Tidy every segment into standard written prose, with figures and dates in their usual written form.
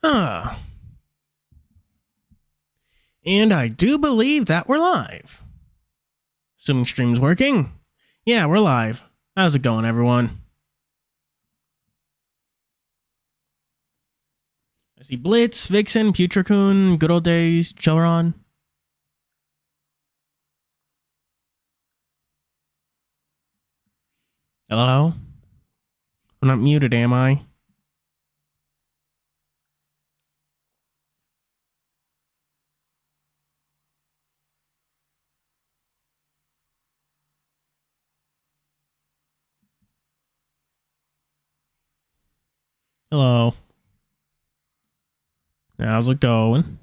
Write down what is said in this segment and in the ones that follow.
And I do believe that we're live. Assuming stream's working. Yeah, we're live. How's it going, everyone? I see Blitz, Vixen, Putracoon, Good Old Days, Chilron. Hello? I'm not muted, am I? Hello. How's it going?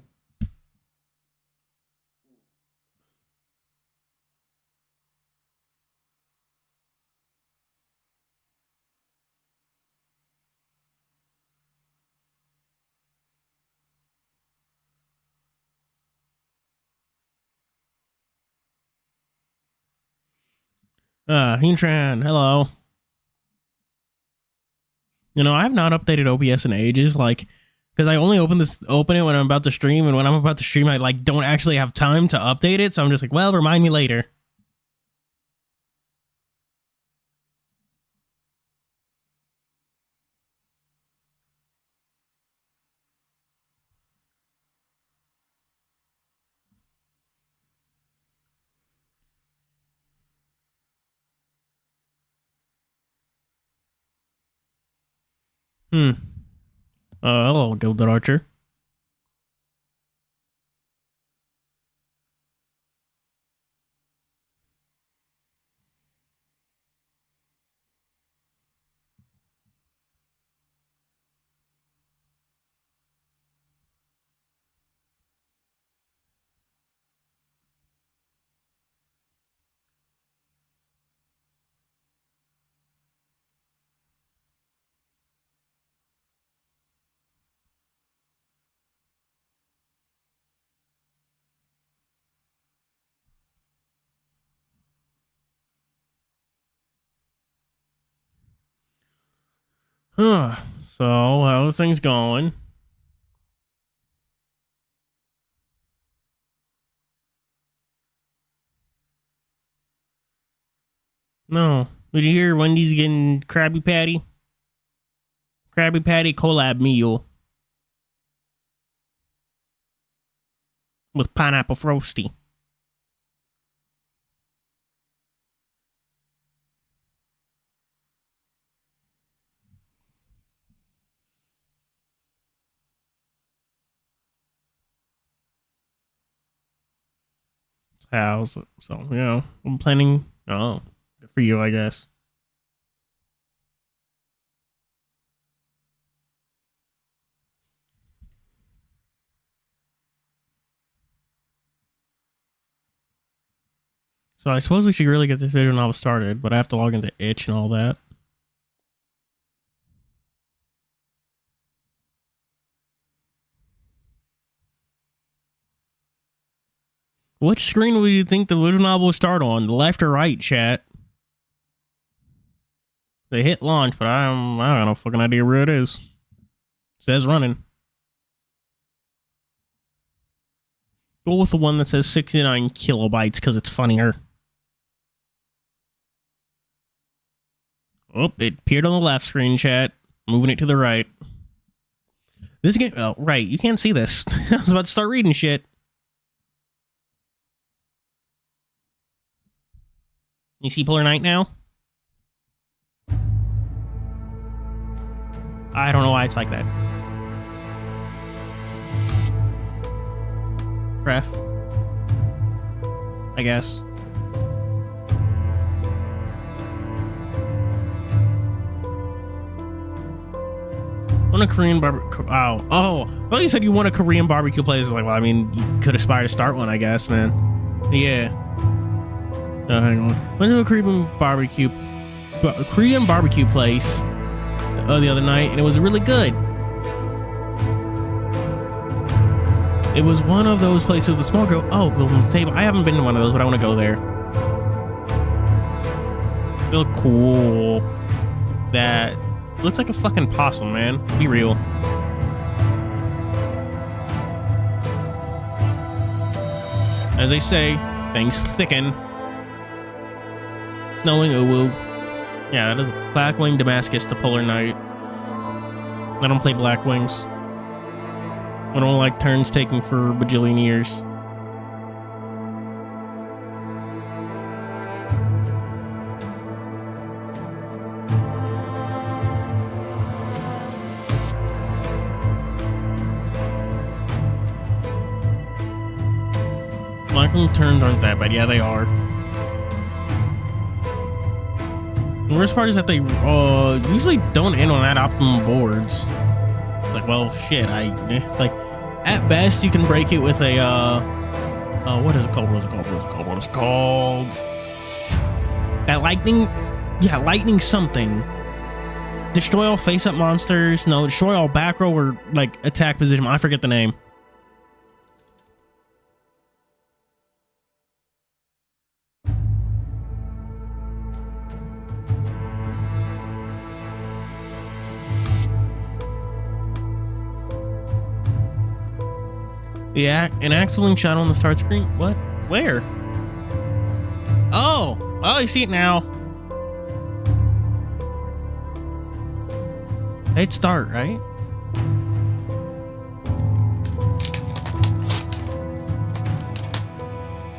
Hintran, hello. You know, I have not updated OBS in ages, like, because I only open it when I'm about to stream, and when I'm about to stream, I, like, don't actually have time to update it, so I'm just like, well, remind me later. Hello, Gilded Archer. So, how's things going? No. Did you hear Wendy's getting Krabby Patty? Krabby Patty collab meal. With pineapple frosty. House. So, you know, I'm planning. Oh, good for you, I guess. So I suppose we should really get this video novel started, but I have to log into itch and all that. Which screen would you think the visual novel will start on? Left or right, chat? They hit launch, but I don't have no fucking idea where it is. It says running. Go with the one that says 69 kilobytes because it's funnier. Oh, it appeared on the left screen, chat. Moving it to the right. This game... Oh, right. You can't see this. I was about to start reading shit. You see Polar Night now? I don't know why it's like that. Ref. I guess. Want a Korean barbecue? Oh, I thought you said you want a Korean barbecue place. I was like, well, I mean, you could aspire to start one, I guess, man. Yeah. Hang on. Went to a Korean barbecue place the other night, and it was really good. It was one of those places with a small girl. Oh, Golden's Table. I haven't been to one of those, but I want to go there. They look cool. That looks like a fucking possum, man. Be real. As they say, things thicken. Snowing uwu. Yeah, that is Blackwing Damascus, the Polar Knight. I don't play Blackwings. I don't like turns taking for a bajillion years. Blackwing turns aren't that bad. Yeah, they are. The worst part is that they usually don't end on that optimal boards. Like, well, shit. Like, at best you can break it with a what is it called? What is it called? That lightning, yeah, lightning something. Destroy all face-up monsters. No, destroy all back row or like attack position. I forget the name. Yeah, an Axling shadow on the start screen. What? Where? Oh, you see it now. Hit start, right?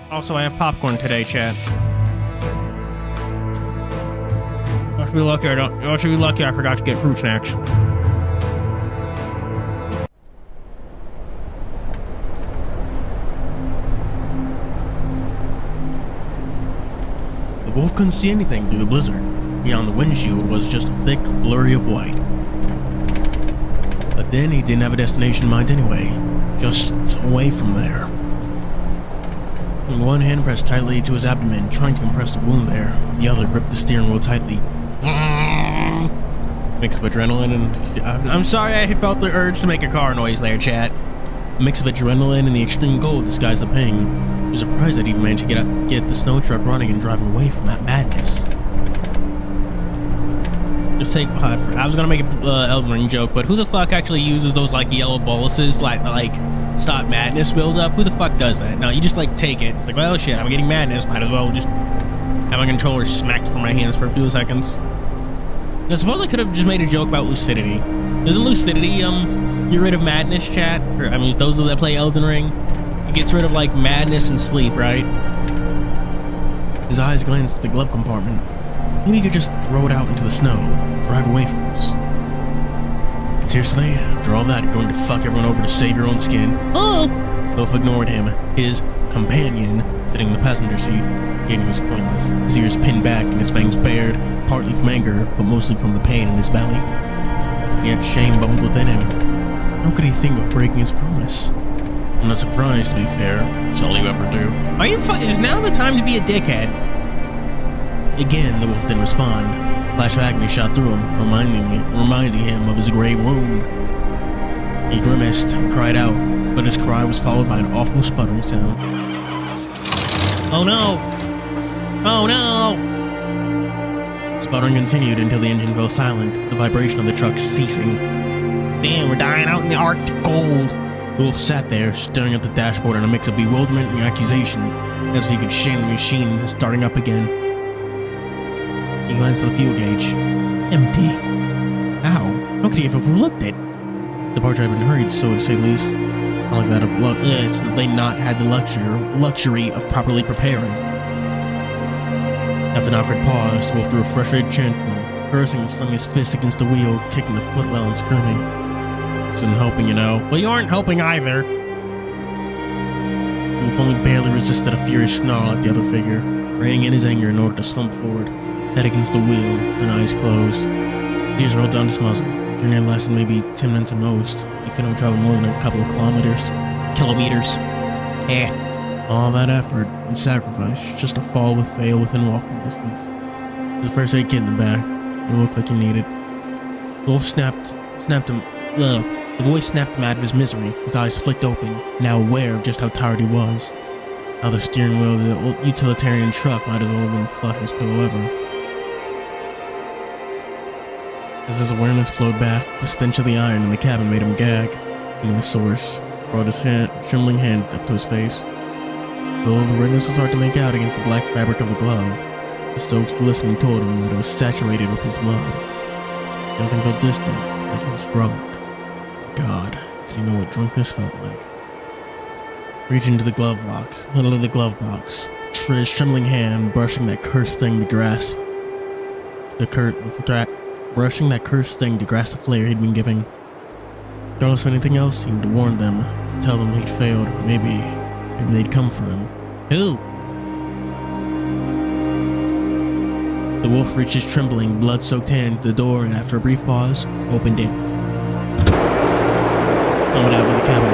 Also, I have popcorn today, chat. I should be lucky I forgot to get fruit snacks. The wolf couldn't see anything through the blizzard. Beyond the windshield was just a thick flurry of white. But then he didn't have a destination in mind anyway, just away from there. One hand pressed tightly to his abdomen, trying to compress the wound there. The other gripped the steering wheel tightly. Mix of adrenaline and... I'm sorry I felt the urge to make a car noise there, chat. A mix of adrenaline and the extreme cold disguised the pain. He was surprised that he even managed to get the snow truck running and driving away from that madness. Just take... I was gonna make an Elden Ring joke, but who the fuck actually uses those like yellow boluses like stop madness build up? Who the fuck does that? No, you just like take it. It's like, well shit, I'm getting madness, might as well just have my controller smacked from my hands for a few seconds. I suppose I could have just made a joke about lucidity. Doesn't lucidity get rid of madness, chat? I mean, those that play Elden Ring, it gets rid of like madness and sleep, right? His eyes glanced at the glove compartment. Maybe he could just throw it out into the snow, drive away from us. Seriously, after all that, going to fuck everyone over to save your own skin? Oh! Wolf ignored him. His companion, sitting in the passenger seat, getting was pointless. His ears pinned back and his fangs bared, partly from anger, but mostly from the pain in his belly. Yet shame bubbled within him. How could he think of breaking his promise? I'm not surprised, to be fair. It's all you ever do. Are you is now the time to be a dickhead? Again, the wolf didn't respond. A flash of agony shot through him, reminding him of his grave wound. He grimaced and cried out, but his cry was followed by an awful sputtering sound. Oh no! Oh no! Sputtering continued until the engine fell silent, the vibration of the truck ceasing. Damn, we're dying out in the Arctic cold. The wolf sat there, staring at the dashboard in a mix of bewilderment and accusation, as if he could shame the machine into starting up again. He glanced at the fuel gauge. Empty. How could he have overlooked it? The departure had been hurried, so to say the least. Not like that of they not had the luxury of properly preparing. After an awkward pause, the wolf threw a frustrated chant, cursing and slamming his fist against the wheel, kicking the footwell and screaming. This isn't helping, you know. Well, you aren't helping either. The wolf only barely resisted a furious snarl at the other figure, reining in his anger in order to slump forward, head against the wheel, and eyes closed. Tears rolled down his muzzle. The journey had lasted maybe 10 minutes at most. He couldn't have traveled more than a couple of kilometers. All that effort and sacrifice just to fall within walking distance. His first aid kit in the back. It looked like he needed. The wolf the voice snapped him out of his misery. His eyes flicked open, now aware of just how tired he was. How the steering wheel of the utilitarian truck might as well have been flush as pillow ever. As his awareness flowed back, the stench of the iron in the cabin made him gag. And the source brought his trembling hand up to his face. Though the redness was hard to make out against the black fabric of the glove, the soaked glistening told him that it was saturated with his blood. Something felt distant, like he was drunk. God, did he know what drunkenness felt like? Reaching to the glove box, his trembling hand brushing that cursed thing to grasp the flare he'd been giving. Regardless of anything else, seemed to warn them, to tell them he'd failed. Maybe they'd come for him. Who? The wolf reached his trembling, blood-soaked hand to the door and after a brief pause, opened it. Someone out of the cabin.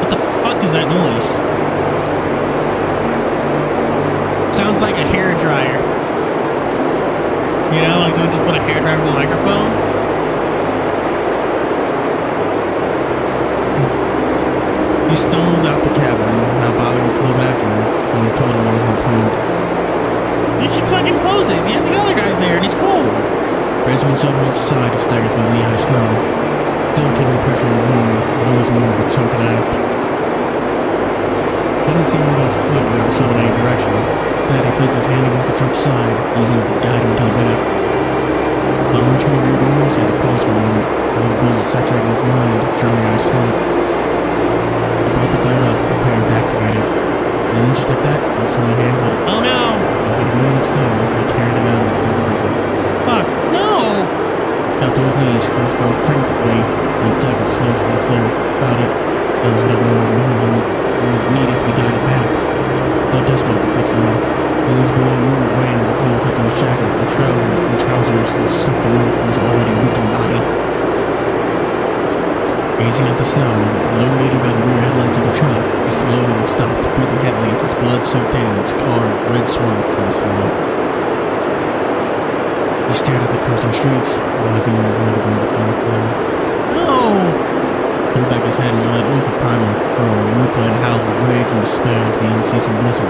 What the fuck is that noise? Sounds like a hairdryer. You know, like we just put a hairdryer on the microphone. He stumbled out the cabin, not bothering to close it after him. Someone told him there was no point. You should fucking close it. You have the other guy there, and he's cold. Raising himself on his side, he staggered through the knee-high snow, still keeping pressure on his wound. It was more of a token act. He didn't seem more than a foot or so in any direction. Instead, he placed his hand against the truck's side, using it to guide him to the back. Upon reaching the rear doors, he had to pause for a moment, as the buzz saturated his mind, drowning out his thoughts. He brought the flare up, preparing to activate it. And then, just like that, he turned his hands like, oh no! Like he blew in the snow as they carried him out of the field. Fuck, no! Got to his knees, hands going frantically, and he dug at snow from the flare. About it, those would have known needed to be guided back. Felt desperate to fix them. Then his body moved away as the cold cut through his jacket and trousers and sucked the warmth from his already weakened body. Gazing at the snow, illuminated by the rear headlights of the truck, he slowly stopped, breathing heavily as his blood soaked hands carved red swaths in the snow. He stared at the crimson streaks, realizing he was never going to find them. No! He pulled back his head and let loose a primal furrow, rippling a howl of rage and despair into the unceasing blizzard.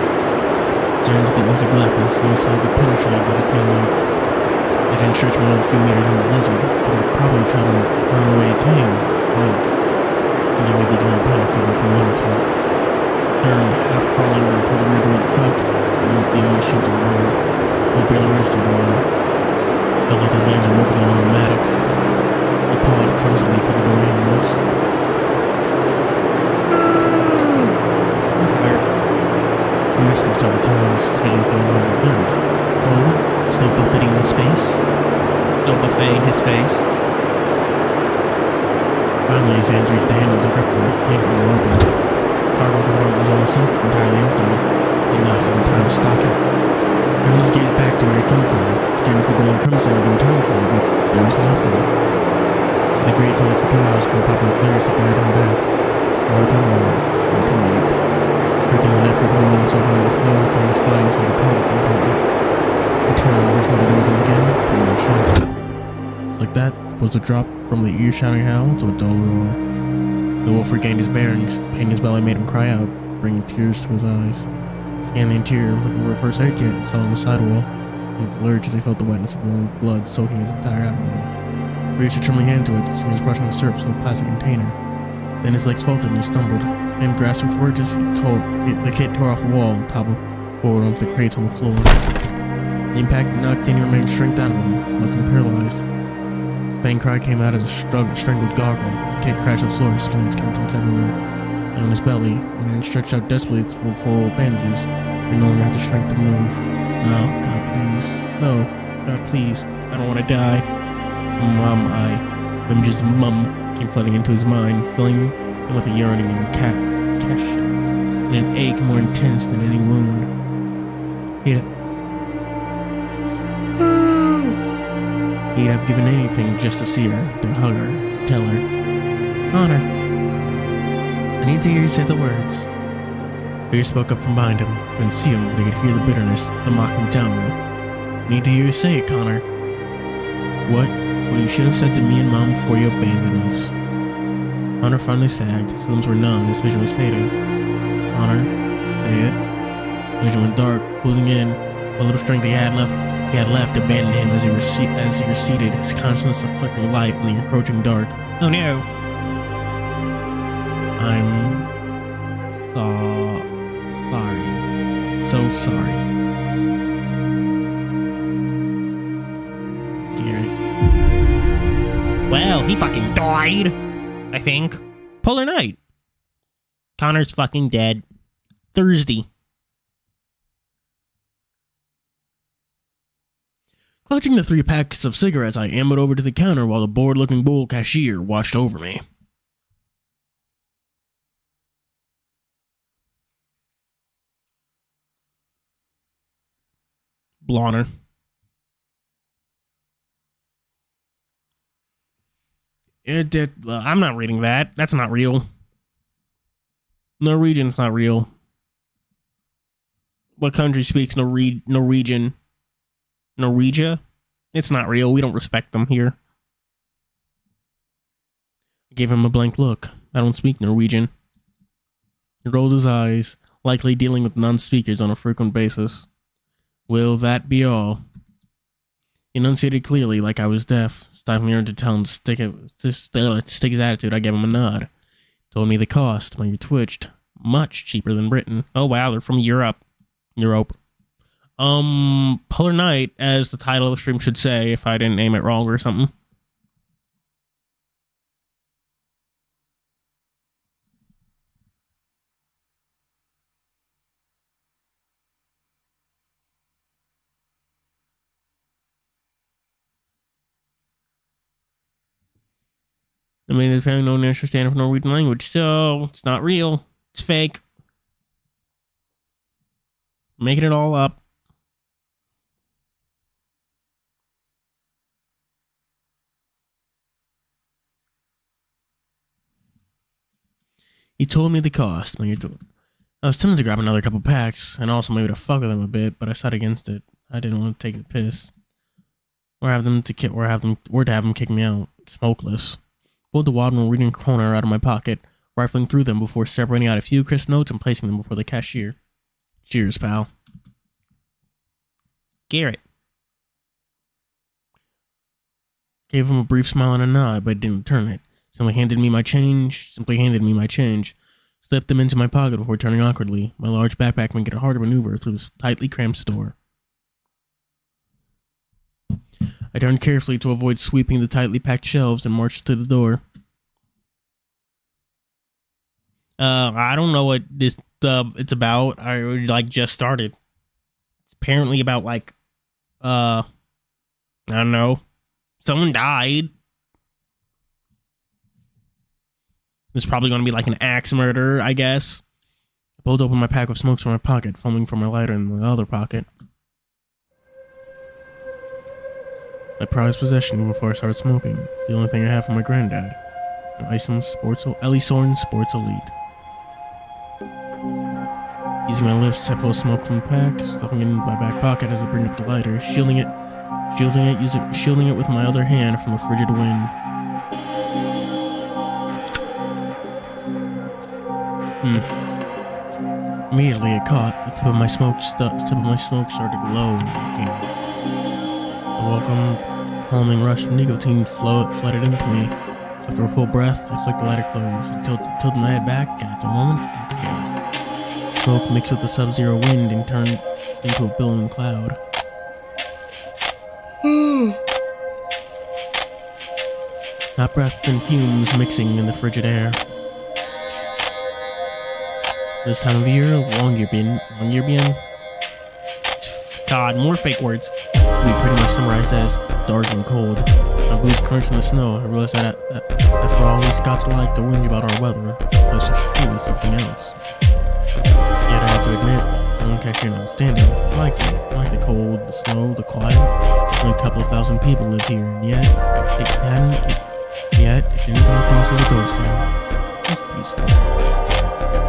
Staring into the inky blackness, he was slightly penetrated by the tail lights. It didn't stretch more than a few meters into the blizzard, but he probably tried to run away it came. And I made the giant panic even for a moment or two. Turned, half crawling over toward the rear door of the truck, and looked the only shelter in the room. He barely registered the door. Felt like his legs were moving on automatic. He pawed clumsily for the door handles. I'm tired. He missed him several times, his vision feeling hard to blurred. Cold, snow buffeting his face. Finally, his hands reached the handles and gripped them, yanking them open. The cargo compartment was almost entirely empty. He did not have time to stock it. He turned his gaze back to where he came from, scanning for the glowing crimson of the internal flare, but there was nothing. The great to wait for 2 hours for the popping flares to guide him back. Far too long, far too late. Making an effort, he rolled himself out of the snow, trying to spy inside the cargo compartment. He turned, rushing to the windows again, putting a shot. Like that, was a drop from the ear-shattering howl to a dull roar. The wolf regained his bearings. The pain in his belly made him cry out, bringing tears to his eyes. Scanning the interior, looking for a first aid kit, saw on the sidewall. He lurched as he felt the wetness of warm blood soaking his entire abdomen. He reached a trembling hand to it, his fingers brushing the surface of a plastic container. Then his legs faltered and he stumbled. And grasping for it, the kit tore off the wall and toppled forward onto the crates on the floor. The impact knocked any remaining strength out of him, left him paralyzed. His pain cry came out as a strangled gargle. The kid crashed on the floor, his splints, contents everywhere. And on his belly, and then stretched out desperately for bandages, he no longer had the strength to move. No, God, please. No, God, please. I don't want to die. Mom, images of Mum came flooding into his mind, filling him with a yearning and and an ache more intense than any wound. He'd have given anything just to see her, to hug her, to tell her, Connor, I need to hear you say the words. Fear spoke up from behind him. Couldn't see him, but he could hear the bitterness, the mocking tone. I need to hear you say it, Connor. What? Well, you should have said to me and Mom before you abandoned us. Connor finally sagged. His limbs were numb, his vision was fading. Connor, say it. His vision went dark, closing in. What little strength he had left abandoned him as he receded, his consciousness a flickering light in the encroaching dark. Oh no. I'm sorry. so sorry. Garrett. Well, he fucking died, I think. Polar Night. Connor's fucking dead. Thursday. Clutching the 3 packs of cigarettes, I ambled over to the counter while the bored-looking bull cashier watched over me. Blonner. I'm not reading that. That's not real. Norwegian's not real. What country speaks Norwegian? Norwegia? It's not real. We don't respect them here. I gave him a blank look. I don't speak Norwegian. He rolled his eyes, likely dealing with non-speakers on a frequent basis. Will that be all? He enunciated clearly, like I was deaf. Stifling her to tell him to stick his attitude, I gave him a nod. Told me the cost. My ear twitched. Much cheaper than Britain. Oh wow, they're from Europe. Polar Night, as the title of the stream should say, if I didn't name it wrong or something. I mean, they found no understanding of Norwegian language, so it's not real. It's fake. Making it all up. He told me the cost. I was tempted to grab another couple packs, and also maybe to fuck with him a bit, but I decided against it. I didn't want to take the piss. Or to have them kick me out, smokeless. Pulled the wad Norwegian kroner out of my pocket, rifling through them before separating out a few crisp notes and placing them before the cashier. Cheers, pal. Garrett. Gave him a brief smile and a nod, but didn't return it. Simply handed me my change. Slipped them into my pocket before turning awkwardly. My large backpack made it a harder maneuver through this tightly cramped store. I turned carefully to avoid sweeping the tightly packed shelves and marched to the door. I don't know what this it's about. I just started. It's apparently about I don't know. Someone died. There's probably going to be like an axe murder, I guess. I pulled open my pack of smokes from my pocket, fumbling for my lighter in my other pocket. My prized possession before I started smoking. It's the only thing I have from my granddad. An Iceland Ellison Sports Elite. Using my lips, I pull smoke from the pack, stuffing it in my back pocket as I bring up the lighter, shielding it with my other hand from the frigid wind. Immediately it caught. The tip of my smoke started to glow in my hand. A welcome, calming rush of nicotine flooded into me. After a full breath, I flicked the lighter closed and tilted my head back, and after a moment, exhaled. Smoke mixed with the sub-zero wind and turned into a billowing cloud. Hot breath and fumes mixing in the frigid air. This time of year, Longyearbyen. God, more fake words. We pretty much summarized as dark and cold. My boots crunched in the snow. I realized that for all we Scots alike to whinge about our weather, this place was truly something else. Yet I had to admit, someone cashier notwithstanding, I liked it. I liked the cold, the snow, the quiet. Only a couple of thousand people lived here, and yet it didn't come across as a ghost town. Just peaceful.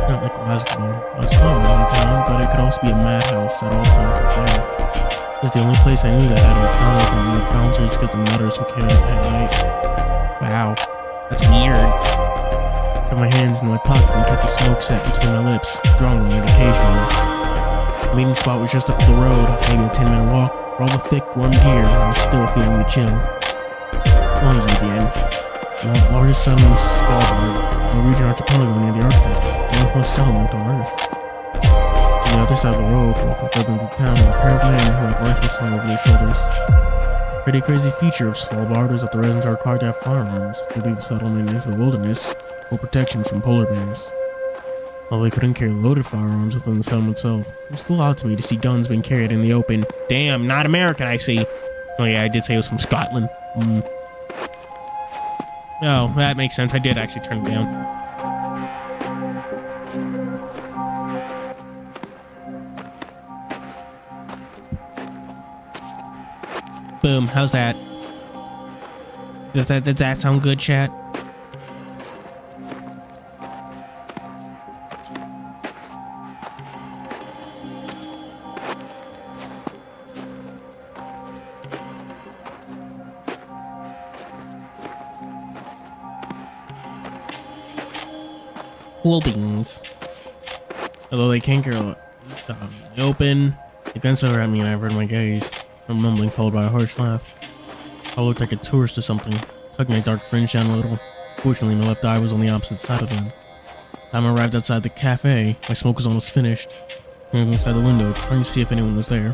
Not like Glasgow. I was fine in town, but it could also be a madhouse at all times of day. It was the only place I knew that had McDonald's and weird bouncers because the nutters who came out at night. Wow, that's weird. I put my hands in my pocket and kept the smoke set between my lips, drawing on it occasionally. The meeting spot was just up the road, maybe a 10-minute walk. For all the thick, warm gear, I was still feeling the chill. Longyearbyen, the largest settlement in Svalbard, a Norwegian archipelago near the Arctic, the northmost settlement on Earth. The the other side of the road, walking further into town, are a pair of men who have rifles slung over their shoulders. Pretty crazy feature of Svalbard is that the residents are required to have firearms to leave the settlement into the wilderness for protection from polar bears. While they couldn't carry loaded firearms within the settlement itself, it's still odd to me to see guns being carried in the open. Damn, not American, I see. Oh yeah, I did say it was from Scotland. Oh, that makes sense. I did actually turn it down. Boom, how's that? Does that sound good, chat? Cool beans. Although they can't go open, the guns are at me and I averted my gaze. A mumbling followed by a harsh laugh. I looked like a tourist or something, tugging my dark fringe down a little. Fortunately, my left eye was on the opposite side of them. By the time I arrived outside the cafe, my smoke was almost finished. I was inside the window, trying to see if anyone was there.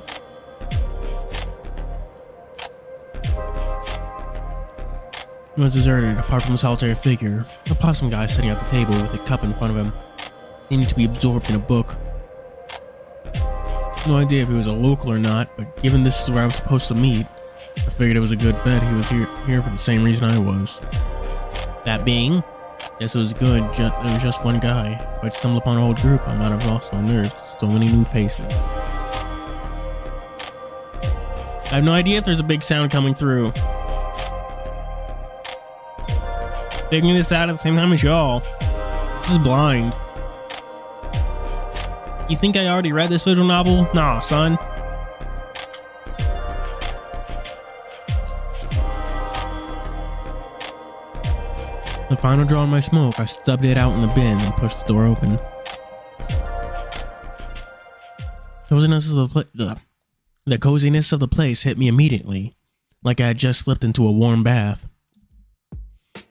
It was deserted, apart from a solitary figure, a possum guy sitting at the table with a cup in front of him, seeming to be absorbed in a book. No idea if he was a local or not, but given this is where I was supposed to meet, I figured it was a good bet he was here for the same reason I was. That being, guess it was good there was just one guy. If I'd stumbled upon a whole group, I might have lost my nerve to so many new faces. I have no idea if there's a big sound coming through. Figuring this out at the same time as y'all. Just blind. You think I already read this visual novel? Nah, son. The final draw on my smoke, I stubbed it out in the bin and pushed the door open. The coziness of the place hit me immediately, like I had just slipped into a warm bath.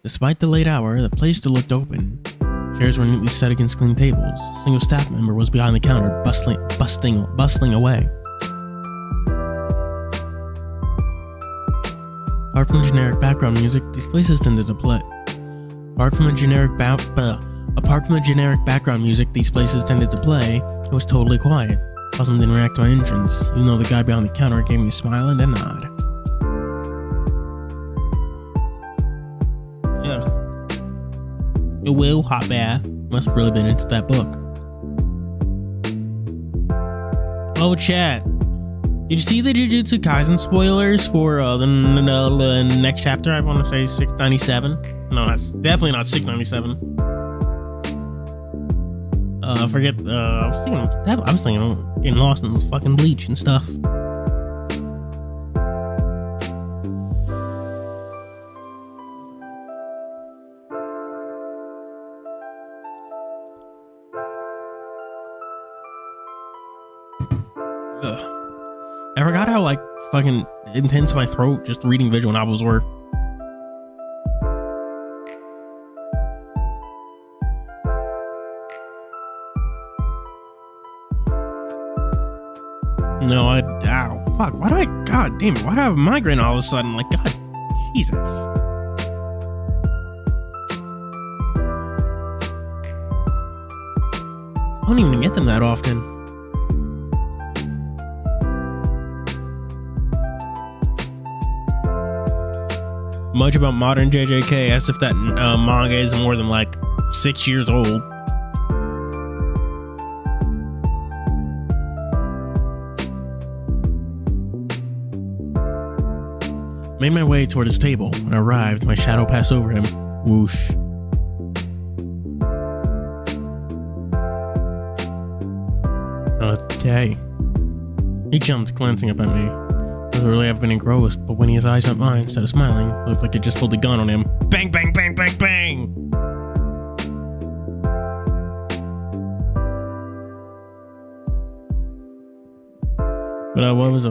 Despite the late hour, the place still looked open. Chairs were neatly set against clean tables. A single staff member was behind the counter, bustling away. Apart from the generic background music, these places tended to play. Apart from the generic background music these places tended to play, it was totally quiet. Possum didn't react to my entrance, even though the guy behind the counter gave me a smile and a nod. Ugh. Whoa, hot bath. Must have really been into that book. Oh, chat. Did you see the Jujutsu Kaisen spoilers for the next chapter? I want to say 697. No, that's definitely not 697. I forget. I was thinking getting lost in the fucking Bleach and stuff. I forgot how like fucking intense my throat just reading visual novels were. No, ow, fuck, god damn it, why do I have a migraine all of a sudden? Like, god, Jesus. I don't even get them that often. Much about modern JJK, as if that manga is more than like 6 years old. Made my way toward his table. When I arrived, my shadow passed over him. Whoosh. Okay. He jumped, glancing up at me. Doesn't really have been engrossed, but when his eyes met mine, instead of smiling, it looked like it just pulled a gun on him. Bang, bang, bang, bang, bang! But what was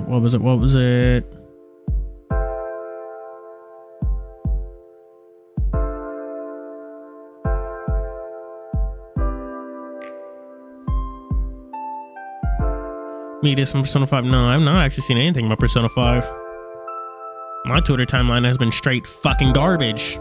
it? Me this from Persona 5. No, I've not actually seen anything about Persona 5. My Twitter timeline has been straight fucking garbage.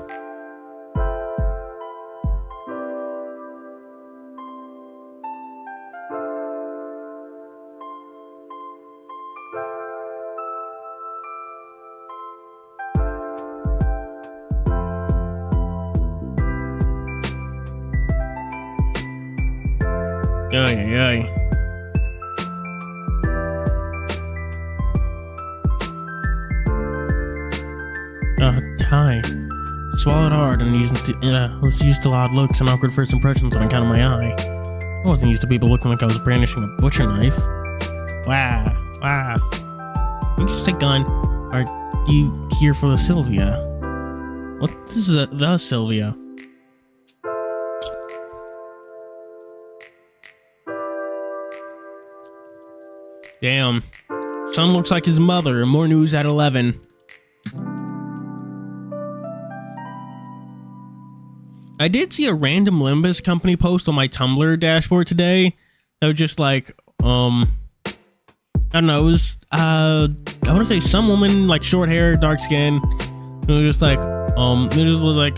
Ay, ay, ay. Hi. Swallowed hard and was used to loud looks and awkward first impressions on account of my eye. I wasn't used to people looking like I was brandishing a butcher knife. Wow. You just a gun. Are you here for the Sylvia? What is the Sylvia? Damn. Son looks like his mother. More news at 11. I did see a random Limbus company post on my Tumblr dashboard today. That was just like, I don't know, it was, I want to say some woman, like short hair, dark skin. It was just like, it just was like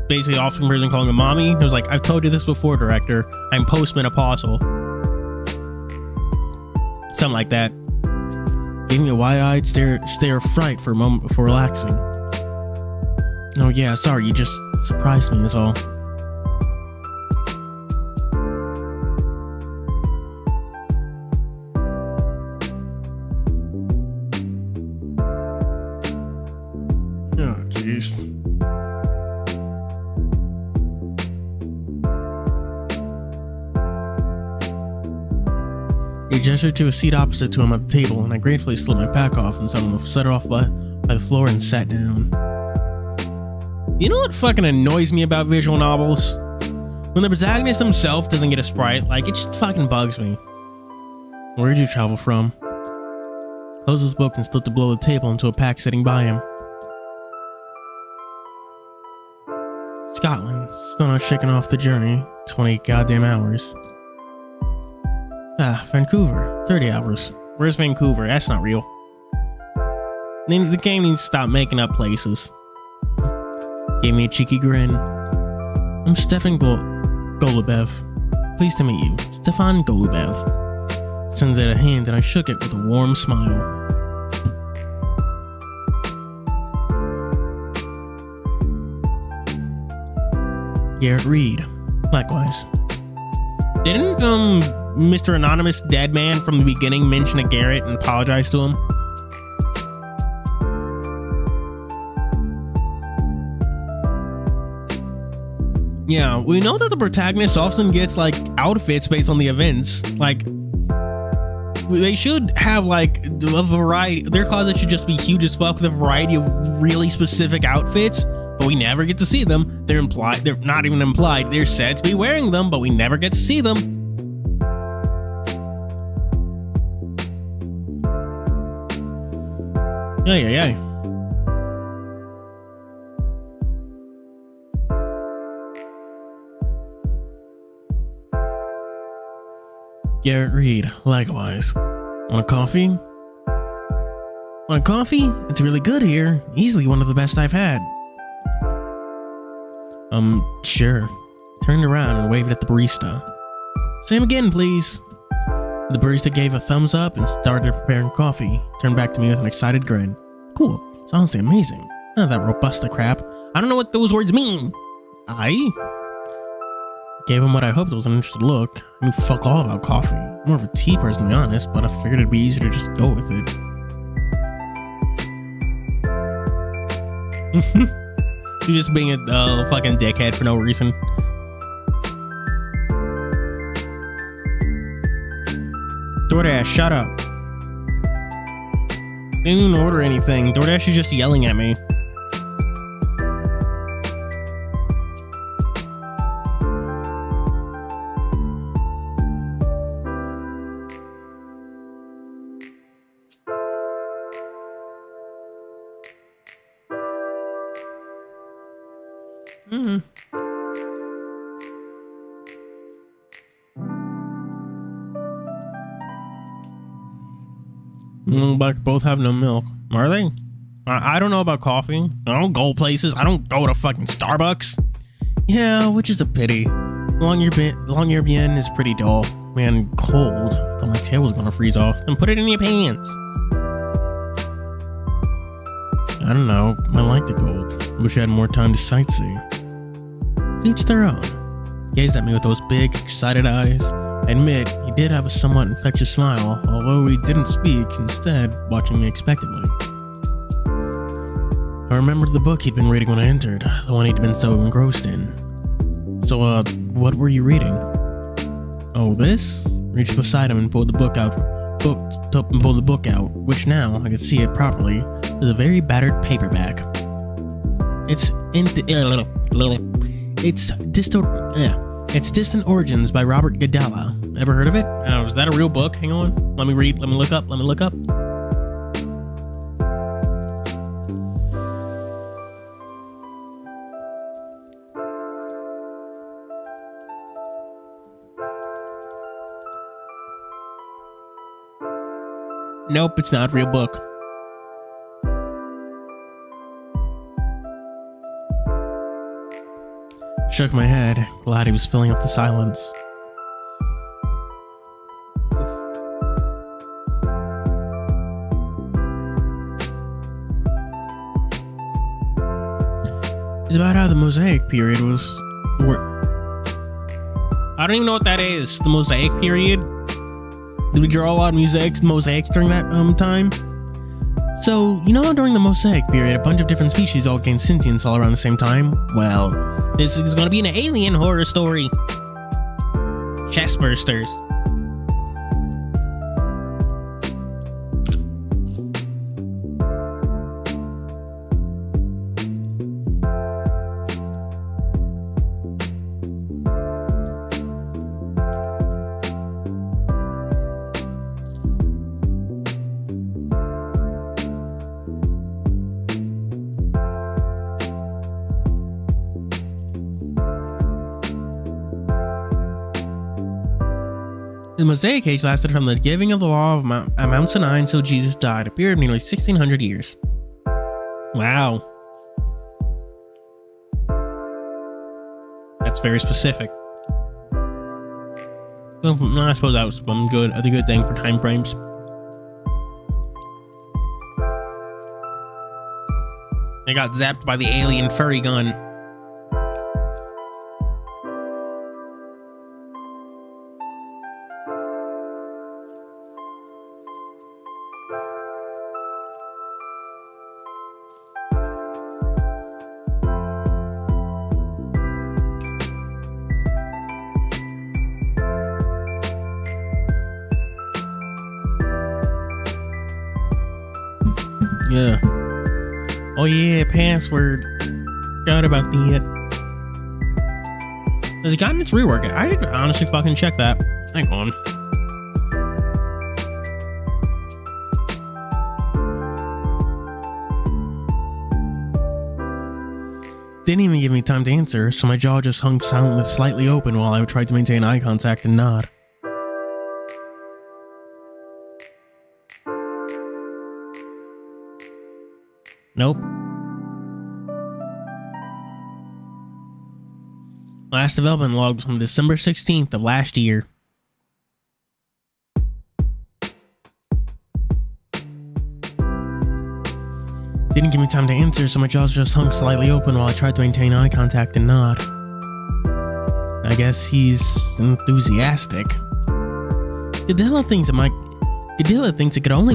basically off-screen person calling a mommy. It was like, I've told you this before, director. I'm postmenopausal. Something like that. Gave me a wide-eyed stare of fright for a moment before relaxing. Oh yeah, sorry, you just surprised me is all. Oh, jeez. He gestured to a seat opposite to him at the table, and I gratefully slid my pack off and set it off by the floor and sat down. You know what fucking annoys me about visual novels? When the protagonist himself doesn't get a sprite, like, it just fucking bugs me. Where'd you travel from? Closed his book and slipped it below the table into a pack sitting by him. Scotland. Still not shaking off the journey. 20 goddamn hours. Vancouver. 30 hours. Where's Vancouver? That's not real. The game needs to stop making up places. Gave me a cheeky grin. I'm Stefan Golubev. Pleased to meet you. Stefan Golubev. Extended a hand and I shook it with a warm smile. Garrett Reed. Likewise. Didn't Mr. Anonymous Dead Man from the beginning mention a Garrett and apologize to him? Yeah, we know that the protagonist often gets like outfits based on the events. Like, they should have like a variety. Their closet should just be huge as fuck with a variety of really specific outfits, but we never get to see them. They're implied. They're not even implied. They're said to be wearing them, but we never get to see them. Yeah. Garrett Reed, likewise. Want a coffee? Want a coffee? It's really good here. Easily one of the best I've had. Sure. Turned around and waved at the barista. Same again, please. The barista gave a thumbs up and started preparing coffee. Turned back to me with an excited grin. Cool. It's honestly amazing. None of that Robusta crap. I don't know what those words mean. I gave him what I hoped was an interested look. I knew fuck all about coffee. More of a tea person, to be honest, but I figured it'd be easier to just go with it. You're just being a fucking dickhead for no reason. DoorDash, shut up. Didn't even order anything. DoorDash is just yelling at me. but both have no milk. Are they? I don't know about coffee. I don't go places. I don't go to fucking Starbucks. Yeah, which is a pity. Longyearbyen is pretty dull. Man, cold. Thought my tail was gonna freeze off. Then put it in your pants. I don't know. I like the cold. Wish I had more time to sightsee. To each their own. He gazed at me with those big, excited eyes. I admit, he did have a somewhat infectious smile, although he didn't speak, instead watching me expectantly. I remembered the book he'd been reading when I entered, the one he'd been so engrossed in. So, what were you reading? Oh, this? Reached beside him and pulled the book out. Which now, I could see it properly, is a very battered paperback. It's Distant Origins by Robert Gadella. Ever heard of it? Is that a real book? Hang on. Let me read. Let me look up. Nope, it's not a real book. Shook my head, glad he was filling up the silence. It's about how the Mosaic period was. I don't even know what that is. The Mosaic period? Did we draw a lot of mosaics during that time? So, you know, during the Mosaic period, a bunch of different species all gained sentience all around the same time? Well, this is gonna be an alien horror story. Chestbursters. The Mosaic Age lasted from the giving of the law of Mount Sinai until Jesus died, a period of nearly 1,600 years. Wow. That's very specific. Well, I suppose that was a good thing for time frames. I got zapped by the alien furry gun. Yeah. Oh yeah, password. Forgot about that. Has it gotten its rework? I didn't honestly fucking check that. Hang on. Didn't even give me time to answer, so my jaw just hung silently slightly open while I tried to maintain eye contact and nod. Nope. Last development logged from December 16th of last year. Didn't give me time to answer, so my jaws just hung slightly open while I tried to maintain eye contact and nod. I guess he's enthusiastic. Gadella thinks it could only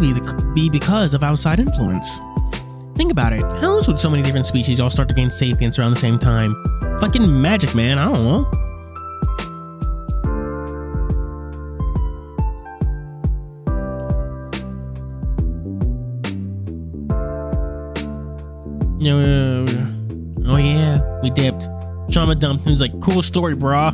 be because of outside influence. Think about it. How else would so many different species all start to gain sapience around the same time? Fucking magic, man. I don't know. Oh yeah, we dipped. Trauma dumped. He was like, cool story, brah.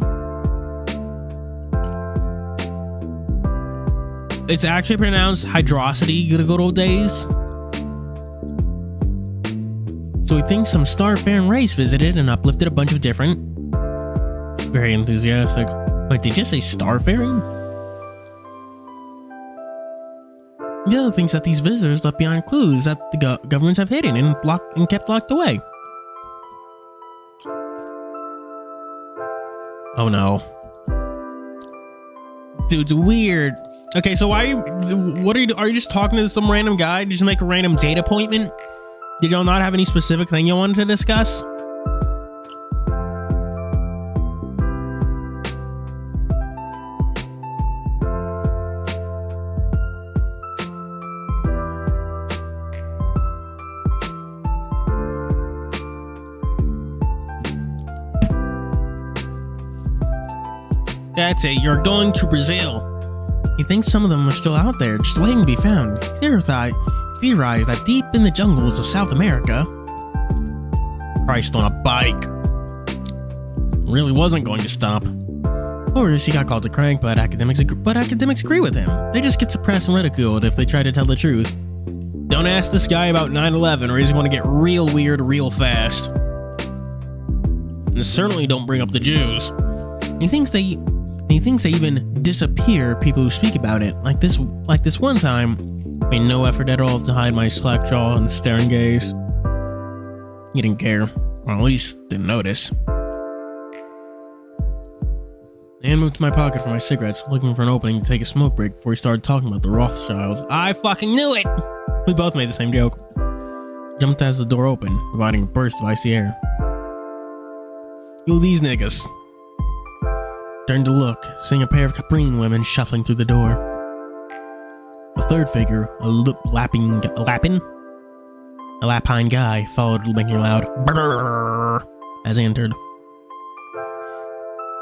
It's actually pronounced hydrosity, good old days. So he thinks some starfaring race visited and uplifted a bunch of different... Very enthusiastic. Wait, did you just say starfaring? The other thinks that these visitors left behind clues that the governments have hidden and kept locked away. Oh no. Dude's weird. Okay, so why are you just talking to some random guy? Did you just make a random date appointment? Did y'all not have any specific thing you wanted to discuss? That's it, you're going to Brazil. He thinks some of them are still out there, just waiting to be found. He theorized that deep in the jungles of South America, Christ on a bike, really wasn't going to stop. Of course, he got called a crank, but academics agree with him. They just get suppressed and ridiculed if they try to tell the truth. Don't ask this guy about 9/11 or he's going to get real weird real fast. And certainly don't bring up the Jews. He thinks they even disappear people who speak about it. Like this one time, I made no effort at all to hide my slack jaw and staring gaze. He didn't care, or at least didn't notice. And moved to my pocket for my cigarettes, looking for an opening to take a smoke break before he started talking about the Rothschilds. I fucking knew it! We both made the same joke. Jumped as the door opened, providing a burst of icy air. Yo, these niggas. Turned to look, seeing a pair of Caprine women shuffling through the door. A third figure, a lapine guy, followed, making loud brrr as he entered.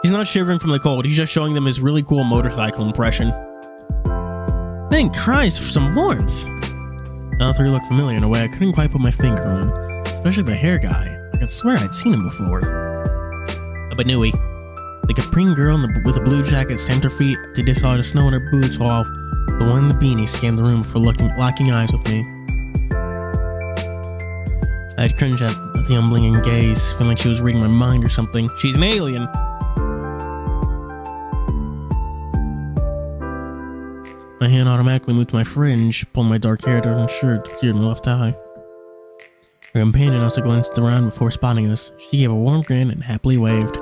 He's not shivering from the cold, he's just showing them his really cool motorcycle impression. Thank Christ for some warmth. All three looked familiar in a way I couldn't quite put my finger on, especially the hair guy. I could swear I'd seen him before. But Nui. The Caprine girl with a blue jacket stamped her feet to dislodge the snow in her boots while the one in the beanie scanned the room before locking eyes with me. I'd cringe at the unblinking gaze, feeling like she was reading my mind or something. She's an alien! My hand automatically moved to my fringe, pulling my dark hair to her shirt to my left eye. Her companion also glanced around before spotting us. She gave a warm grin and happily waved.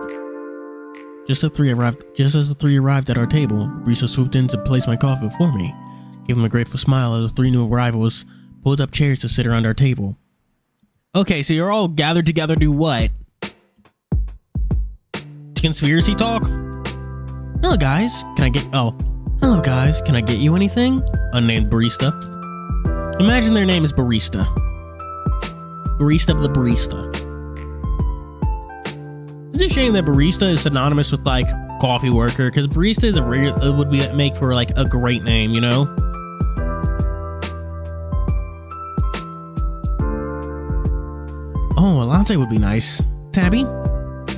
Just as the three arrived at our table, Brisa swooped in to place my coffee before me, gave him a grateful smile as the three new arrivals pulled up chairs to sit around our table. Okay, so you're all gathered together to do what? Conspiracy talk? Hello guys, can I get you anything? Unnamed barista. Imagine their name is Barista. Barista of the Barista. It's a shame that barista is synonymous with like coffee worker, because barista is make for like a great name, you know? Oh, a latte would be nice. Tabby?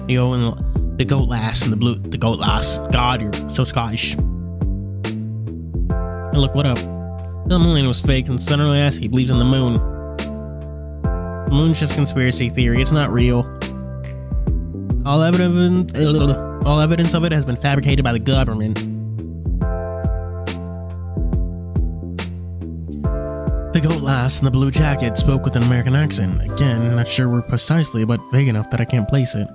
You go in the goat lass and the goat lass. God, you're so Scottish. And look, what up? The moon was fake and suddenly asked he believes in the moon. The moon's just conspiracy theory, it's not real. All evidence of it has been fabricated by the government. The goat lass in the blue jacket spoke with an American accent. Again, not sure where precisely, but vague enough that I can't place it.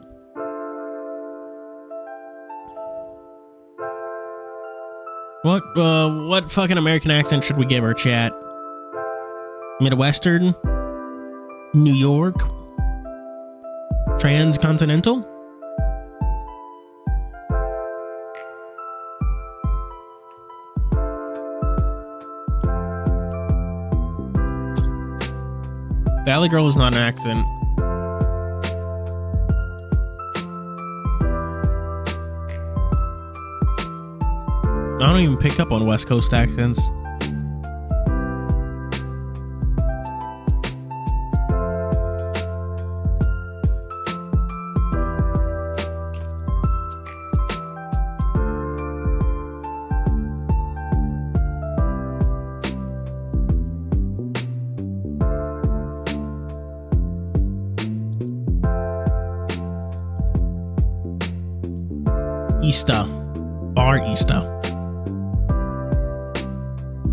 What fucking American accent should we give our chat? Midwestern? New York? Transcontinental? Valley Girl is not an accent. I don't even pick up on West Coast accents. Bar Easter.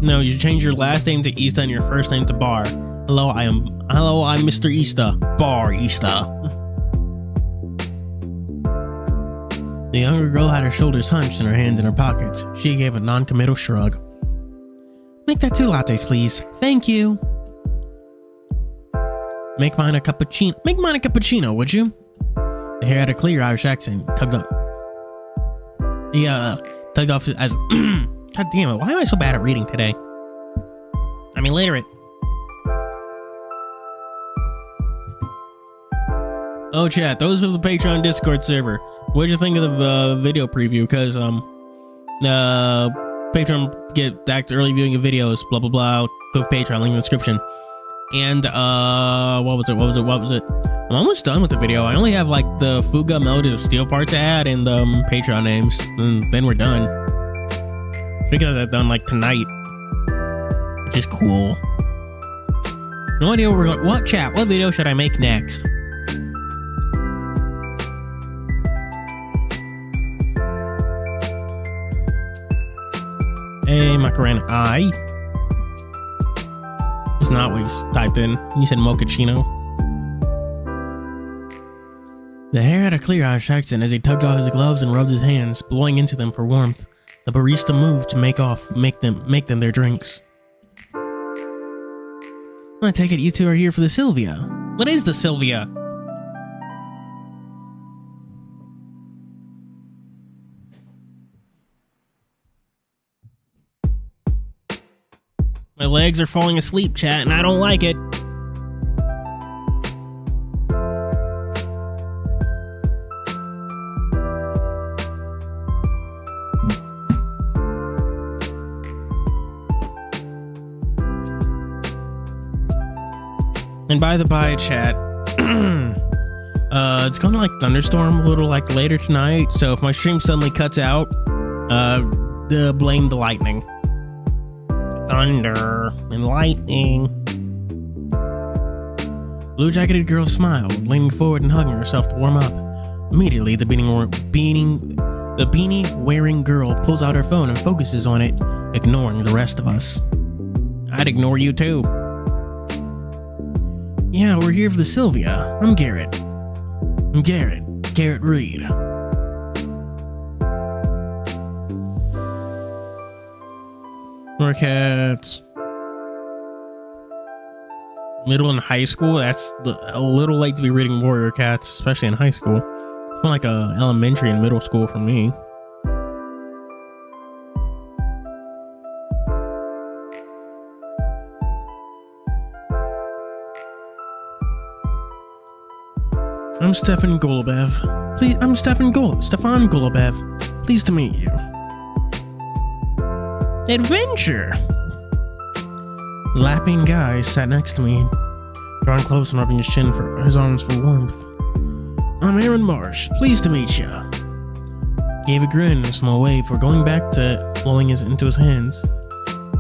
No, you change your last name to Easter and your first name to Bar. Hello, I'm Mr. Easter. Bar Easter. The younger girl had her shoulders hunched and her hands in her pockets. She gave a non-committal shrug. Make that 2 lattes, please. Thank you. Make mine a cappuccino, would you? The hair had a clear Irish accent, tugged up. Tugged off as God damn it, why am I so bad at reading today? I'm illiterate. Oh chat, those are the Patreon Discord server. What'd you think of the video preview? Because Patreon get back to early viewing of videos, blah blah blah. Go to Patreon, link in the description. And what was it? I'm almost done with the video. I only have like the Fuga Melodies of Steel part to add and Patreon names, and then we're done. We got that done like tonight, which is cool. No idea what we're going. What chat? What video should I make next? Hey, Macarena. It's not what you typed in. You said mochaccino. The hair had a clear Irish accent as he tugged off his gloves and rubbed his hands, blowing into them for warmth. The barista moved to make them their drinks. I take it you two are here for the Sylvia. What is the Sylvia? My legs are falling asleep, chat, and I don't like it. And by the by, chat, it's gonna like thunderstorm a little like later tonight. So if my stream suddenly cuts out, blame the lightning. Thunder and lightning. Blue-jacketed girl smiled, leaning forward and hugging herself to warm up. Immediately, the beanie-wearing girl pulls out her phone and focuses on it, ignoring the rest of us. I'd ignore you too. Yeah, we're here for the Sylvia. I'm Garrett. Garrett Reed. We're at middle and high school. That's a little late to be reading Warrior Cats, especially in high school. It's more like a elementary and middle school for me. I'm Stefan Golubev. I'm Stefan Golubev. Pleased to meet you. Adventure! The lapping guy sat next to me, drawing close and rubbing his arms for warmth. I'm Aaron Marsh. Pleased to meet ya. He gave a grin and a small wave before going back to blowing into his hands.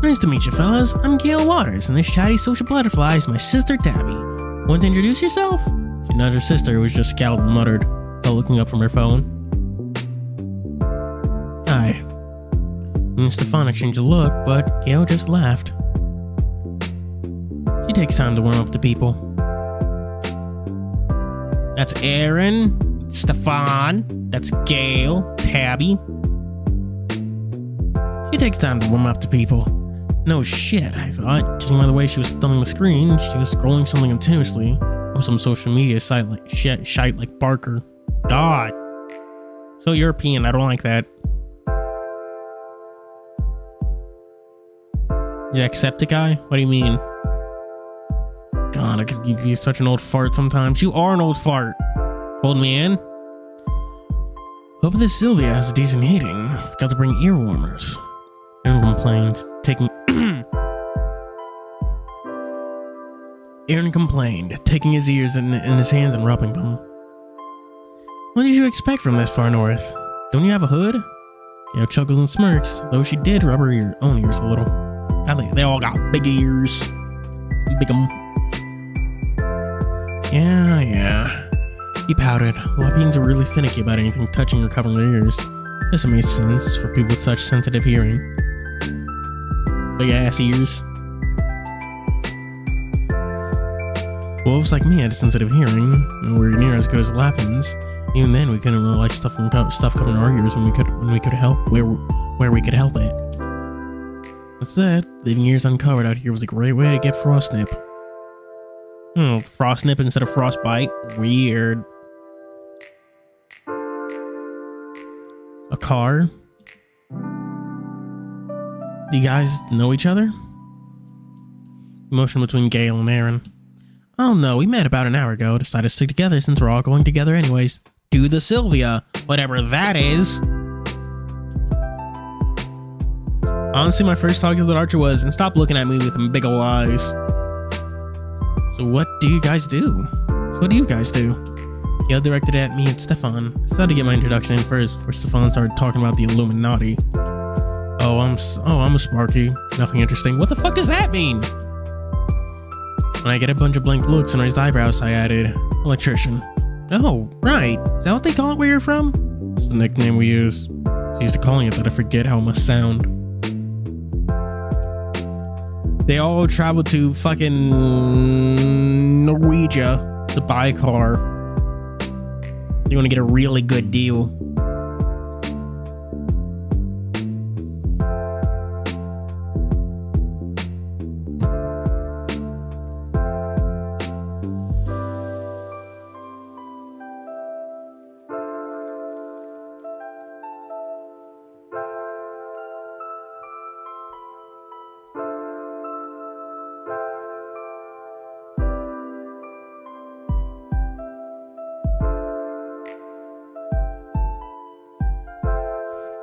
Nice to meet you, fellas. I'm Gail Waters, and this chatty social butterfly is my sister Tabby. Want to introduce yourself? She nudged her sister, who was just scowled and muttered, while looking up from her phone. Hi. Me and Stefan exchanged a look, but Gail just laughed. She takes time to warm up to people. That's Aaron, Stefan, that's Gail, Tabby. She takes time to warm up to people. No shit, I thought. Judging by the way she was thumbing the screen, she was scrolling something continuously on some social media site like shite like Barker. God. So European, I don't like that. You accept it, guy? What do you mean? God, I could be such an old fart sometimes. You are an old fart, old man. Hope this Sylvia has a decent heating. Got to bring ear warmers. Aaron complained, taking his ears in his hands and rubbing them. What did you expect from this far north? Don't you have a hood? Gail chuckles and smirks, though she did rub her own ears a little. God, they all got big ears. Big 'em. Yeah. He pouted. Lapines are really finicky about anything touching or covering their ears. Guess it makes sense for people with such sensitive hearing. big ass ears. Wolves like me had a sensitive hearing, and we're near as good as Lappins. Even then, we couldn't really like stuff covering our ears when we could help where we could help it. That said, leaving ears uncovered out here was a great way to get frostnip. Frostnip instead of frostbite. Weird. A car. Do you guys know each other? Emotion between Gale and Aaron. Oh no, we met about an hour ago. Decided to stick together since we're all going together anyways. Do the Sylvia, whatever that is. Honestly, my first talk with Archer was, and stop looking at me with them big ol' eyes. So what do you guys do? Gail directed at me and Stefan. I decided to get my introduction in first before Stefan started talking about the Illuminati. Oh, I'm a Sparky. Nothing interesting. What the fuck does that mean? When I get a bunch of blank looks and raised eyebrows, I added, electrician. Oh, right. Is that what they call it where you're from? It's the nickname we use. So used to calling it that I forget how it must sound. They all travel to fucking Norwegia to buy a car. You want to get a really good deal.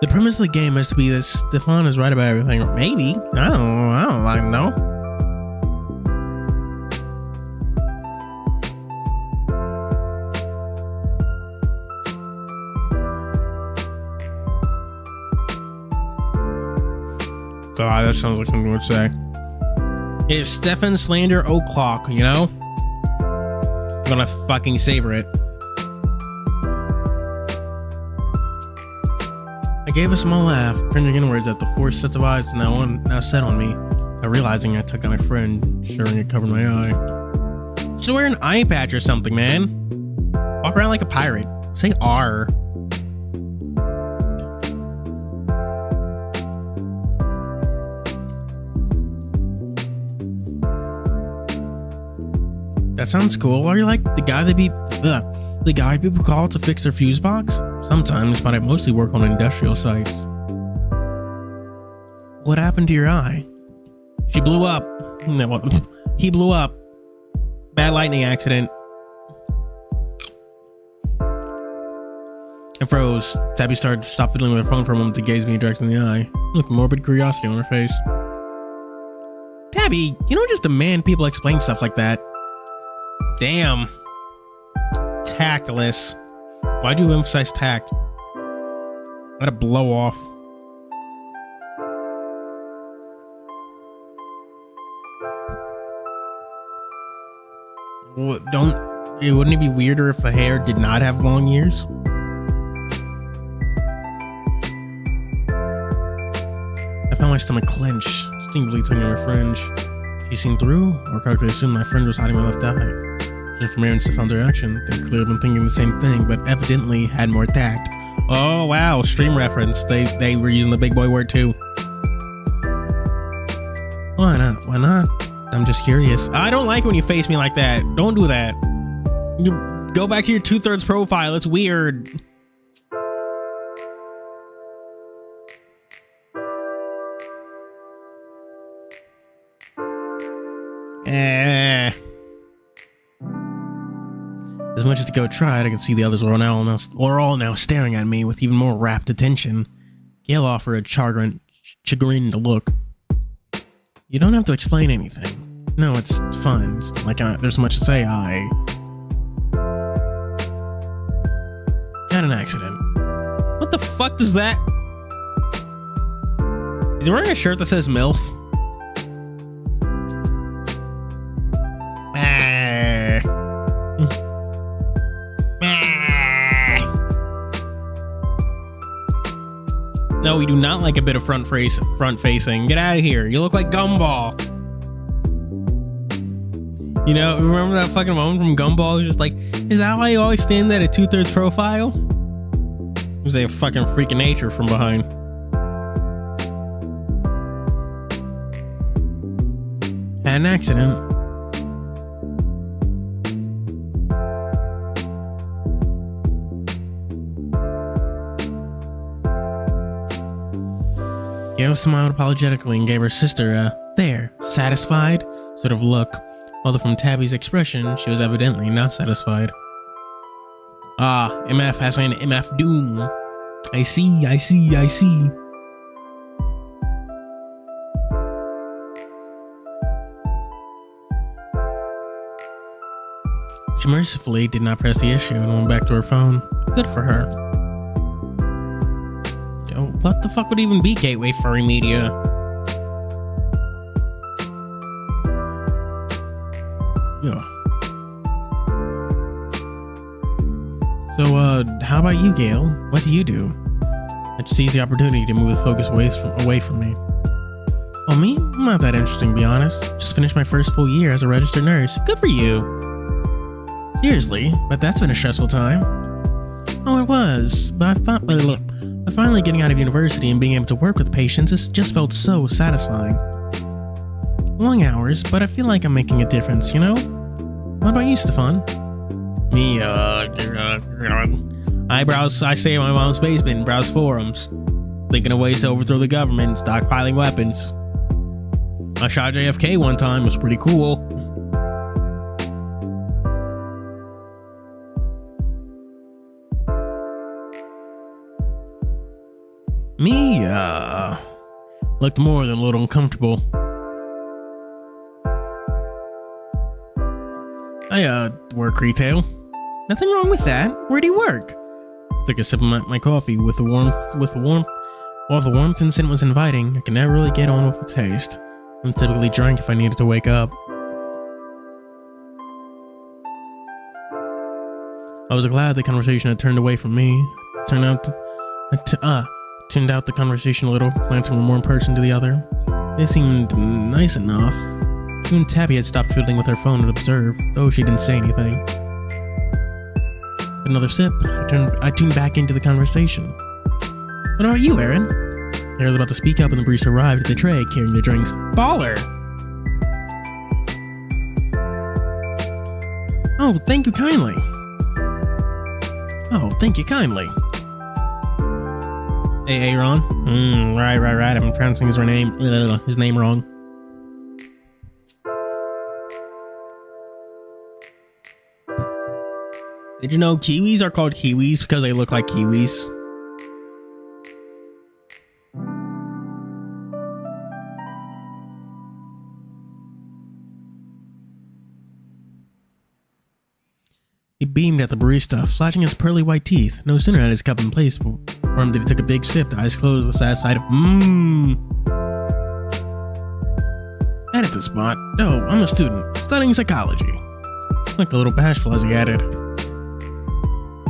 The premise of the game has to be that Stefan is right about everything. Or maybe. I don't like know. God, that sounds like something would say. It's Stefan Slander O'Clock, you know? I'm gonna fucking savor it. I gave a small laugh, cringing inwards at the four sets of eyes now set on me. Realizing I took out my friend, sharing it covered my eye. You should wear an eye patch or something, man. Walk around like a pirate. Say R. That sounds cool. Are you like the guy people call to fix their fuse box? Sometimes, but I mostly work on industrial sites. What happened to your eye? She blew up. No, he blew up. Bad lightning accident. I froze. Tabby stopped fiddling with her phone for a moment to gaze me directly in the eye. Look, morbid curiosity on her face. Tabby, you don't just demand people explain stuff like that. Damn. Tactless. Why'd you emphasize tact? Let it blow off. Wouldn't it be weirder if a hair did not have long ears? I found my stomach clench, stingingly tugging on my fringe. She seen through, or correctly assumed my friend was hiding my left eye. From Aaron and Stefan's reaction, they clearly been thinking the same thing, but evidently had more tact. Oh wow, stream reference. They were using the big boy word too. Why not? Why not? I'm just curious. I don't like when you face me like that. Don't do that. You go back to your 2/3 profile. It's weird. As much as to go try it, I could see the others were all now staring at me with even more rapt attention. Gail offered a chagrined look. You don't have to explain anything. No, it's fun. It's like there's much to say. I had an accident. What the fuck does that? Is he wearing a shirt that says MILF? No, we do not like a bit of front facing. Get out of here. You look like Gumball. You know, remember that fucking moment from Gumball? He was just like, is that why you always stand at a 2/3 profile? It was a fucking freak of nature from behind. Had an accident. Gail smiled apologetically and gave her sister a there, satisfied sort of look, although from Tabby's expression, she was evidently not satisfied. Ah, MF has an MF doom. I see. She mercifully did not press the issue and went back to her phone. Good for her. What the fuck would even be Gateway Furry Media? Yeah. So, how about you, Gail? What do you do? I just seized the opportunity to move the focus away from me. Oh, me? I'm not that interesting, to be honest. Just finished my first full year as a registered nurse. Good for you. Seriously, but that's been a stressful time. Oh, it was, but finally getting out of university and being able to work with patients has just felt so satisfying. Long hours, but I feel like I'm making a difference, you know? What about you, Stefan? Me, I stay in my mom's basement and browse forums, thinking of ways to overthrow the government, stockpiling weapons. I shot JFK one time, it was pretty cool. Me, looked more than a little uncomfortable. I, work retail. Nothing wrong with that. Where do you work? Took a sip of my coffee with the warmth. While the warmth and scent was inviting, I could never really get on with the taste. I'm typically drunk if I needed to wake up. I was glad the conversation had turned away from me. Tuned out the conversation a little, glancing from one person to the other. They seemed nice enough. Even Tabby had stopped fiddling with her phone and observed, though she didn't say anything. With another sip, I tuned back into the conversation. What about you, Aaron? I was about to speak up when the barista arrived at the tray carrying the drinks. Baller! Oh, thank you kindly. Hey, Aaron. Right. I'm pronouncing his name wrong. Did you know kiwis are called kiwis because they look like kiwis? He beamed at the barista, flashing his pearly white teeth. No sooner had his cup in place for him than he took a big sip, eyes closed, with a satisfied Added the spot. Oh, I'm a student, studying psychology. Looked a little bashful as he added.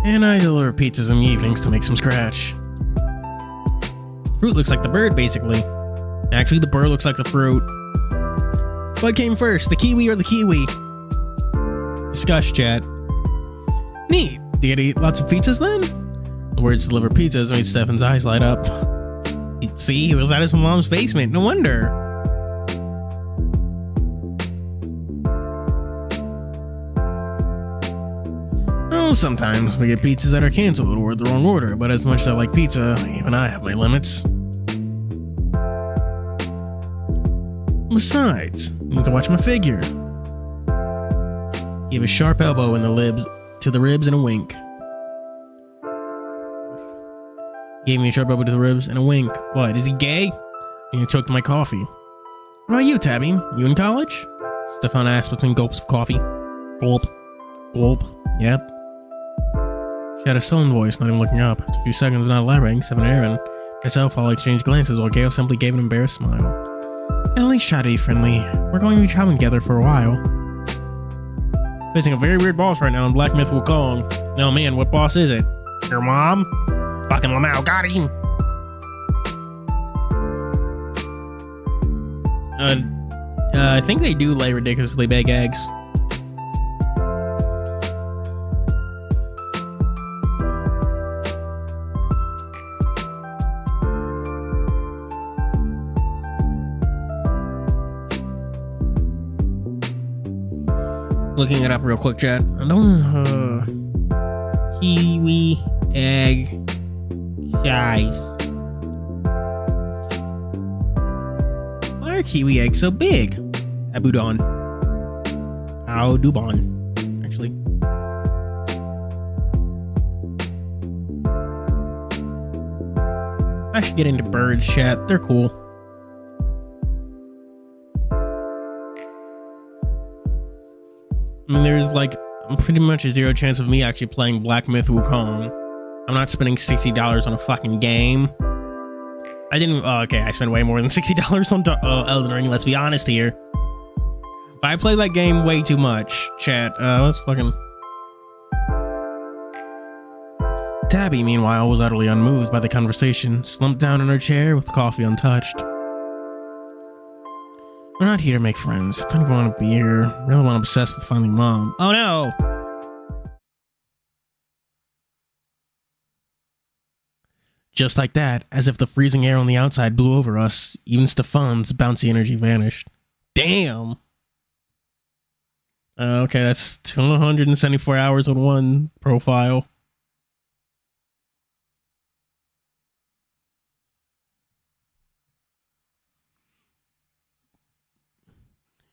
And I deliver pizzas in the evenings to make some scratch. Fruit looks like the bird, basically. Actually, the bird looks like the fruit. What came first, the kiwi or the kiwi? Discuss, chat. Neat. Do you get to eat lots of pizzas then? The words deliver pizzas made Stefan's eyes light up. See, he lives out of his mom's basement. No wonder. Oh, sometimes we get pizzas that are canceled or the wrong order, but as much as I like pizza, even I have my limits. Besides, I need to watch my figure. Give a sharp elbow in the ribs and a wink. Gave me a sharp elbow to the ribs and a wink. What, is he gay? And he choked my coffee. What about you, Tabby? You in college? Stefan asked between gulps of coffee. Gulp. Gulp. Yep. She had a sullen voice, not even looking up. After a few seconds of not elaborating, Stefan and Aaron herself all exchanged glances while Gail simply gave an embarrassed smile. And at least try to be friendly. We're going to be traveling together for a while. Facing a very weird boss right now in Black Myth Wukong. Oh man, what boss is it? Your mom? Fucking Lamau got him. I think they do lay ridiculously big eggs. Looking it up real quick, chat. I don't kiwi egg size. Why are kiwi eggs so big? Abudon. Audubon, actually. I should get into birds, chat. They're cool. I mean, there's like pretty much a zero chance of me actually playing Black Myth Wukong. I'm not spending $60 on a fucking game. I didn't. Okay, I spent way more than $60 on Elden Ring. Let's be honest here. But I played that game way too much. Chat. Let's fucking. Tabby, meanwhile, was utterly unmoved by the conversation, slumped down in her chair with coffee untouched. We're not here to make friends. Don't even want to be here. Really want to obsess with finding Mom. Oh no! Just like that, as if the freezing air on the outside blew over us, even Stefan's bouncy energy vanished. Damn! Okay, that's 274 hours on one profile.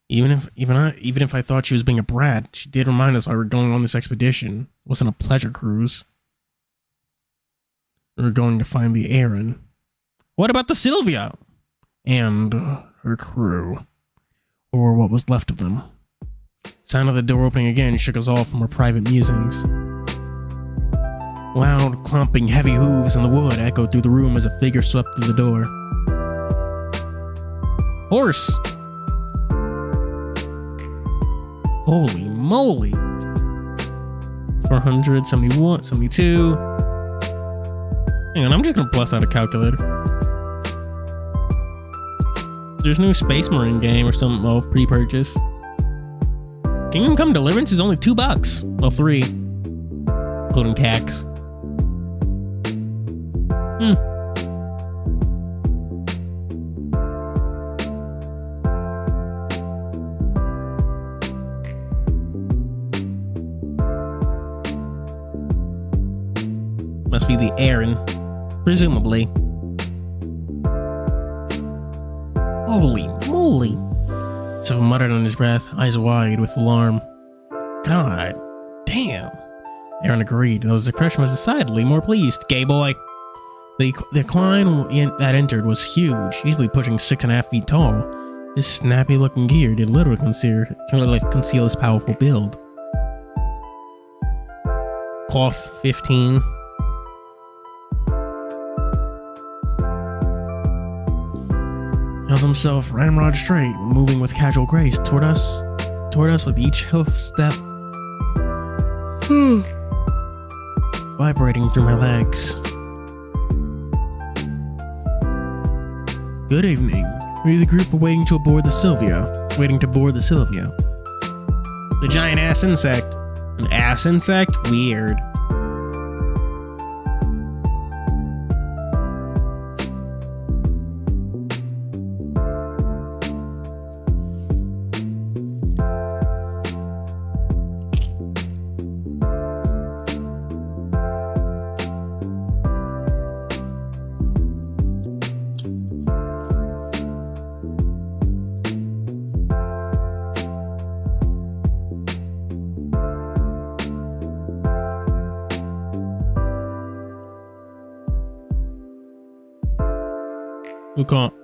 Even if I thought she was being a brat, she did remind us why we're going on this expedition. It wasn't a pleasure cruise. We were going to find the Aaron. What about the Sylvia? And her crew. Or what was left of them. Sound of the door opening again shook us all from our private musings. Loud, clomping, heavy hooves in the wood echoed through the room as a figure swept through the door. Horse! Holy moly. 471, 72. Hang on, I'm just gonna bust out a calculator. There's no Space Marine game or something, well, pre-purchase. Kingdom Come Deliverance is only $2. Well, $3. Including tax. Must be the Aaron, presumably. Holy moly! So muttered on his breath, eyes wide with alarm. God damn! Aaron agreed, though his expression was decidedly more pleased. Gay boy! The climb that entered was huge, easily pushing 6.5 feet tall. His snappy-looking gear did literally conceal his powerful build. Cough 15. Held himself ramrod straight, moving with casual grace toward us with each hoof step. Vibrating through my legs. Good evening. We the group are waiting to board the Sylvia. The giant ass insect. An ass insect? Weird.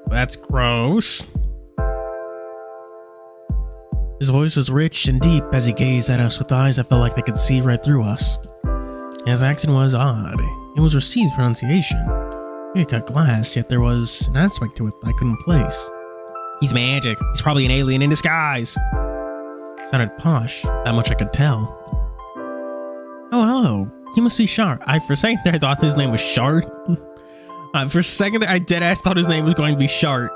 That's gross. His voice was rich and deep as he gazed at us with eyes that felt like they could see right through us. His accent was odd. It was received pronunciation. It cut glass, yet there was an aspect to it I couldn't place. He's magic. He's probably an alien in disguise. Sounded posh. That much I could tell. Oh, hello. He must be Shart. For a second there, I thought his name was Shart. For a second there, I deadass thought his name was going to be Shart.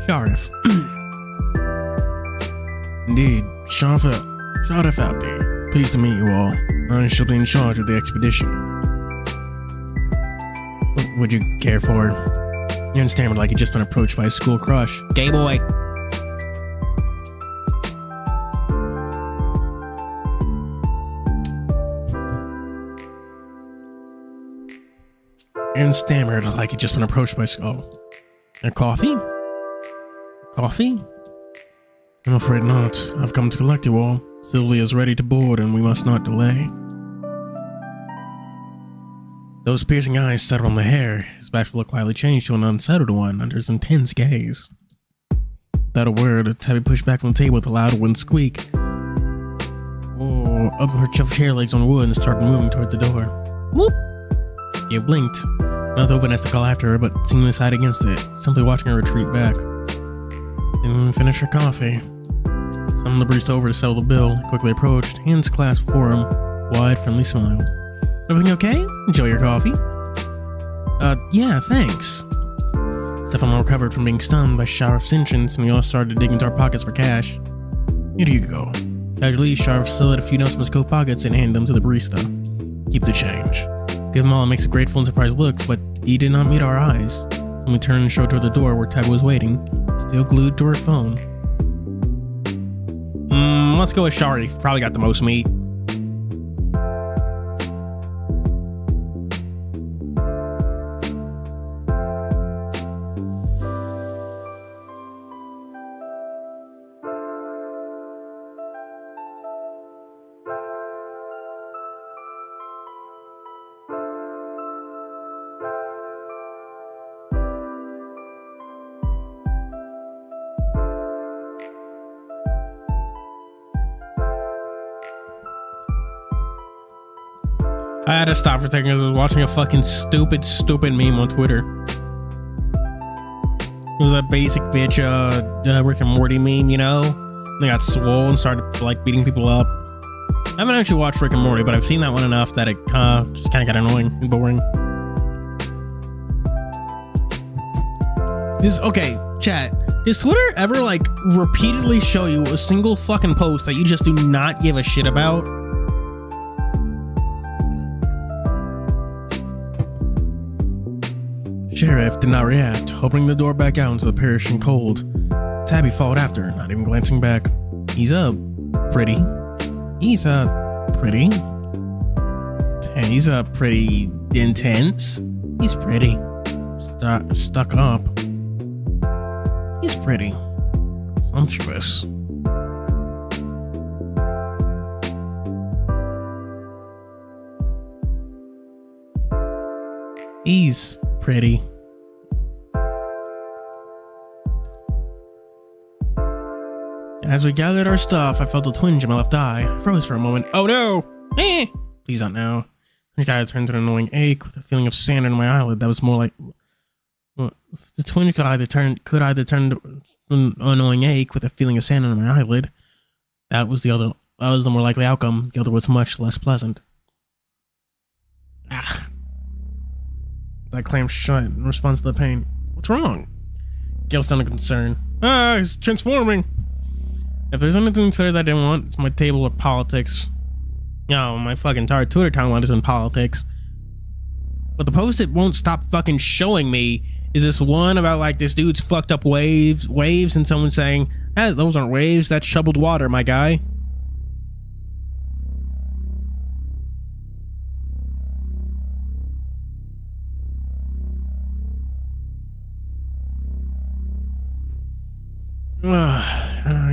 Sheriff. Indeed, Sheriff Abdi. Pleased to meet you all. I shall be in charge of the expedition. What would you care for? Aaron stammered like he'd just been approached by a school crush. Gay boy. Aaron stammered like he'd just been approached by a coffee? Coffee? I'm afraid not. I've come to collect you all. Sylvia is ready to board and we must not delay. Those piercing eyes settled on the hair. His bashful look quietly changed to an unsettled one under his intense gaze. Without a word, Tabby pushed back from the table with a loud wind squeak. Up her chair legs on wood and started moving toward the door. Whoop! He blinked. Mouth open as to call after her, but seemingly sighed against it, simply watching her retreat back. Didn't finish her coffee. Summoned the barista over to settle the bill. He quickly approached, hands clasped before him, wide, friendly smile. Everything okay? Enjoy your coffee? Yeah, thanks. Stefan recovered from being stunned by Sheriff's entrance, and we all started to dig into our pockets for cash. Here you go. Casually, Sheriff slid a few notes from his coat pockets and handed them to the barista. Keep the change. Give them all a mix of grateful and surprised looks, but he did not meet our eyes. When we turned and showed toward the door where Tabby was waiting, still glued to her phone. Let's go with Shari. Probably got the most meat. I had to stop for a second because I was watching a fucking stupid meme on Twitter. It was a basic bitch, Rick and Morty meme, you know? They got swole and started, like, beating people up. I haven't actually watched Rick and Morty, but I've seen that one enough that it just kind of got annoying and boring. Okay, chat. Does Twitter ever, like, repeatedly show you a single fucking post that you just do not give a shit about? Sheriff did not react, opening the door back out into the perishing cold. Tabby followed after, not even glancing back. He's pretty. He's pretty. He's pretty intense. He's pretty. Stuck up. He's pretty. Sumptuous. He's pretty. As we gathered our stuff, I felt a twinge in my left eye. I froze for a moment. Oh no! Please not now. The guy turned to an annoying ache with a feeling of sand in my eyelid that was more like... The twinge could either turn to an annoying ache with a feeling of sand in my eyelid. That was the more likely outcome. The other was much less pleasant. I clammed shut in response to the pain. What's wrong? Gail sounded concerned. He's transforming. If there's anything Twitter that I didn't want, it's my table of politics. No, my fucking entire Twitter timeline is in politics. But the post it won't stop fucking showing me is this one about like this dude's fucked up waves, and someone saying, those aren't waves, that's shoveled water, my guy.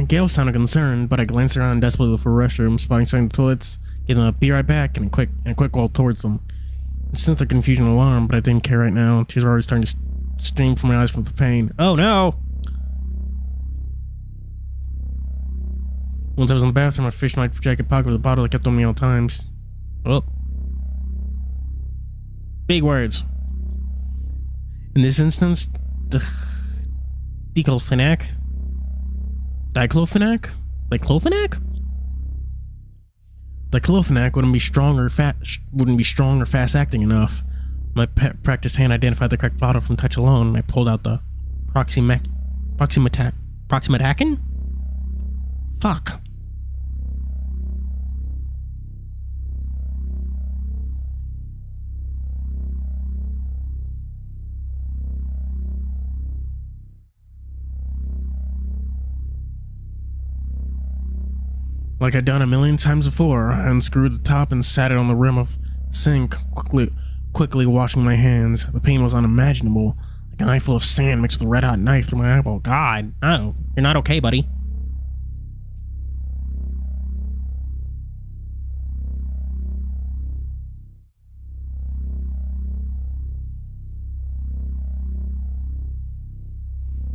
Gail sounded concerned, but I glanced around desperately for a restroom, spotting something in the toilets, getting a be right back, and a quick walk towards them. I sensed the confusion and alarm, but I didn't care right now. Tears were already starting to stream from my eyes from the pain. Oh no! Once I was in the bathroom, I fished my jacket pocket with a bottle I kept on me at all times. Oh. Big words. In this instance, diclofenac? Diclofenac? Diclofenac wouldn't be strong or fast acting enough. My practiced hand identified the correct bottle from touch alone, and I pulled out the Proximatakin? Fuck. Like I'd done a million times before, I unscrewed the top and sat it on the rim of the sink, quickly washing my hands. The pain was unimaginable, like an eyeful of sand mixed with a red-hot knife through my eyeball. God, no, you're not okay, buddy.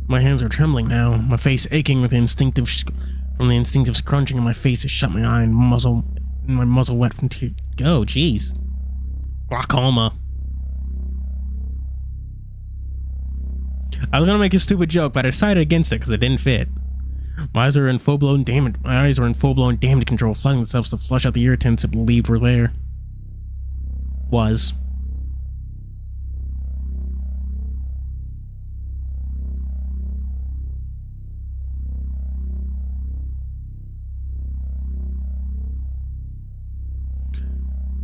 My hands are trembling now, my face aching with the instinctive scrunching of my face has shut my eye and my muzzle wet from tears. Oh, jeez. Glaucoma. I was gonna make a stupid joke, but I decided against it because it didn't fit. My eyes are in full-blown damage control, flooding themselves to flush out the irritants I believed were there. Was.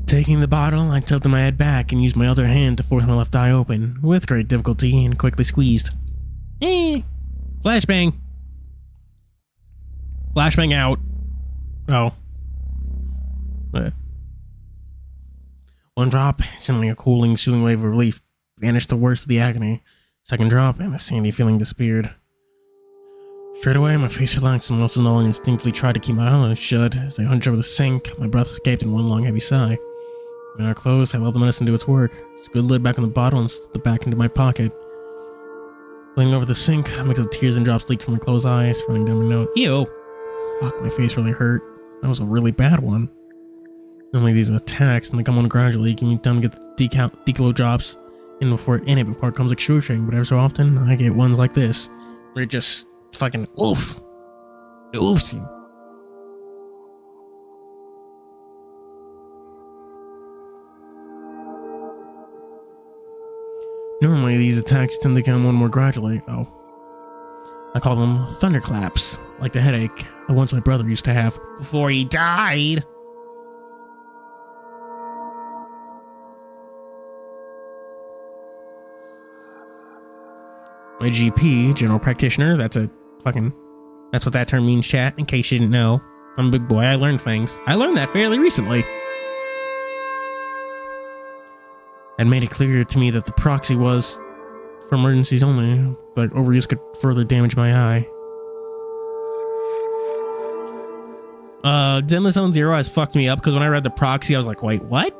Taking the bottle, I tilted my head back and used my other hand to force my left eye open, with great difficulty, and quickly squeezed. Flashbang. Flashbang out. Oh. One drop, suddenly a cooling, soothing wave of relief vanished the worst of the agony. Second drop, and the sandy feeling disappeared. Straight away, my face relaxed and muscles no longer instinctively tried to keep my eyes shut. As I hunched over the sink, my breath escaped in one long, heavy sigh. When I closed, I let the medicine do its work. Screwed the lid back on the bottle and slipped it back into my pocket. Leaning over the sink, a mix of tears and drops leaked from my closed eyes, running down my nose. Ew! Fuck, my face really hurt. That was a really bad one. Normally these attacks, and they come on gradually, give me time to get the decalo drops in before it comes excruciating, but every so often, I get ones like this, where it just fucking oof. It oofs you. Normally, these attacks tend to come on more gradually. Oh. I call them thunderclaps, like the headache the ones my brother used to have before he died. My GP, general practitioner, that's what that term means, chat, in case you didn't know. I'm a big boy, I learned things. I learned that fairly recently. And made it clear to me that the proxy was for emergencies only, but overuse could further damage my eye. Zenless Zone Zero has fucked me up because when I read the proxy, I was like, wait, what?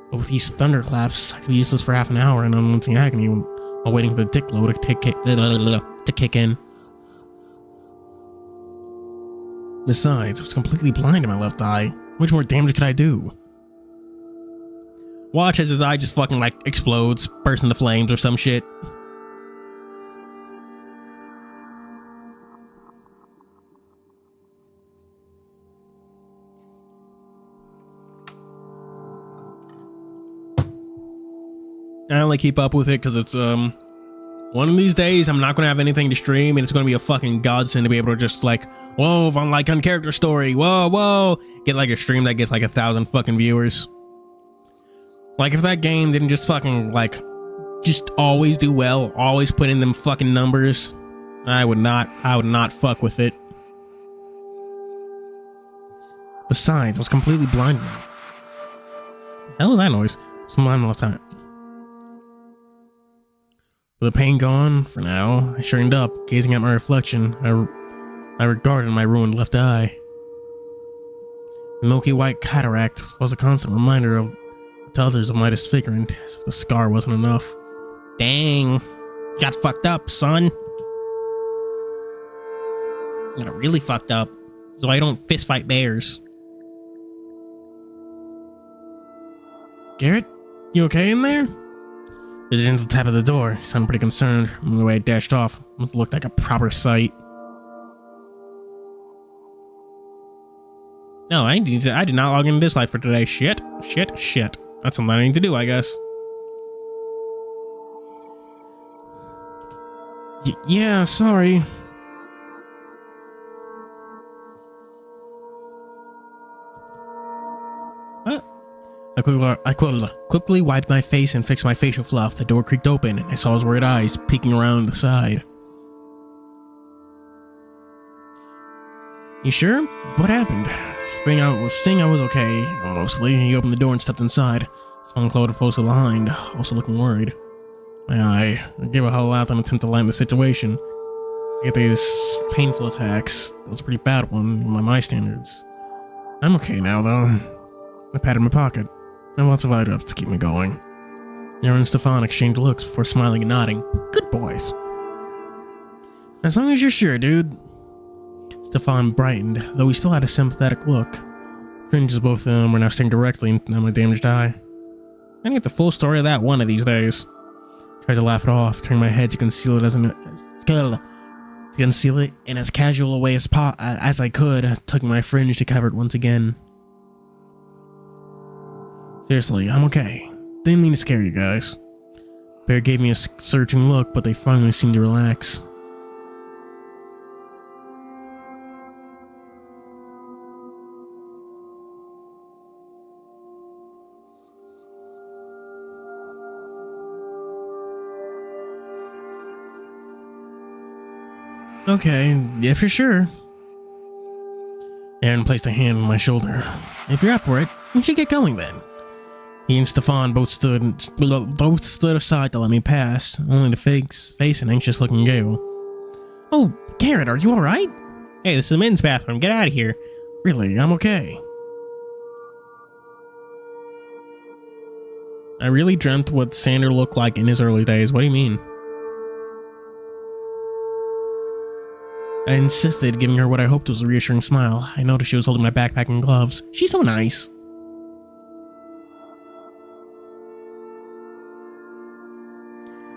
But with these thunderclaps, I could be useless for half an hour in unrelenting agony while waiting for the dick load to kick in. Besides, I was completely blind in my left eye. How much more damage could I do? Watch as his eye just fucking like explodes, bursts into flames or some shit. I only keep up with it because it's one of these days I'm not gonna have anything to stream and it's gonna be a fucking godsend to be able to just like, whoa, if I'm like on character story, whoa, get like a stream that gets like 1,000 fucking viewers. Like if that game didn't just fucking like just always do well, always put in them fucking numbers, I would not fuck with it. Besides, I was completely blind now. The hell is that noise? Some blind all the time. With the pain gone, for now, I straightened up, gazing at my reflection. I regarded my ruined left eye. The milky white cataract was a constant reminder to others of my disfigurement, as if the scar wasn't enough. Dang, got fucked up, son. Got really fucked up, so I don't fist fight bears. Garrett, you okay in there? There's a gentle tap at the door. He sounded pretty concerned. From the way I dashed off, it looked like a proper sight. No, I did not log into this life for today. Shit. That's something I need to do, I guess. Yeah, sorry. What? I quickly wiped my face and fixed my facial fluff. The door creaked open, and I saw his weird eyes peeking around the side. You sure? What happened? Saying I was okay, mostly. He opened the door and stepped inside. Swung closed closely behind, also looking worried. I gave a whole out and attempt to lighten the situation. I get these painful attacks. That was a pretty bad one by my standards. I'm okay now, though. I patted my pocket. I have lots of items to keep me going. Aaron and Stefan exchanged looks before smiling and nodding. Good boys. As long as you're sure, dude. Stefan brightened, though he still had a sympathetic look. Cringes both of them were now staring directly into my damaged eye. I need the full story of that one of these days. Tried to laugh it off, turning my head to conceal it in as casual a way as I could, tucking my fringe to cover it once again. Seriously, I'm okay. Didn't mean to scare you guys. Bear gave me a searching look, but they finally seemed to relax. Okay, if you're sure. Aaron placed a hand on my shoulder. If you're up for it, we should get going then. He and Stefan both stood aside to let me pass, only to face an anxious-looking Gale. Oh, Garrett, are you alright? Hey, this is the men's bathroom. Get out of here. Really, I'm okay. I really dreamt what Sander looked like in his early days. What do you mean? I insisted, giving her what I hoped was a reassuring smile. I noticed she was holding my backpack and gloves. She's so nice.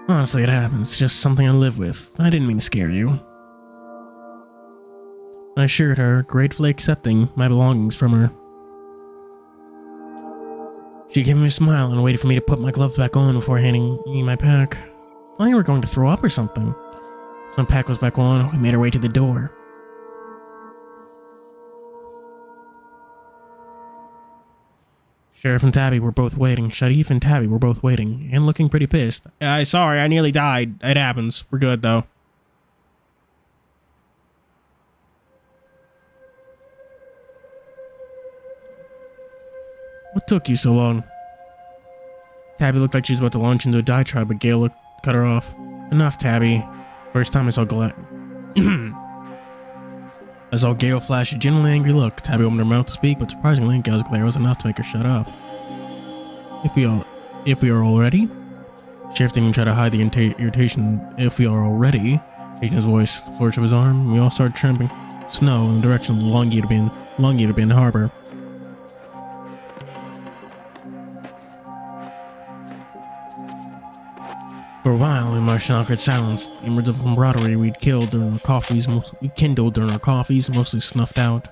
Honestly, it happens. It's just something I live with. I didn't mean to scare you. I assured her, gratefully accepting my belongings from her. She gave me a smile and waited for me to put my gloves back on before handing me my pack. I thought you were going to throw up or something. When my pack was back on, we made our way to the door. Sheriff and Tabby were both waiting. Sharif and Tabby were both waiting, and looking pretty pissed. Sorry, I nearly died. It happens. We're good, though. What took you so long? Tabby looked like she was about to launch into a diatribe, but Gale cut her off. Enough, Tabby. First time I saw I saw Gale flash a genuinely angry look. Tabby opened her mouth to speak, but surprisingly, Gale's glare was enough to make her shut up. If we are all ready? Sheriff didn't even try to hide the irritation. If we are all ready, changing his voice, the flourish of his arm, we all started tramping snow in the direction of the Longyearbyen Harbor. For a while, we marched in awkward silence. The embers of camaraderie we kindled during our coffees, mostly snuffed out.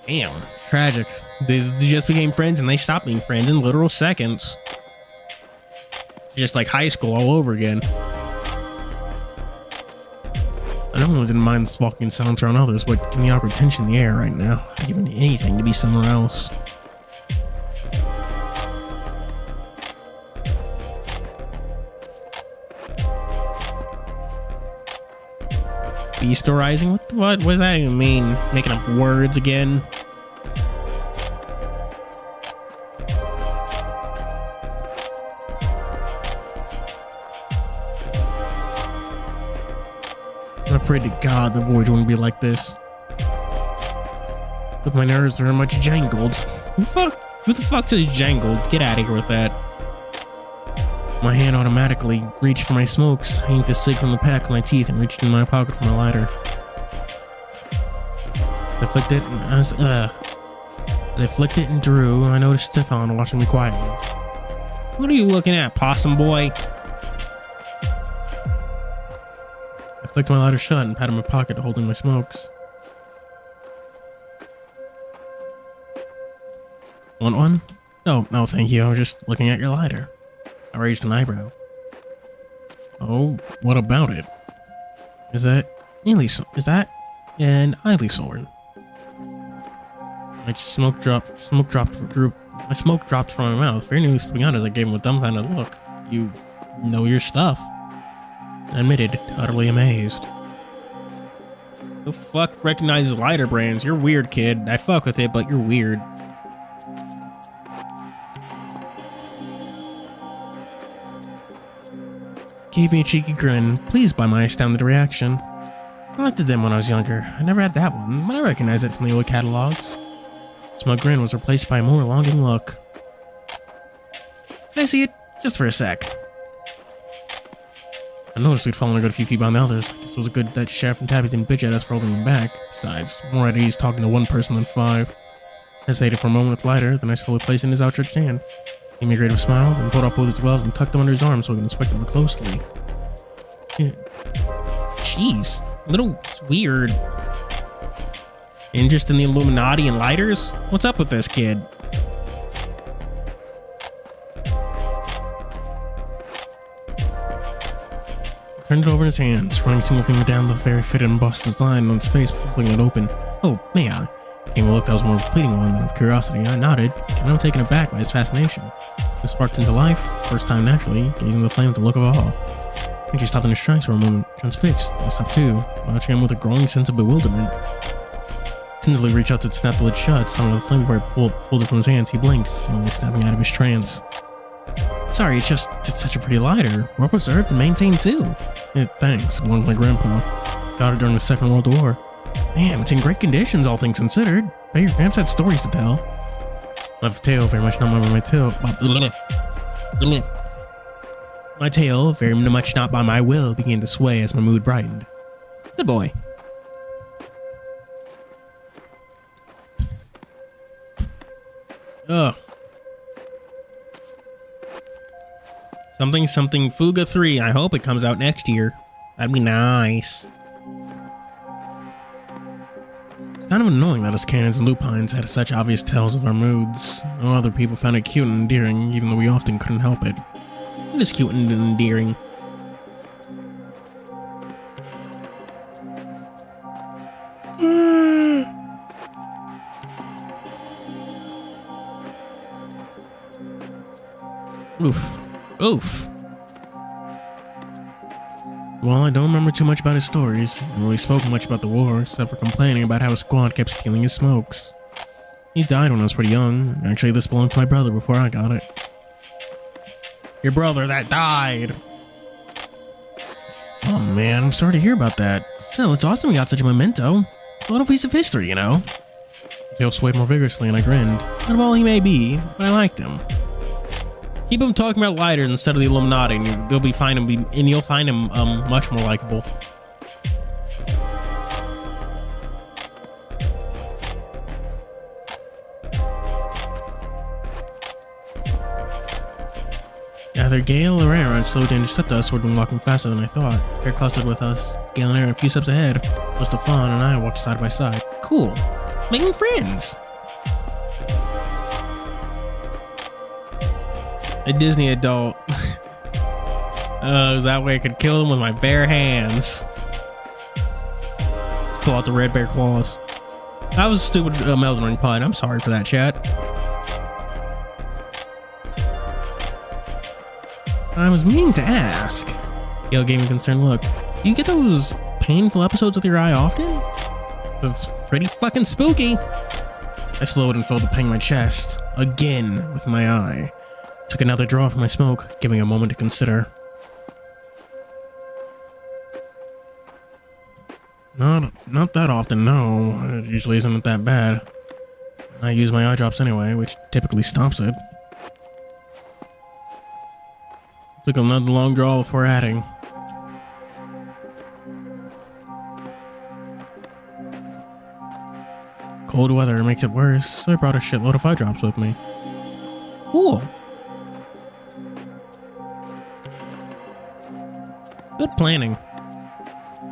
Damn, tragic. They just became friends and they stopped being friends in literal seconds. Just like high school all over again. I know one didn't mind walking in silence around others, but give me awkward tension in the air right now. I'd give anything to be somewhere else. Beastorizing? What does that even mean? Making up words again? I pray to God the voyage wouldn't be like this. But my nerves are much jangled. Who the fuck says jangled? Get out of here with that. My hand automatically reached for my smokes. I yanked the cig from the pack with my teeth and reached in my pocket for my lighter. I flicked it and as I flicked it and drew, I noticed Stefan watching me quietly. What are you looking at, possum boy? I flicked my lighter shut and patted my pocket holding my smokes. Want one? No, thank you. I was just looking at your lighter. I raised an eyebrow. Oh, what about it? Is that an Eily sword? My smoke dropped from my mouth. Very news, to be honest. I gave him a dumbfounded look. You know your stuff. I admitted, utterly amazed. The fuck recognizes lighter brands? You're weird, kid. I fuck with it, but you're weird. Gave me a cheeky grin, pleased by my astounded reaction. I liked them when I was younger. I never had that one, but I recognize it from the old catalogs. Smug grin was replaced by a more longing look. Can I see it? Just for a sec. I noticed we'd fallen a good few feet behind the others. I guess it was good that Sheriff and Tabby didn't bitch at us for holding them back. Besides, more at ease talking to one person than five. Hesitated for a moment with the lighter, then I slowly placed it in his outstretched hand. He made a grave smile, then pulled off both his gloves and tucked them under his arm so I could inspect them more closely. Yeah. Jeez, a little weird. Interest in the Illuminati and lighters? What's up with this kid? Turned it over in his hands, running a single finger down the very fitted and embossed design on its face before flicking it open. Oh, may I? Gave a look that was more of a pleading one than of curiosity. I nodded, kind of taken aback by his fascination. It sparked into life, first time naturally, gazing at the flame with the look of awe. I think he stopped in his tracks for a moment, transfixed. I stopped too, watching him with a growing sense of bewilderment. Tenderly reached out to snap the lid shut, stopping the flame before I pulled it from his hands. He blinked, seemingly snapping out of his trance. Sorry, it's such a pretty lighter. Well preserved and maintained too. Yeah, thanks. It belonged to my grandpa. Got it during the Second World War. Damn, it's in great conditions, all things considered. Bet your gramps had stories to tell. My tail very much not by my tail. My tail, very much not by my will, began to sway as my mood brightened. Good boy. Ugh. Something Fuga 3. I hope it comes out next year. That'd be nice. It's kind of annoying that us cannons and lupines had such obvious tells of our moods. No other people found it cute and endearing, even though we often couldn't help it. It is cute and endearing. Oof. Well, I don't remember too much about his stories. I haven't really spoken much about the war, except for complaining about how his squad kept stealing his smokes. He died when I was pretty young. Actually, this belonged to my brother before I got it. Your brother that died! Oh man, I'm sorry to hear about that. Still, it's awesome we got such a memento. It's a little piece of history, you know? The tail swayed more vigorously and I grinned. Not well he may be, but I liked him. Keep him talking about lighters instead of the Illuminati, and you'll find him much more likable. Neither Gale or Aaron slowed to intercept us or been walking faster than I thought. They're clustered with us. Gale and Aaron a few steps ahead. Most of Fawn and I walked side by side. Cool. Making friends. A Disney adult. That way I could kill them with my bare hands. Pull out the red bear claws. That was a stupid Elden Ring pun. I'm sorry for that, chat. I was meaning to ask. Gale gave me a concerned look. Do you get those painful episodes with your eye often? It's pretty fucking spooky. I slowed and felt a pang in my chest. Again with my eye. Took another draw from my smoke, giving a moment to consider. Not that often, no. It usually isn't that bad. I use my eye drops anyway, which typically stops it. Took another long draw before adding. Cold weather makes it worse, so I brought a shitload of eye drops with me. Cool. Good planning.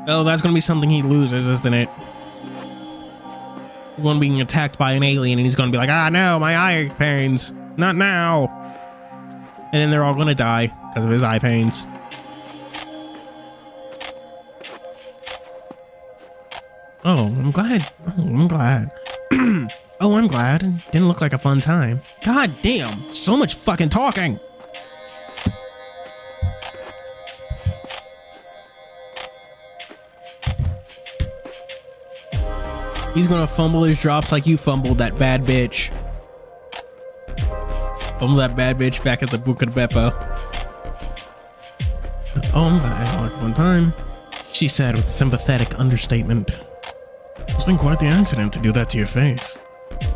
Oh, that's gonna be something he loses, isn't it? One being attacked by an alien and he's gonna be like, ah no, my eye pains. Not now. And then they're all gonna die because of his eye pains. Oh, I'm glad. Oh, I'm glad. Oh, I'm glad. Didn't look like a fun time. God damn, so much fucking talking. He's gonna fumble his drops like you fumbled that bad bitch. Fumble that bad bitch back at the Buca de Beppo. Oh, I'm glad I had like one time, she said with sympathetic understatement. It's been quite the accident to do that to your face.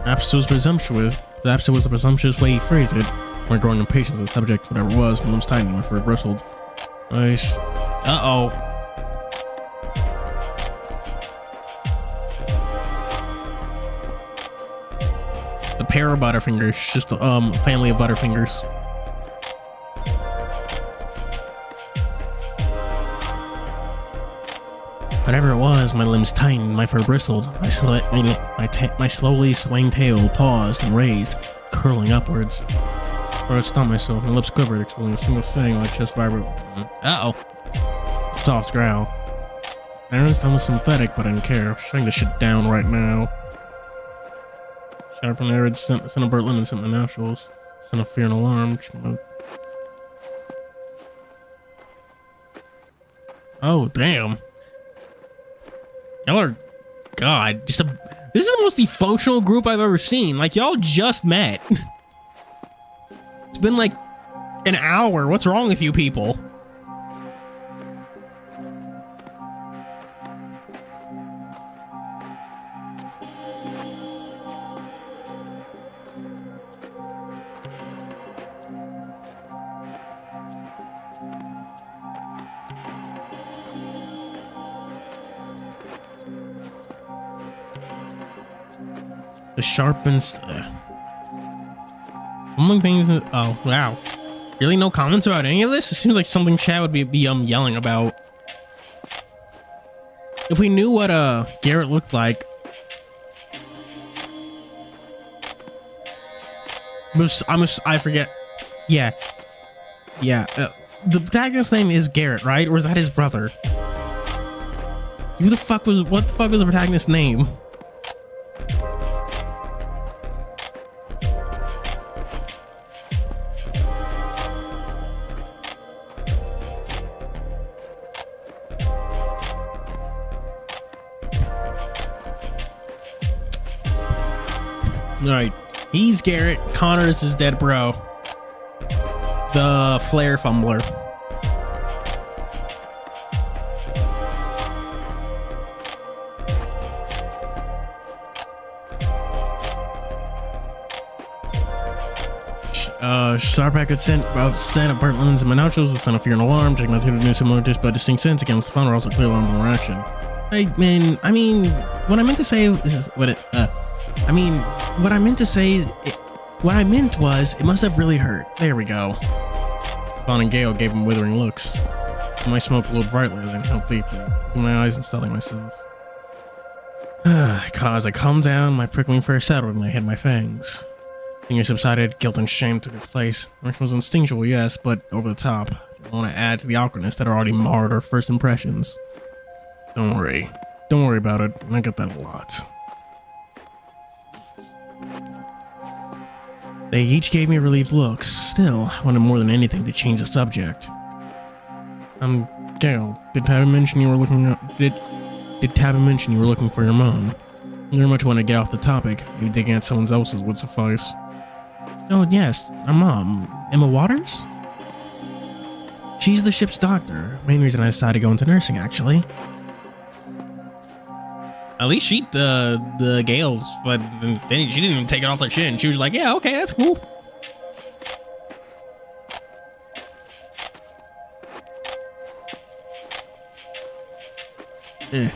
Perhaps it was presumptuous. Perhaps it was the presumptuous way he phrased it. My growing impatience of the subject, whatever it was, when I was tightened my fur bristled. Uh-oh. The pair of Butterfingers, just a family of Butterfingers. Whatever it was, my limbs tightened, my fur bristled. My slowly swaying tail paused and raised, curling upwards. I stopped myself, my lips quivered, exploding a single thing, my chest vibrated. Uh-oh. Soft growl. I understand was synthetic, but I didn't care. Shutting this shit down right now. Shout from the arid scent of burnt lemons in my nostrils. Scent of fear and alarm. Oh, damn. Y'all are, God, this is the most emotional group I've ever seen. Like, y'all just met. It's been like an hour. What's wrong with you people? The sharpens. Among things. Oh wow! Really, no comments about any of this? It seems like something Chad would be yelling about. If we knew what Garrett looked like. I forget. Yeah. The protagonist's name is Garrett, right? Or is that his brother? What the fuck was the protagonist's name? Right, he's Garrett. Connor is his dead bro. The flare fumbler. Starpack had sent of burnt lemons and my nostrils, the scent of fear and alarm, checking my two new similar just by distinct scents against the funnel, also clear alarm for action. I mean, what I meant to say is what I meant was it must have really hurt. There we go. Stefan and Gale gave him withering looks. My smoke glowed brightly, then held deeply, in my eyes and steadying myself. As I calmed down, my prickling fur settled and I hid my fangs. Fingers subsided, guilt and shame took its place. Action was instinctual, yes, but over the top. I don't want to add to the awkwardness that already marred our first impressions. Don't worry about it. I get that a lot. They each gave me relieved looks. Still, I wanted more than anything to change the subject. Gale, did Tabby mention you were looking for your mom? You very much want to get off the topic. Maybe digging at someone else's would suffice. Oh yes, my mom. Emma Waters? She's the ship's doctor. Main reason I decided to go into nursing, actually. At least she, the Gales, but then she didn't even take it off her chin. She was like, yeah, okay, that's cool. Eh.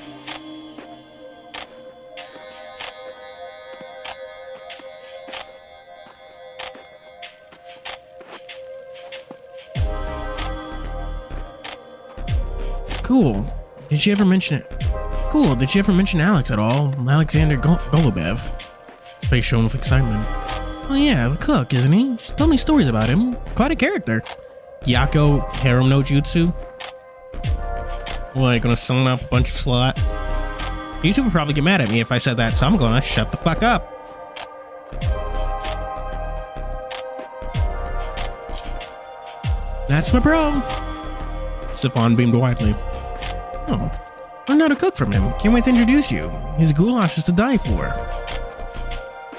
Cool. Did she ever mention it? Cool. Did she ever mention Alex at all? Alexander Golubev. His face shone with excitement. Oh yeah, the cook, isn't he? She told me stories about him. Quite a character. Gyakko Harem no Jutsu. What, gonna summon up a bunch of slot? YouTube would probably get mad at me if I said that, so I'm gonna shut the fuck up. That's my bro. Stefan beamed widely. Oh, learned how to cook from him. Can't wait to introduce you. His goulash is to die for.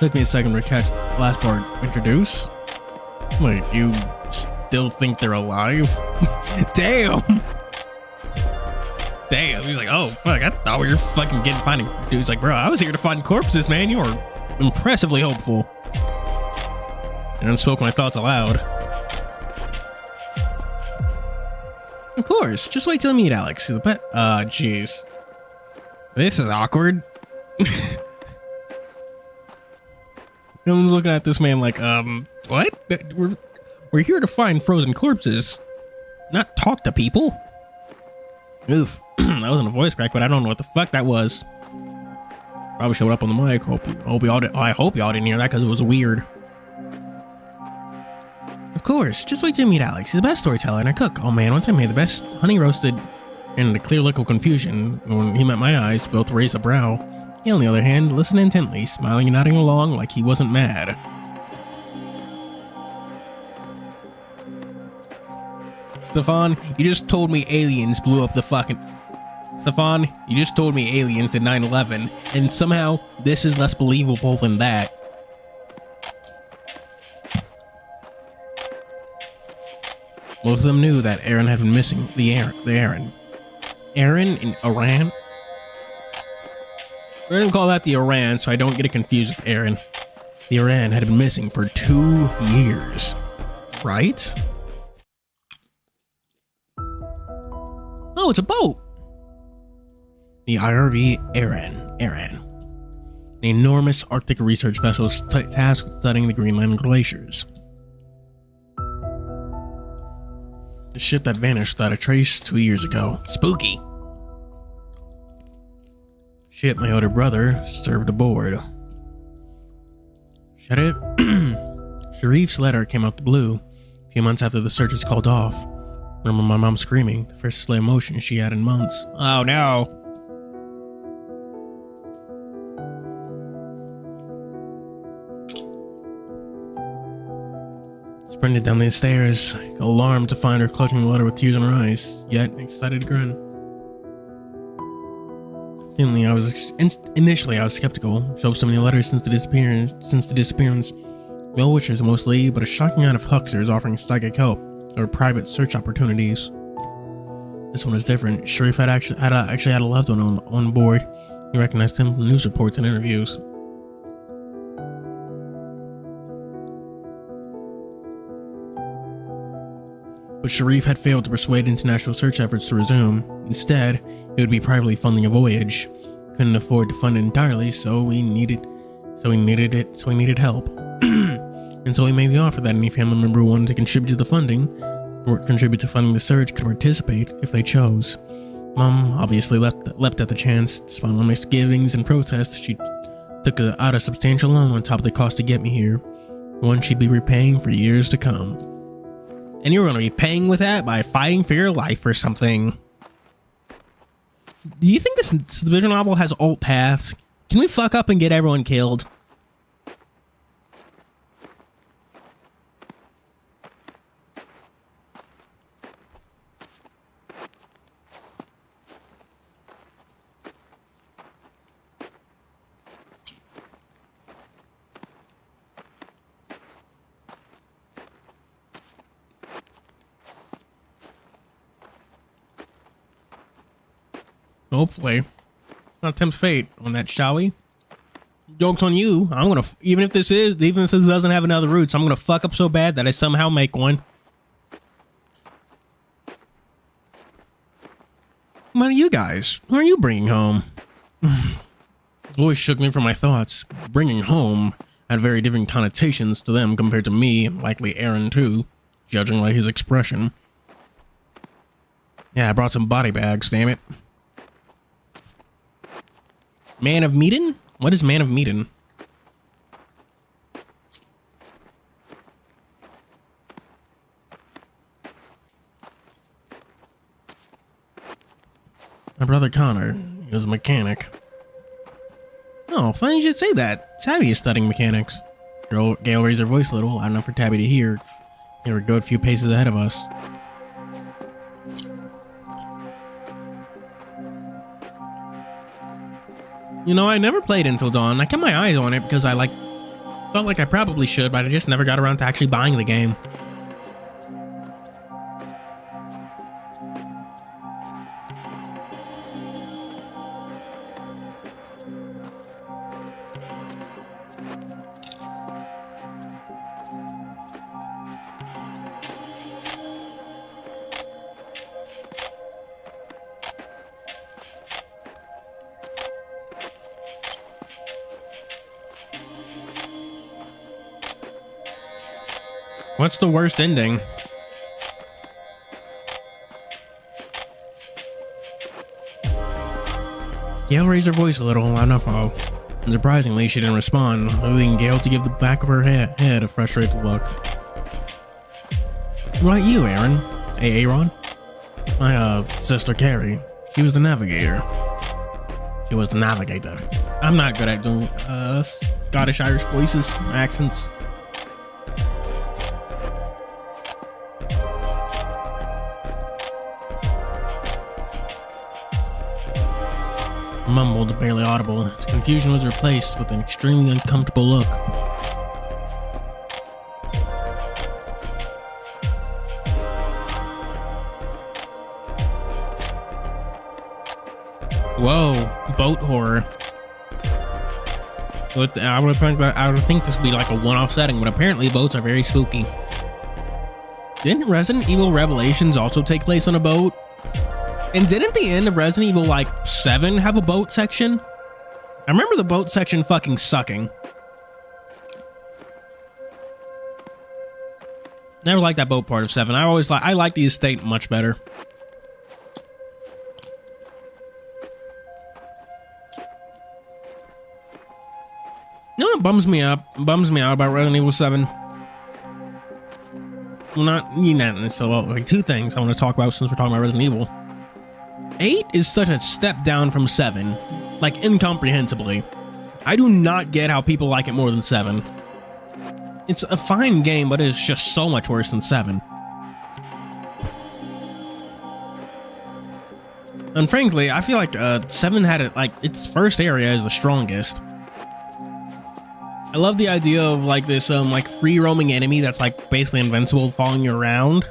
Took me a second to catch the last part. Introduce? Wait, you still think they're alive? Damn. Damn. He's like, oh fuck, I thought we were fucking finding. Dude's like, bro, I was here to find corpses, man. You were impressively hopeful. And I spoke my thoughts aloud. Of course, just wait till I meet Alex. Jeez. This is awkward. Everyone's looking at this man like, what? We're here to find frozen corpses, not talk to people. Oof, that wasn't a voice crack, but I don't know what the fuck that was. Probably showed up on the mic. I hope y'all didn't hear that because it was weird. Of course, just wait till you meet Alex. He's the best storyteller and a cook. Oh man, one time he had the best honey roasted and a clear look of confusion. When he met my eyes, both raised a brow. He, on the other hand, listened intently, smiling and nodding along like he wasn't mad. Stefan, you just told me aliens blew up the fucking... Stefan, you just told me aliens did 9/11, and somehow this is less believable than that. Most of them knew that Aaron had been missing. Aaron in Iran? We're gonna call that the Iran so I don't get it confused with Aaron. The Iran had been missing for 2 years. Right? Oh, it's a boat! The IRV Aaron. An enormous Arctic research vessel tasked with studying the Greenland glaciers. The ship that vanished without a trace 2 years ago. Spooky. Ship my older brother served aboard. Sharif's letter came out the blue a few months after the search was called off. Remember my mom screaming, the first display of emotion she had in months. Oh no. Sprinted down the stairs, alarmed to find her clutching the letter with tears in her eyes, yet excited to grin. Initially, I was skeptical. So many letters since the disappearance. Well-wishers mostly, but a shocking amount of hucksters offering psychic help or private search opportunities. This one was different. Sharif had actually had a loved one on board. He recognized him from news reports and interviews. But Sharif had failed to persuade international search efforts to resume. Instead, it would be privately funding a voyage. Couldn't afford to fund it entirely, so he needed help. And so he made the offer that any family member who wanted to contribute to the funding, or contribute to funding the search, could participate if they chose. Mom obviously leapt at the chance. Despite my misgivings and protests, she took out a substantial loan on top of the cost to get me here, one she'd be repaying for years to come. And you're going to be paying with that by fighting for your life or something. Do you think this visual novel has alt paths? Can we fuck up and get everyone killed? Hopefully. Not tempt fate on that, shall we? Joke's on you. I'm gonna, even if this doesn't have another roots, I'm gonna fuck up so bad that I somehow make one. What are you guys? Who are you bringing home? His voice shook me from my thoughts. Bringing home had very different connotations to them compared to me, and likely Aaron too, judging by his expression. Yeah, I brought some body bags, damn it. Man of Medan? What is Man of Medan? My brother Connor, he was a mechanic. Oh, funny you should say that. Tabby is studying mechanics. Gail raised her voice a little, loud enough for Tabby to hear. They were a good few paces ahead of us. You know, I never played Until Dawn. I kept my eyes on it because I felt like I probably should, but I just never got around to actually buying the game. What's the worst ending? Gail raised her voice a little, loud enough, and surprisingly, she didn't respond, leaving Gail to give the back of her head a frustrated look. What about you, Aaron? Hey, Aaron? My, sister Carrie. She was the navigator. She was the navigator. I'm not good at doing, Scottish Irish voices, accents. Mumbled, barely audible. His confusion was replaced with an extremely uncomfortable look. Whoa, boat horror. I would think this would be like a one-off setting, but apparently boats are very spooky. Didn't Resident Evil Revelations also take place on a boat? And didn't the end of Resident Evil, 7 have a boat section? I remember the boat section fucking sucking. Never liked that boat part of 7. I like the estate much better. You know what bums me out about Resident Evil 7? Well, not necessarily, two things I want to talk about since we're talking about Resident Evil. 8 is such a step down from 7, incomprehensibly. I do not get how people like it more than 7. It's a fine game, but it's just so much worse than 7. And frankly, I feel like 7 had it, its first area is the strongest. I love the idea of this free roaming enemy that's basically invincible, following you around.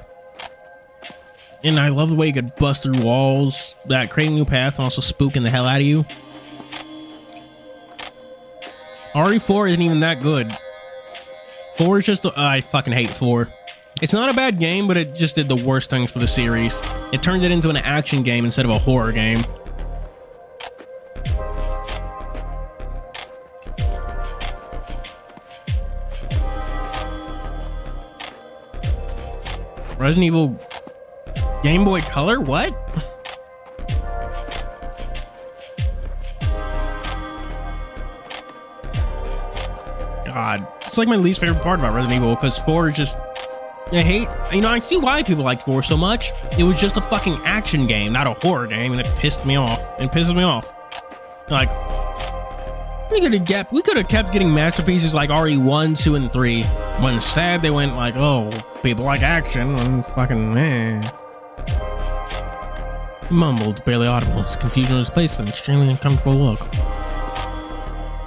And I love the way you could bust through walls, that creating new paths and also spooking the hell out of you. RE4 isn't even that good. 4 is just, I fucking hate 4. It's not a bad game, but it just did the worst things for the series. It turned it into an action game instead of a horror game. Resident Evil Game Boy Color? What? God, it's my least favorite part about Resident Evil because 4 is just, I see why people like 4 so much. It was just a fucking action game, not a horror game, and it pissed me off. It pisses me off. We could have kept getting masterpieces like RE1, 2, and 3, when instead they went oh, people like action and fucking meh. He mumbled, barely audible. His confusion was placed with an extremely uncomfortable look.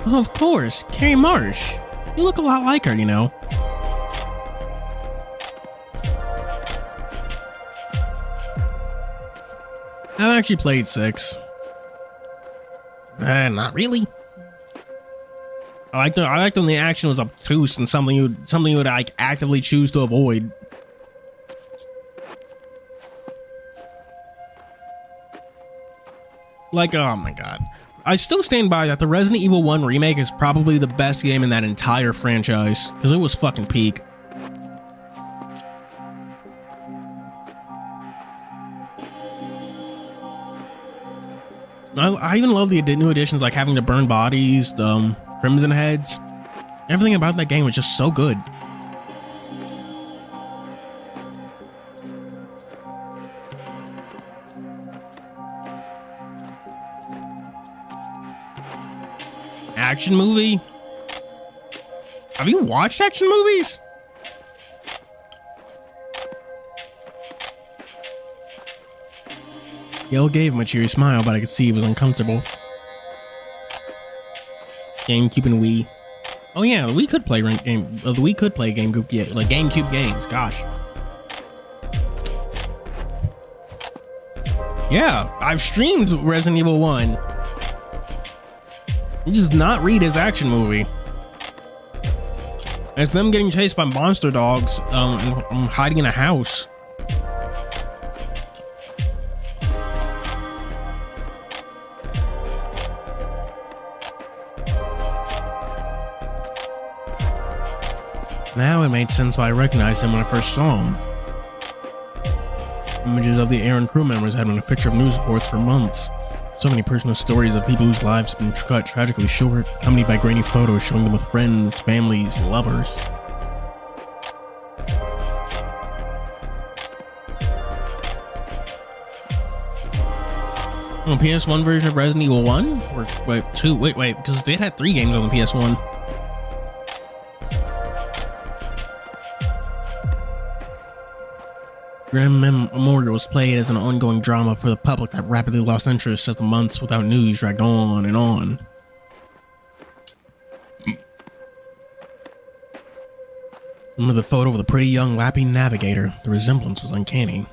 Oh, of course, Carrie Marsh. You look a lot like her, you know. I haven't actually played 6. Not really. I liked when the action was obtuse and something you would actively choose to avoid. Oh my god. I still stand by that the Resident Evil 1 remake is probably the best game in that entire franchise, because it was fucking peak. I even love the new additions like having to burn bodies, the Crimson Heads. Everything about that game was just so good. Action movie? Have you watched action movies? Gail gave him a cheery smile, but I could see he was uncomfortable. GameCube and Wii. Oh yeah, we could play GameCube, yeah, like GameCube games. Gosh. Yeah, I've streamed Resident Evil 1. He does not read his action movie. It's them getting chased by monster dogs, and hiding in a house. Now it made sense why I recognized him when I first saw him. Images of the Aaron crew members had been a picture of news reports for months. So many personal stories of people whose lives have been cut tragically short, accompanied by grainy photos showing them with friends, families, lovers. On PS1 version of Resident Evil 1? Or wait, 2? Wait, because they had 3 games on the PS1. Grim Memorial was played as an ongoing drama for the public that rapidly lost interest as the months without news dragged on and on. Remember the photo of the pretty young lapping navigator? The resemblance was uncanny.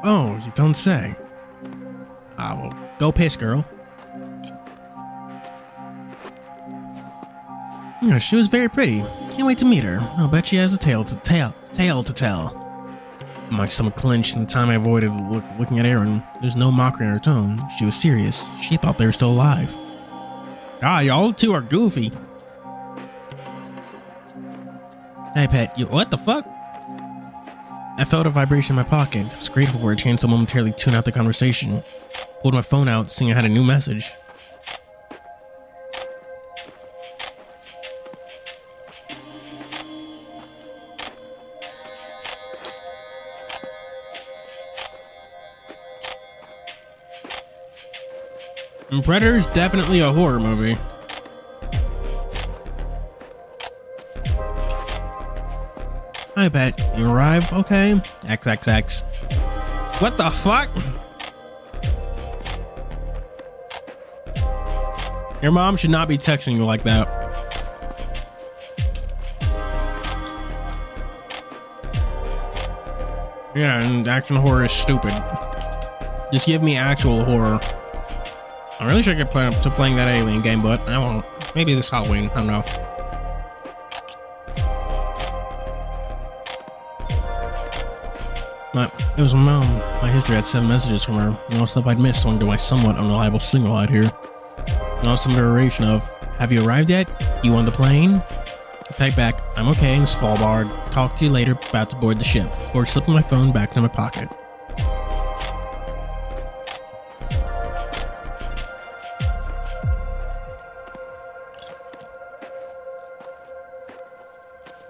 Oh, you don't say. Ah, well, go piss, girl. Yeah, she was very pretty. Can't wait to meet her. I'll bet she has a tale to tell. My stomach clenched in the time I avoided looking at Aaron. There's no mockery in her tone. She was serious. She thought they were still alive. Ah, y'all two are goofy. Hey, pet. What the fuck? I felt a vibration in my pocket. I was grateful for a chance to momentarily tune out the conversation. Pulled my phone out, seeing I had a new message. And Predator's definitely a horror movie. I bet. You arrive? Okay. XXX. What the fuck? Your mom should not be texting you like that. Yeah, and action horror is stupid. Just give me actual horror. I really should get to playing that Alien game, but I won't. Maybe this Halloween. I don't know. It was my history had 7 messages from her. You know, stuff I'd missed owing to my somewhat unreliable signal out here. Now some variation of, have you arrived yet? You on the plane? I type back, I'm okay in Svalbard. Talk to you later, about to board the ship. Before slipping my phone back into my pocket.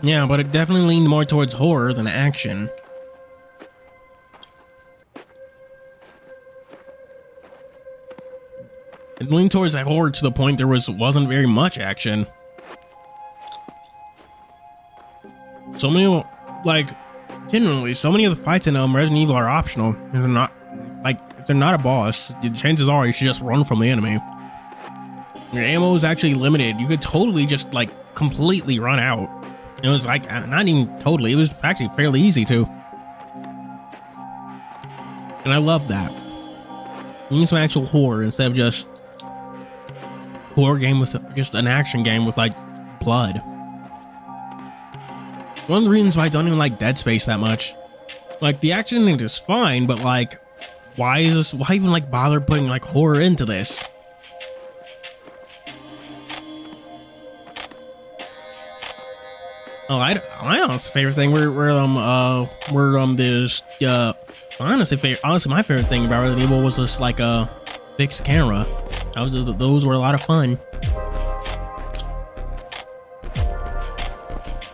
Yeah, but it definitely leaned more towards horror than action. It leaned towards that horror to the point there wasn't very much action. So many, like, genuinely, so many of the fights in Resident Evil are optional. And they're not, like, if they're not a boss, the chances are you should just run from the enemy. Your ammo is actually limited. You could totally just, like, completely run out. It was like, not even totally, it was actually fairly easy to. And I love that. You need some actual horror instead of just horror game with just an action game with like blood. One of the reasons why I don't even like Dead Space that much. Like the action in it is fine, but like, why even like bother putting like horror into this? Oh, my honest favorite thing honestly my favorite thing about Resident Evil was this like fixed camera. Those were a lot of fun.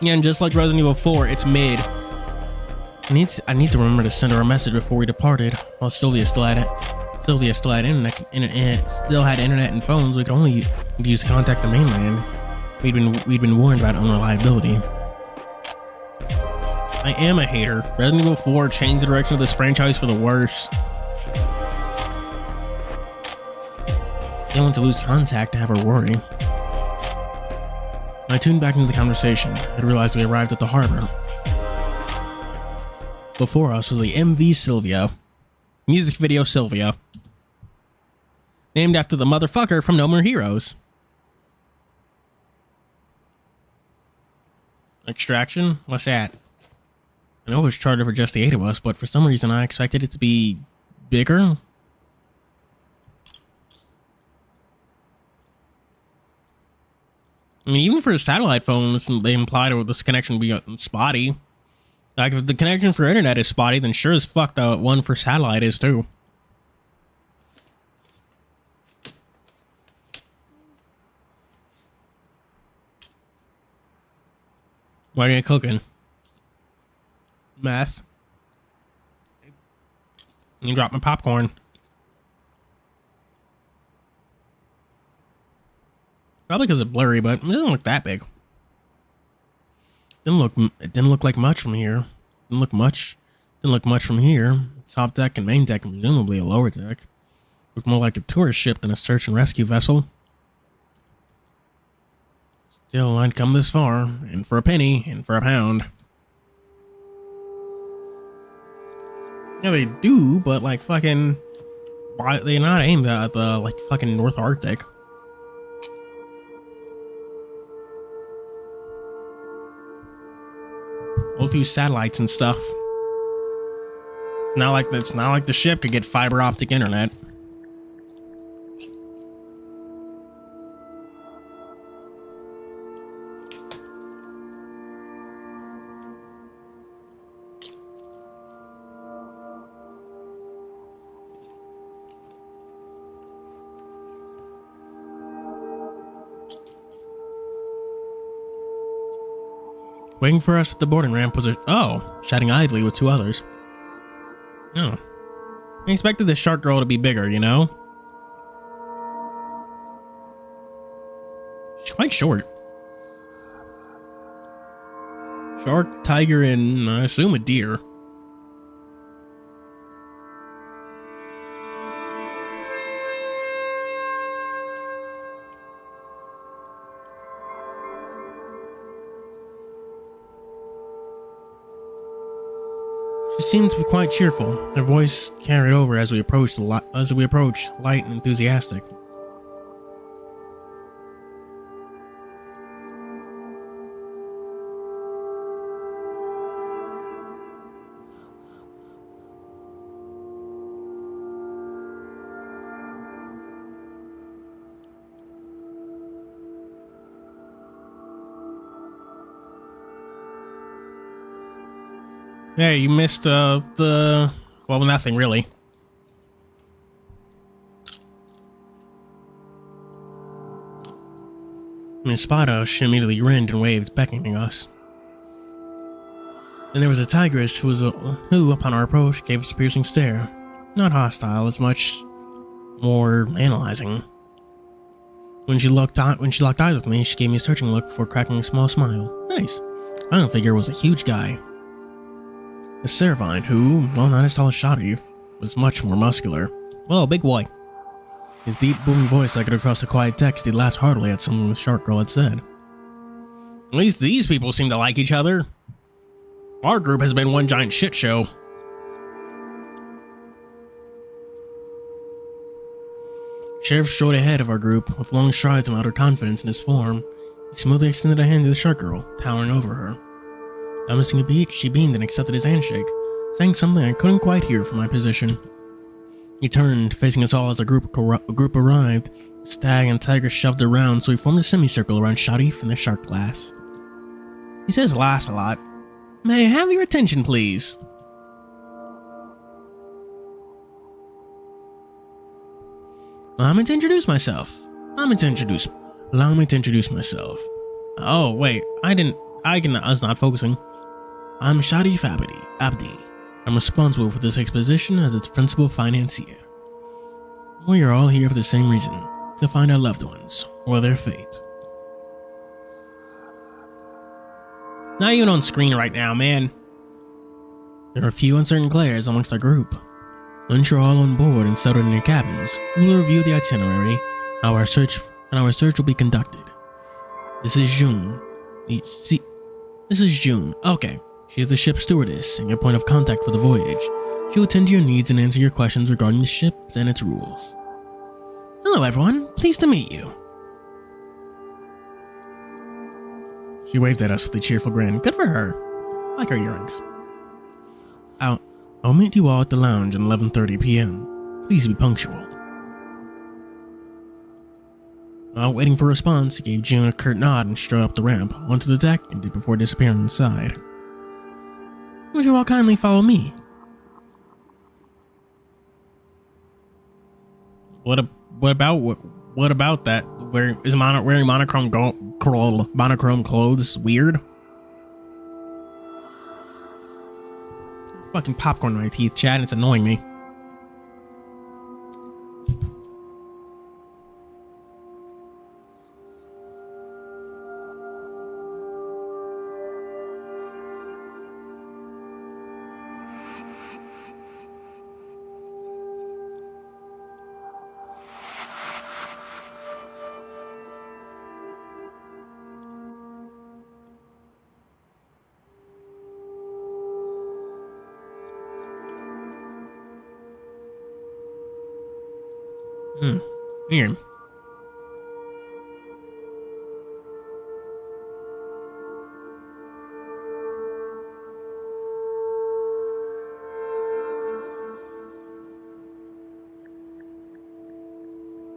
Yeah, and just like Resident Evil 4, it's mid. I need to remember to send her a message before we departed while Sylvia's still at it. Sylvia still had internet and phones we could only use to contact the mainland. We'd been warned about unreliability. I am a hater. Resident Evil 4 changed the direction of this franchise for the worst. I didn't want to lose contact to have her worry. When I tuned back into the conversation, I realized we arrived at the harbor. Before us was the MV Sylvia. Music video Sylvia. Named after the motherfucker from No More Heroes. Extraction? What's that? I know it was chartered for just the 8 of us, but for some reason I expected it to be bigger. I mean, even for a satellite phone, they implied this connection would be spotty. Like, if the connection for internet is spotty, then sure as fuck the one for satellite is too. What are you cooking? Meth. You dropped my popcorn. Probably because it's blurry, but it doesn't look that big. It didn't look like much from here. Didn't look much from here. Top deck and main deck, and presumably a lower deck. Looked more like a tourist ship than a search and rescue vessel. Still, I'd come this far, and for a penny, and for a pound. Yeah, they do, but like fucking, why they're not aimed at the like fucking North Arctic. All through satellites and stuff. It's not like the ship could get fiber optic internet. Waiting for us at the boarding ramp was chatting idly with 2 others. Oh. I expected the shark girl to be bigger, you know? She's quite short. Shark, tiger, and I assume a deer. She seemed to be quite cheerful. Her voice carried over as we approached light and enthusiastic. Hey, you missed well, nothing really. When he spotted us, she immediately grinned and waved, beckoning us. Then there was a tigress who, upon our approach, gave us a piercing stare. Not hostile, as much more analyzing. When she locked eyes with me, she gave me a searching look before cracking a small smile. Nice. I don't figure was a huge guy. A Servine who, well, not as tall as Shoddy, was much more muscular. Well, big boy. His deep, booming voice echoed across the quiet text. He laughed heartily at something the shark girl had said. At least these people seem to like each other. Our group has been one giant shit show. Sheriff strode ahead of our group with long strides and utter confidence in his form. He smoothly extended a hand to the shark girl, towering over her. Not missing a beat, she beamed and accepted his handshake, saying something I couldn't quite hear from my position. He turned, facing us all as a group arrived. Stag and Tiger shoved around, so we formed a semicircle around Sharif and the shark glass. He says "lass" a lot. May I have your attention, please? Allow me to introduce myself. Allow me to introduce myself. Oh, wait, I was not focusing. I'm Sharif Abdi. I'm responsible for this exposition as its principal financier. We are all here for the same reason, to find our loved ones, or their fate. Not even on screen right now, man. There are a few uncertain players amongst our group. Once you're all on board and settled in your cabins, we will review the itinerary, our search will be conducted. This is June. This is June. Okay. She is the ship's stewardess and your point of contact for the voyage. She will tend to your needs and answer your questions regarding the ship and its rules. Hello everyone, pleased to meet you. She waved at us with a cheerful grin. Good for her. I like her earrings. I'll meet you all at the lounge at 11:30 p.m. Please be punctual. While waiting for a response, he gave June a curt nod and strode up the ramp onto the deck and did before disappearing inside. Would you all kindly follow me? What about that? Where is wearing monochrome clothes weird? Fucking popcorn in my teeth, Chad. It's annoying me. Weird.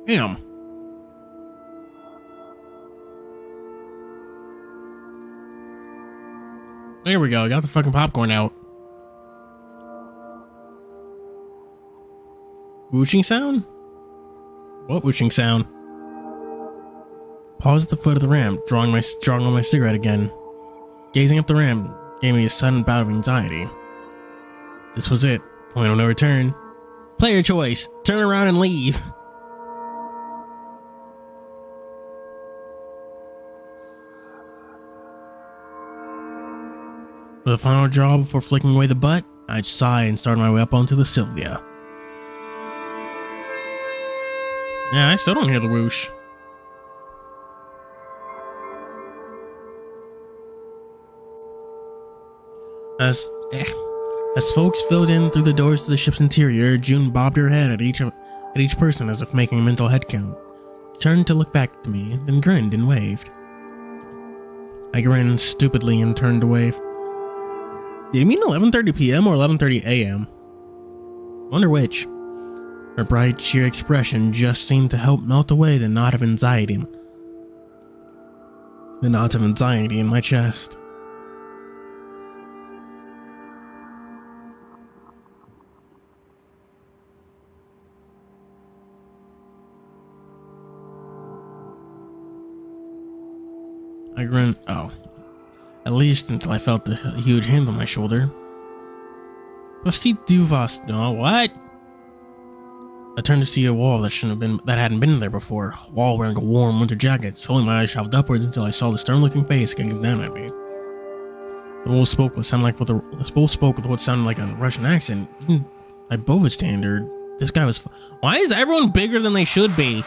Damn. There we go. I got the fucking popcorn out. Whooshing sound? What whooshing sound? Paused at the foot of the ramp, drawing on my cigarette again. Gazing up the ramp gave me a sudden bout of anxiety. This was it. Point of no return. Player choice. Turn around and leave. With a final draw before flicking away the butt, I sighed and started my way up onto the Sylvia. Yeah, I still don't hear the whoosh. As folks filled in through the doors to the ship's interior, June bobbed her head at each person as if making a mental head count. She turned to look back to me, then grinned and waved. I grinned stupidly and turned to wave. Did you mean 11:30 p.m. or 11:30 a.m.? Wonder which. Her bright, cheery expression just seemed to help melt away the knot of anxiety in my chest. I grinned. Oh. At least until I felt the huge hand on my shoulder. Proceed du vas. No, what? I turned to see a wall that hadn't been there before. A wall wearing a warm winter jacket. Slowly my eyes traveled upwards until I saw the stern-looking face getting down at me. The wolf spoke with what sounded like a Russian accent. Even by Bova's standard, this guy was. Why is everyone bigger than they should be?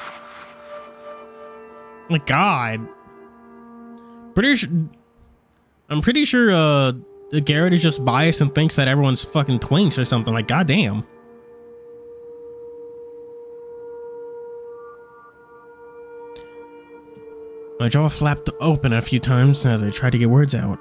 My God. I'm pretty sure Garrett is just biased and thinks that everyone's fucking twinks or something. Like, goddamn. My jaw flapped open a few times as I tried to get words out.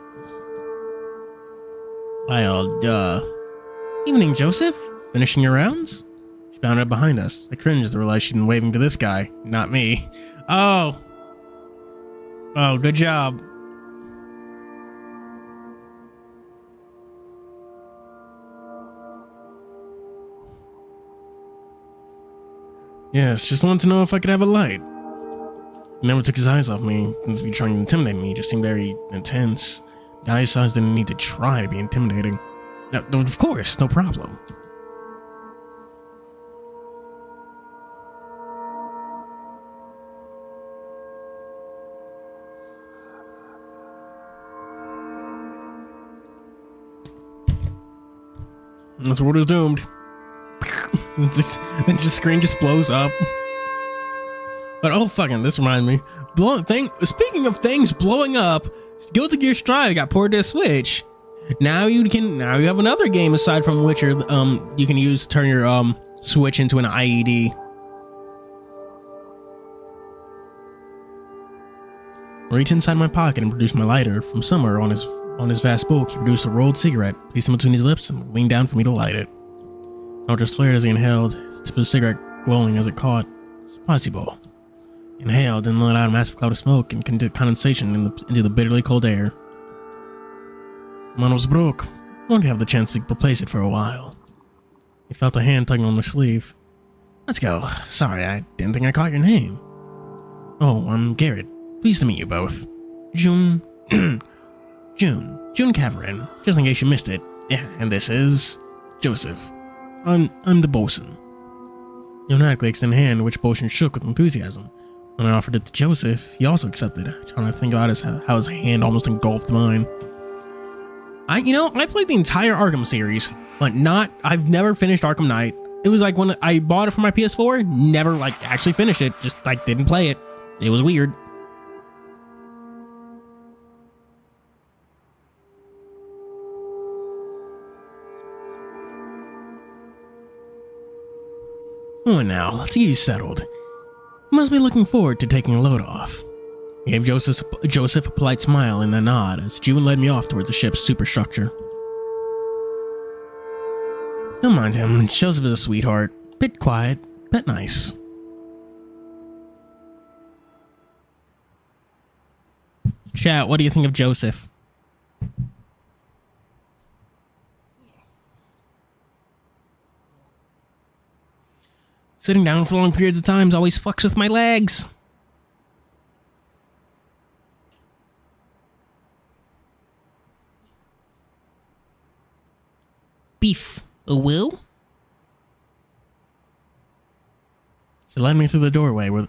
Evening, Joseph. Finishing your rounds? She bounded up behind us. I cringed to realize she'd been waving to this guy, not me. Oh, good job. Yes, just wanted to know if I could have a light. He never took his eyes off me. He seemed to be trying to intimidate me. He just seemed very intense. Guy's size didn't need to try to be intimidating. No, of course, no problem. This world is doomed. Then the screen just blows up. But oh fucking, this reminds me. Speaking of things blowing up, Guilty Gear Strive got ported to Switch. Now you have another game aside from Witcher. You can use to turn your Switch into an IED. Reach inside my pocket and produce my lighter. From somewhere on his vast bulk, he produced a rolled cigarette, placed it between his lips, and leaned down for me to light it. I just flared as he inhaled, the tip of the cigarette glowing as it caught. It's possible. Inhaled and let out a massive cloud of smoke and condensation into the bitterly cold air. Mine was broke. Won't have the chance to replace it for a while. He felt a hand tugging on my sleeve. Let's go. Sorry, I didn't think I caught your name. Oh, I'm Garrett. Pleased to meet you both. June Caverin. Just in case you missed it. Yeah, and this is Joseph. I'm the bosun. He automatically extended a hand, which bosun shook with enthusiasm. When I offered it to Joseph, he also accepted, trying to think about how his hand almost engulfed mine. I played the entire Arkham series, but I've never finished Arkham Knight. It was like when I bought it for my PS4, never actually finished it, just didn't play it. It was weird. Oh, now, let's get you settled. You must be looking forward to taking a load off. I gave Joseph a polite smile and a nod as June led me off towards the ship's superstructure. Don't mind him, Joseph is a sweetheart. Bit quiet, but nice. Chat, what do you think of Joseph? Sitting down for long periods of time always fucks with my legs. Beef. A will? She led me through the doorway where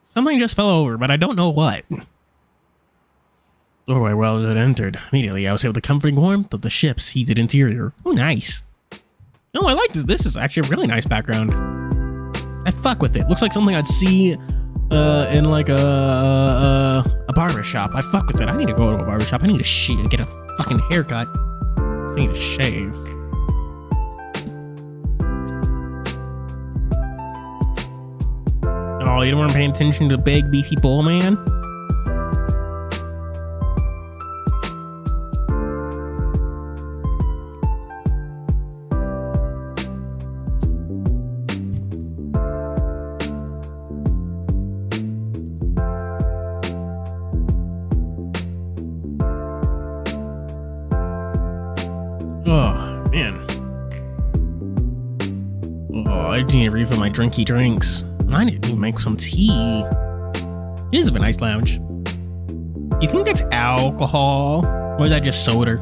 something just fell over, but I don't know what. Doorway where I had entered. Immediately, I was able to comforting warmth of the ship's heated interior. Oh, nice. Oh, I like this. This is actually a really nice background. I fuck with it. Looks like something I'd see in like a barber shop. I fuck with it. I need to go to a barber shop. I need to get a fucking haircut. I need to shave. Oh, you don't want to pay attention to the big beefy bull man? Oh, man. Oh, I need to refill my drinky drinks. I need to make some tea. It is a nice lounge. Do you think that's alcohol? Or is that just soda?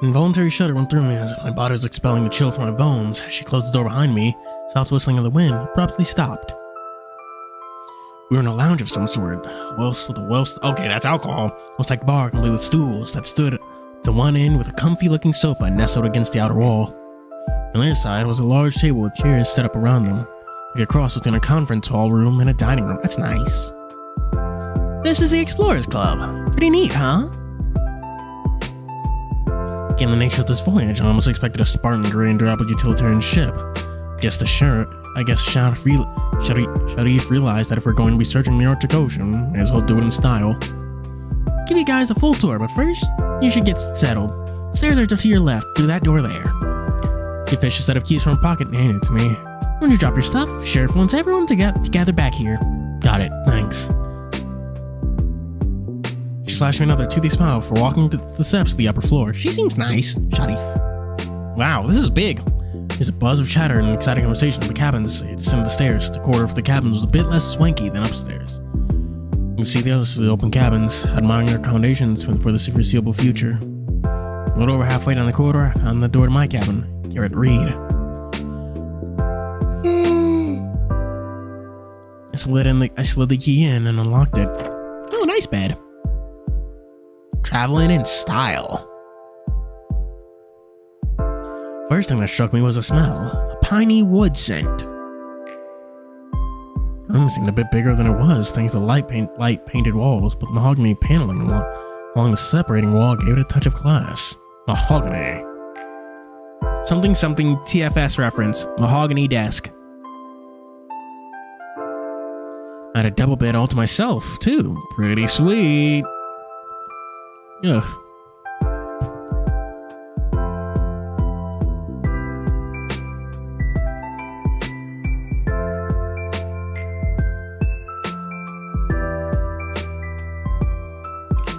An involuntary shudder went through me as if my body was expelling the chill from my bones. As she closed the door behind me, soft whistling of the wind abruptly stopped. We were in a lounge of some sort. Okay, that's alcohol. Almost like a bar complete with stools that stood to one end with a comfy-looking sofa nestled against the outer wall. On the other side was a large table with chairs set up around them, like a cross between a conference hall room and a dining room. That's nice. This is the Explorers Club. Pretty neat, huh? Given the nature of this voyage, I almost expected a Spartan gray and durable utilitarian ship. I guess Sharif realized that if we're going to be searching the Arctic Ocean, may as well do it in style. I'll give you guys a full tour, but first, you should get settled. Stairs are to your left, through that door there. She fished a set of keys from her pocket and handed it to me. When you drop your stuff, Sheriff wants everyone to gather back here. Got it, thanks. She flashed me another toothy smile for walking to the steps to the upper floor. She seems nice, Sharif. Wow, this is big. There's a buzz of chatter and an exciting conversation in the cabins. It descended the stairs. The corridor for the cabins was a bit less swanky than upstairs. You can see the others of the open cabins, admiring their accommodations for the foreseeable future. A little over halfway down the corridor, I found the door to my cabin. Garrett Reed. I slid the key in and unlocked it. Oh, nice bed. Traveling in style. First thing that struck me was a smell. A piney wood scent. The room seemed a bit bigger than it was, thanks to the light painted walls, but mahogany paneling along the separating wall gave it a touch of class. Mahogany. Something TFS reference. Mahogany desk. I had a double bed all to myself, too. Pretty sweet. Ugh.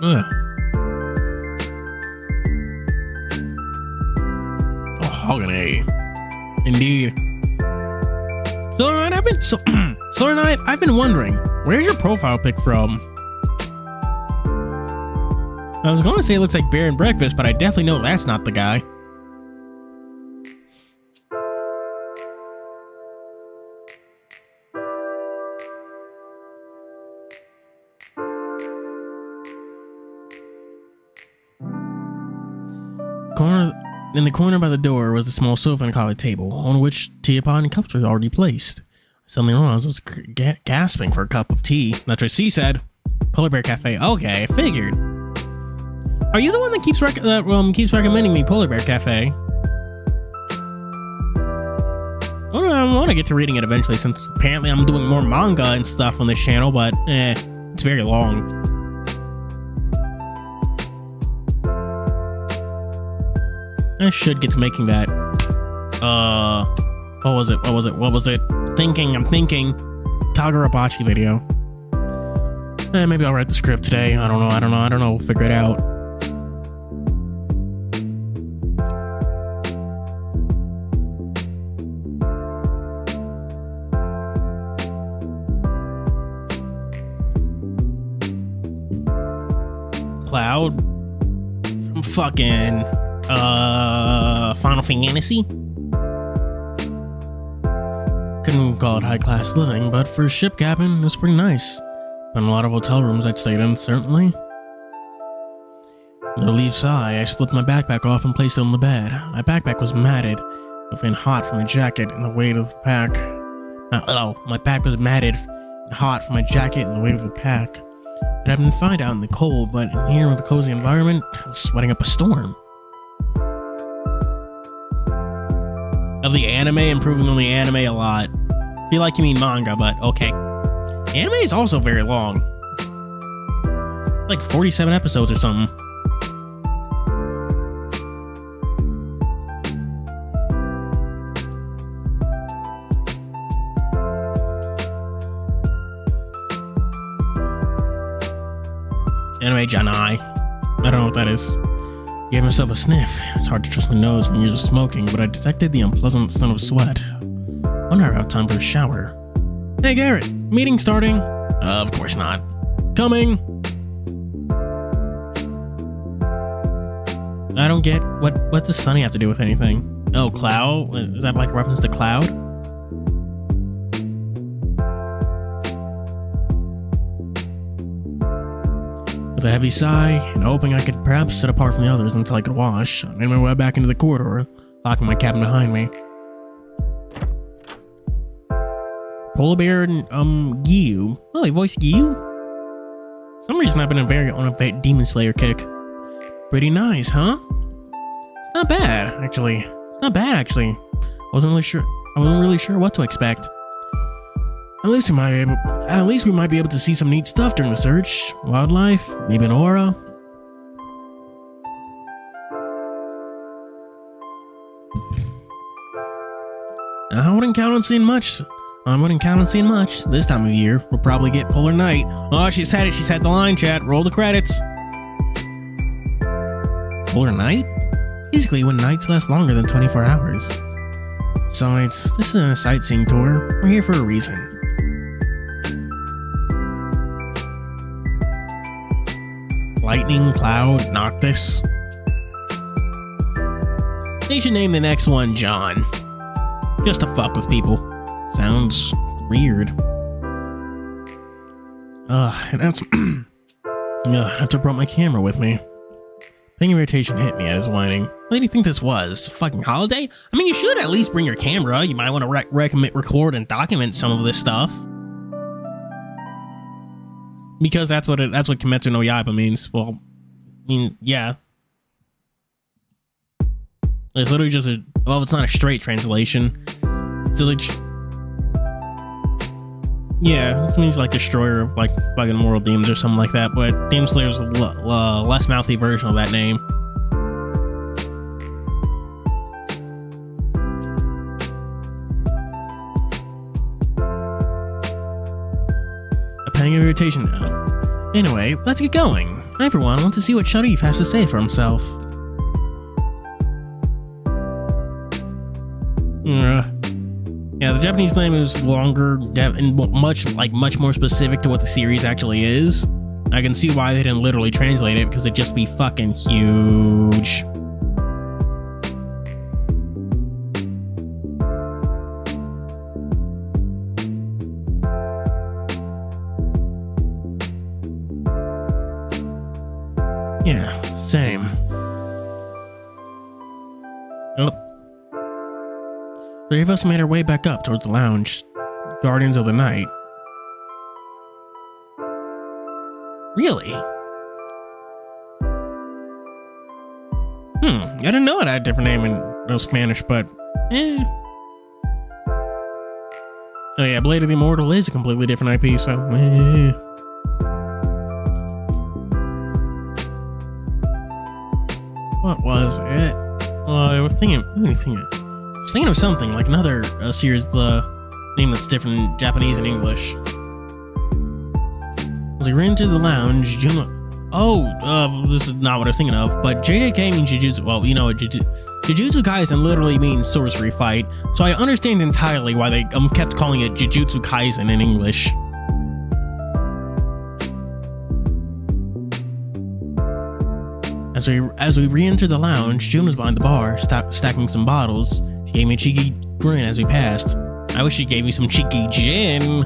Ugh. Mahogany. Indeed. Solar Knight, I've been wondering, where's your profile pic from? I was going to say it looks like Bear and Breakfast, but I definitely know that's not the guy. In the corner by the door was a small sofa and a coffee table, on which teapot and cups were already placed. Something wrong. I was gasping for a cup of tea. That's what C said. Polar Bear Cafe. Okay, I figured. Are you the one that keeps recommending me Polar Bear Cafe? Well, I want to get to reading it eventually, since apparently I'm doing more manga and stuff on this channel, but it's very long. I should get to making that. What was it? I'm thinking. Kagurabachi video. Maybe I'll write the script today. I don't know. We'll figure it out. Cloud from fucking Final Fantasy. Couldn't call it high class living, but for a ship cabin, it was pretty nice. Been a lot of hotel rooms I'd stayed in, certainly. With a relieved sigh, I slipped my backpack off and placed it on the bed. My backpack was matted, and hot from my jacket and the weight of the pack. My back was matted and hot from my jacket and the weight of the pack. It had been fine out in the cold, but in here with the cozy environment, I was sweating up a storm. Of the anime, improving on the anime a lot. Feel like you mean manga, but okay. Anime is also very long. Like 47 episodes or something. Anime Janai. I don't know what that is. Gave myself a sniff. It's hard to trust my nose when you're smoking, but I detected the unpleasant scent of sweat. Wonder about time for a shower. Hey Garrett, meeting starting? Of course not. Coming. I don't get what does Sunny have to do with anything? Oh, Cloud? Is that like a reference to Cloud? With a heavy sigh, and hoping I could perhaps sit apart from the others until I could wash, I made my way back into the corridor, locking my cabin behind me. Polar Bear and, Gyu. Oh, he voiced Gyu? For some reason I've been on a Demon Slayer kick. Pretty nice, huh? It's not bad, actually. I wasn't really sure what to expect. At least we might be able to see some neat stuff during the search. Wildlife, maybe an aura. I wouldn't count on seeing much this time of year. We'll probably get Polar Night. Oh, she said it. She said the line, chat. Roll the credits. Polar Night? Basically, when nights last longer than 24 hours. Besides, this isn't a sightseeing tour. We're here for a reason. Lightning, Cloud, Noctis. They should name the next one John. Just to fuck with people. Sounds weird. And that's after I brought my camera with me. Pain irritation hit me at his whining. What do you think this was? A fucking holiday? I mean, you should at least bring your camera. You might want to record and document some of this stuff. Because that's what Kimetsu no Yaiba means. Well, I mean, yeah. It's literally just well, it's not a straight translation. It's like, yeah, this means like destroyer of like fucking world demons or something like that. But Demon Slayer's a less mouthy version of that name. A pang of irritation now. Anyway, let's get going. Everyone wants to see what Sharif has to say for himself. Yeah, the Japanese name is longer and much more specific to what the series actually is. I can see why they didn't literally translate it, because it'd just be fucking huge. Yeah, same. Oh. Three of us made our way back up towards the lounge. Guardians of the Night. Really? I didn't know it had a different name in Spanish, but eh. Oh yeah, Blade of the Immortal is a completely different IP, so eh. What was it? I was thinking of something, like another series, the name that's different in Japanese and English. As we ran to the lounge, this is not what I was thinking of, but JJK means Jujutsu. Well, you know, Jujutsu Kaisen literally means sorcery fight, so I understand entirely why they kept calling it Jujutsu Kaisen in English. As we re-entered the lounge, June was behind the bar, stacking some bottles. She gave me a cheeky grin as we passed. I wish she gave me some cheeky gin.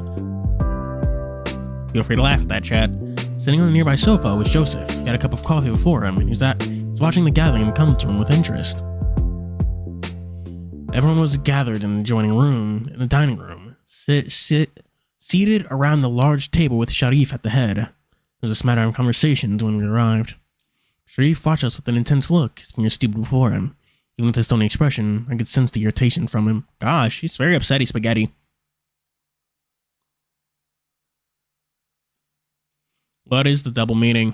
Feel free to laugh at that, chat. Sitting on the nearby sofa was Joseph. He had a cup of coffee before him, and he was watching the gathering in the conference room with interest. Everyone was gathered in the adjoining room, in the dining room, seated around the large table with Sharif at the head. There was a smattering of conversations when we arrived. Sharif watched us with an intense look, his fingers steeped before him. Even with his stony expression, I could sense the irritation from him. Gosh, he's very upsetty spaghetti. What is the double meaning?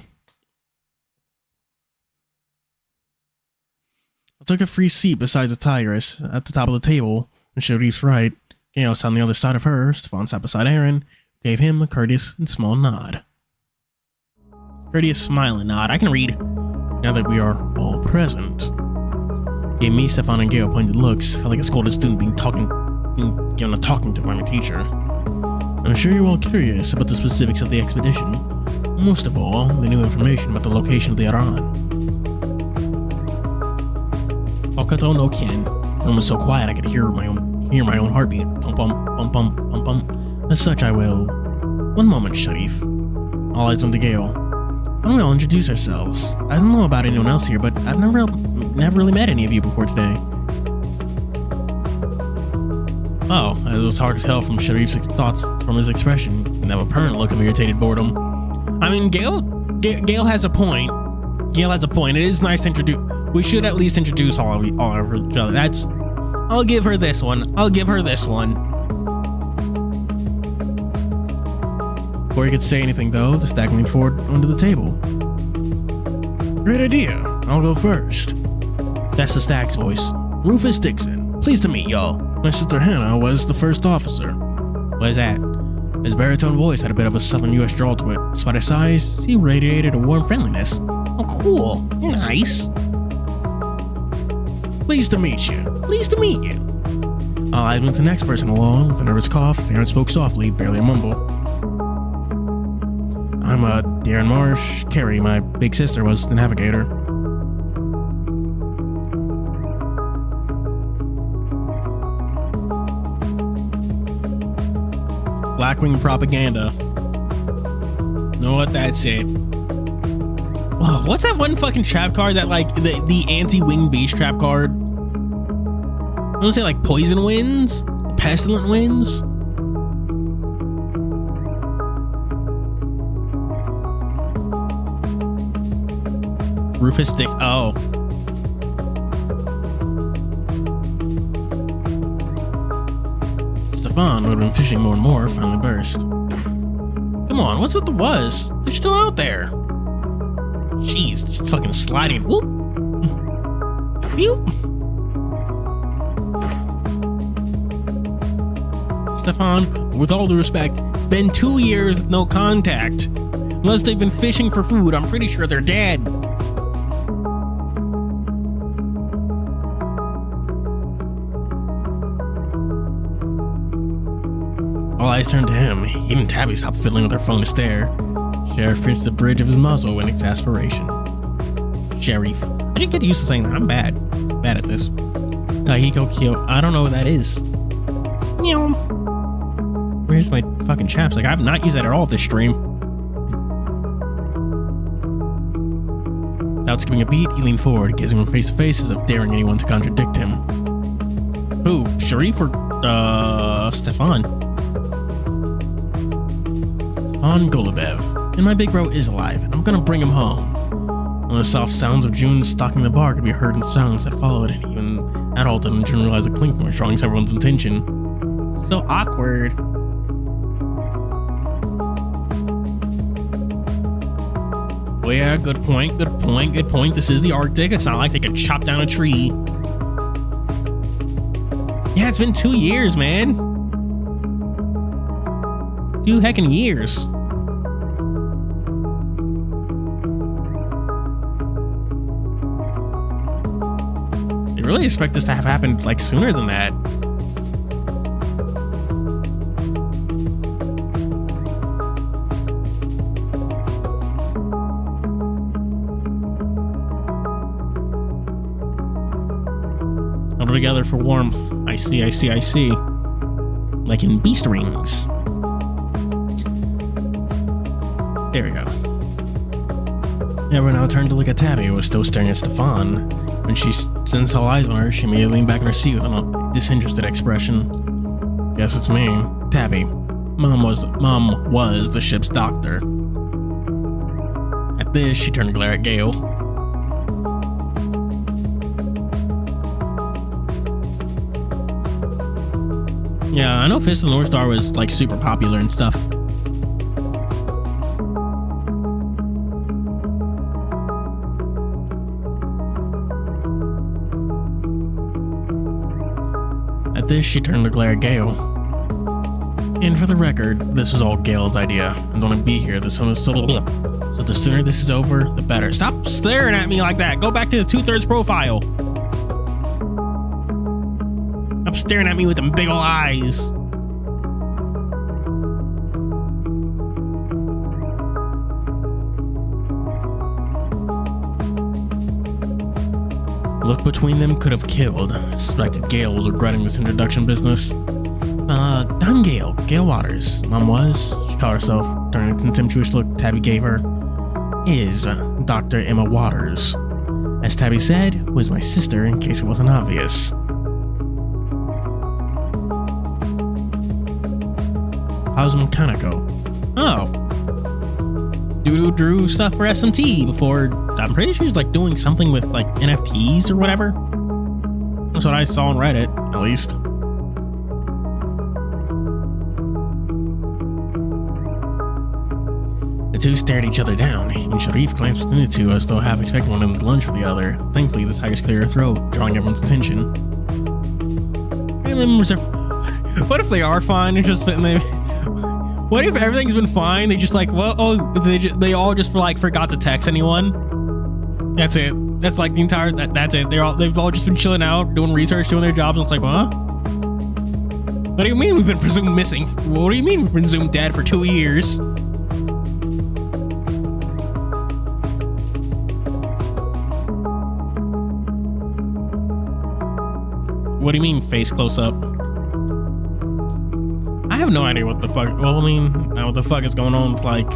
I took a free seat beside the tigress at the top of the table, and Sharif's right. Gail sat on the other side of her. Stefan sat beside Aaron, gave him a courteous and small nod. Courteous smile and nod. I can read. Now that we are all present. Gave me, Stefan, and Gail pointed looks. Felt like a scolded student being given a talking to by my teacher. I'm sure you're all curious about the specifics of the expedition. Most of all, the new information about the location of the Iran. Okato no Ken. The room was so quiet I could hear my own heartbeat. Pum pum pum pum pum pum. As such, I will. One moment, Sharif. All eyes went to Gail. Why don't we all introduce ourselves? I don't know about anyone else here, but I've never really met any of you before today. Oh, it was hard to tell from Sharif's thoughts from his expression. He didn't have a permanent look of irritated boredom. I mean, Gail has a point. Gail has a point. It is nice to introduce. We should at least introduce all of each other. I'll give her this one. Before he could say anything, though, the stag leaned forward onto the table. Great idea. I'll go first. That's the stag's voice. Rufus Dixon. Pleased to meet y'all. My sister Hannah was the first officer. What is that? His baritone voice had a bit of a southern U.S. drawl to it. Despite his size, he radiated a warm friendliness. Oh, cool. You're nice. Pleased to meet you. I went to the next person along. With a nervous cough, Aaron spoke softly, barely a mumble. I'm Darren Marsh. Carrie, my big sister, was the navigator. Blackwing propaganda. Know what that's it. Oh, what's that one fucking trap card that like the anti-winged beast trap card? I don't say like poison winds, pestilent winds. Rufus sticks. Oh. Stefan, who had been fishing more and more, finally burst. Come on, what's with the was? They're still out there. Jeez, just fucking sliding. Whoop. Whoop. Stefan, with all due respect, it's been 2 years with no contact. Unless they've been fishing for food, I'm pretty sure they're dead. All eyes turned to him. Even Tabby stopped fiddling with her phone to stare. Sheriff pinched the bridge of his muzzle in exasperation. Sheriff. I should get used to saying that. I'm bad. Bad at this. Tahiko Kyo. I don't know what that is. Meow. Where's my fucking chapstick? I have not used that at all this stream. Without skipping a beat, he leaned forward, gazing from face to face as if daring anyone to contradict him. Who? Sharif or, Stefan? Stefan Golubev. And my big bro is alive, and I'm gonna bring him home. When the soft sounds of June stalking the bar could be heard in silence that followed, and even at all didn't June realize a clink was drawing everyone's attention. So awkward. Oh yeah, good point, good point, good point. This is the Arctic. It's not like they could chop down a tree. Yeah, it's been 2 years, man. 2 heckin' years. I really expect this to have happened like sooner than that. Huddled together for warmth. I see, I see, I see. Like in beast rings. There we go. Everyone now turned to look at Tabby, who was still staring at Stefan. When she sensed all eyes on her, she immediately leaned back in her seat with a disinterested expression. Guess it's me, Tabby. Mom was the ship's doctor. At this, she turned to glare at Gale. Yeah, I know Fist of the North Star was like super popular and stuff. At this, she turned to glare at Gale. And for the record, this was all Gale's idea. I don't want to be here. So the sooner this is over, the better. Stop staring at me like that. Go back to the 2/3 profile. Stop staring at me with them big ol' eyes. Look between them could have killed. I suspected Gale was regretting this introduction business. I'm Gale. Gale Waters. Mom was, she called herself, during a contemptuous look Tabby gave her, is Dr. Emma Waters. As Tabby said, was my sister in case it wasn't obvious. How's Mechanico? Oh. Doodoo drew stuff for SMT before. I'm pretty sure he's like doing something with like NFTs or whatever. That's what I saw on Reddit, at least. The two stared each other down. Even Sharif glanced between the two as though half expecting one of them to lunge for the other. Thankfully, the tigers cleared her throat, drawing everyone's attention. What if they are fine and just what if everything's been fine? They just like, well, oh, they all just forgot to text anyone. That's it. That's like the entire. That's it. They've all just been chilling out, doing research, doing their jobs. And it's like, what? What do you mean we've been presumed missing? What do you mean we've been presumed dead for 2 years? What do you mean face close up? I have no idea what the fuck. Well, I mean, what the fuck is going on with like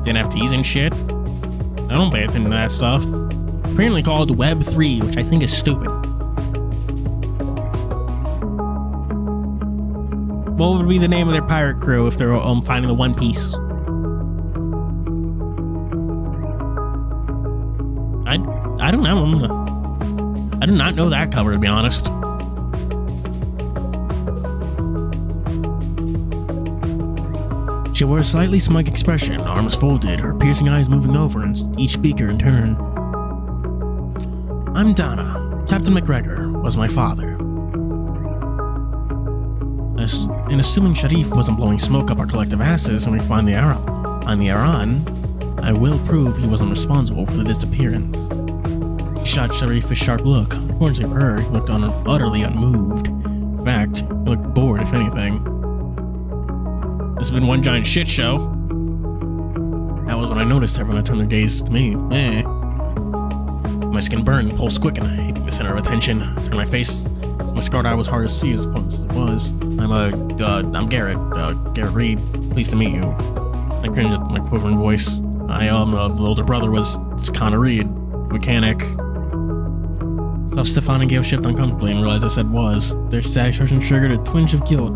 Didn't have T's and shit. I don't pay attention to that stuff. Apparently called Web 3, which I think is stupid. What would be the name of their pirate crew if they're finding the One Piece? I don't know. I do not know that cover, to be honest. She wore a slightly smug expression, arms folded, her piercing eyes moving over and each speaker in turn. I'm Donna. Captain McGregor was my father. And assuming Sharif wasn't blowing smoke up our collective asses and we find the Iran, I will prove he wasn't responsible for the disappearance. She shot Sharif a sharp look. Unfortunately for her, he looked utterly unmoved. In fact, he looked bored, if anything. This has been one giant shit show. That was when I noticed everyone had turned their gaze to me. My skin burned, pulse quickened, hitting the center of attention. I turned my face, so my scarred eye was hard to see as it was. I'm Garrett. Garrett Reed. Pleased to meet you. I cringed at my quivering voice. The older brother was Connor Reed, mechanic. So Stefan gave a shift uncomfortably and realized I said was. Their satisfaction triggered a twinge of guilt.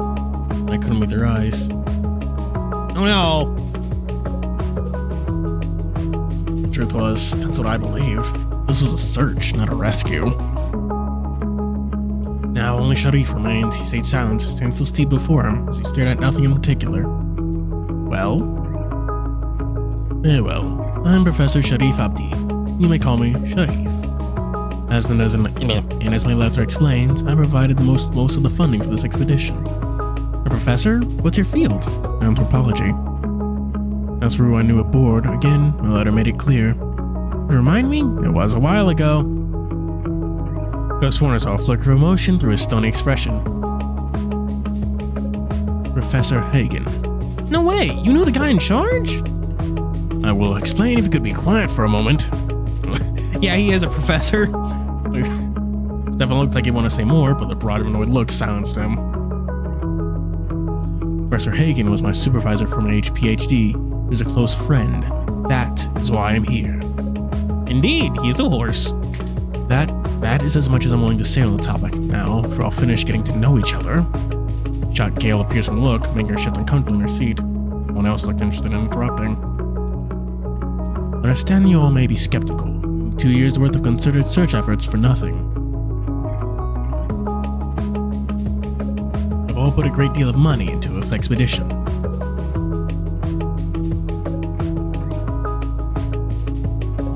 I couldn't meet their eyes. Oh no! The truth was, that's what I believed. This was a search, not a rescue. Now only Sharif remained. He stayed silent, standing still steep before him, as he stared at nothing in particular. Well? Very well. I'm Professor Sharif Abdi. You may call me Sharif. As my letter explains, I provided most of the funding for this expedition. Professor, what's your field? Anthropology. As for who I knew aboard, again, my letter made it clear. Remind me? It was a while ago. Could have sworn I saw a flicker of emotion through his stony expression. Professor Hagen. No way! You knew the guy in charge? I will explain if you could be quiet for a moment. Yeah, he is a professor. Definitely looked like he'd want to say more, but the broad annoyed look silenced him. Professor Hagen was my supervisor for my PhD. He was a close friend. That is why I'm here. Indeed, he's a horse. That is as much as I'm willing to say on the topic. Now, for I'll finish getting to know each other. Shot Gale a piercing look, making her shift uncomfortably in her seat. No one else looked interested in interrupting. I understand you all may be skeptical. 2 years worth of concerted search efforts for nothing. We've all put a great deal of money into this expedition.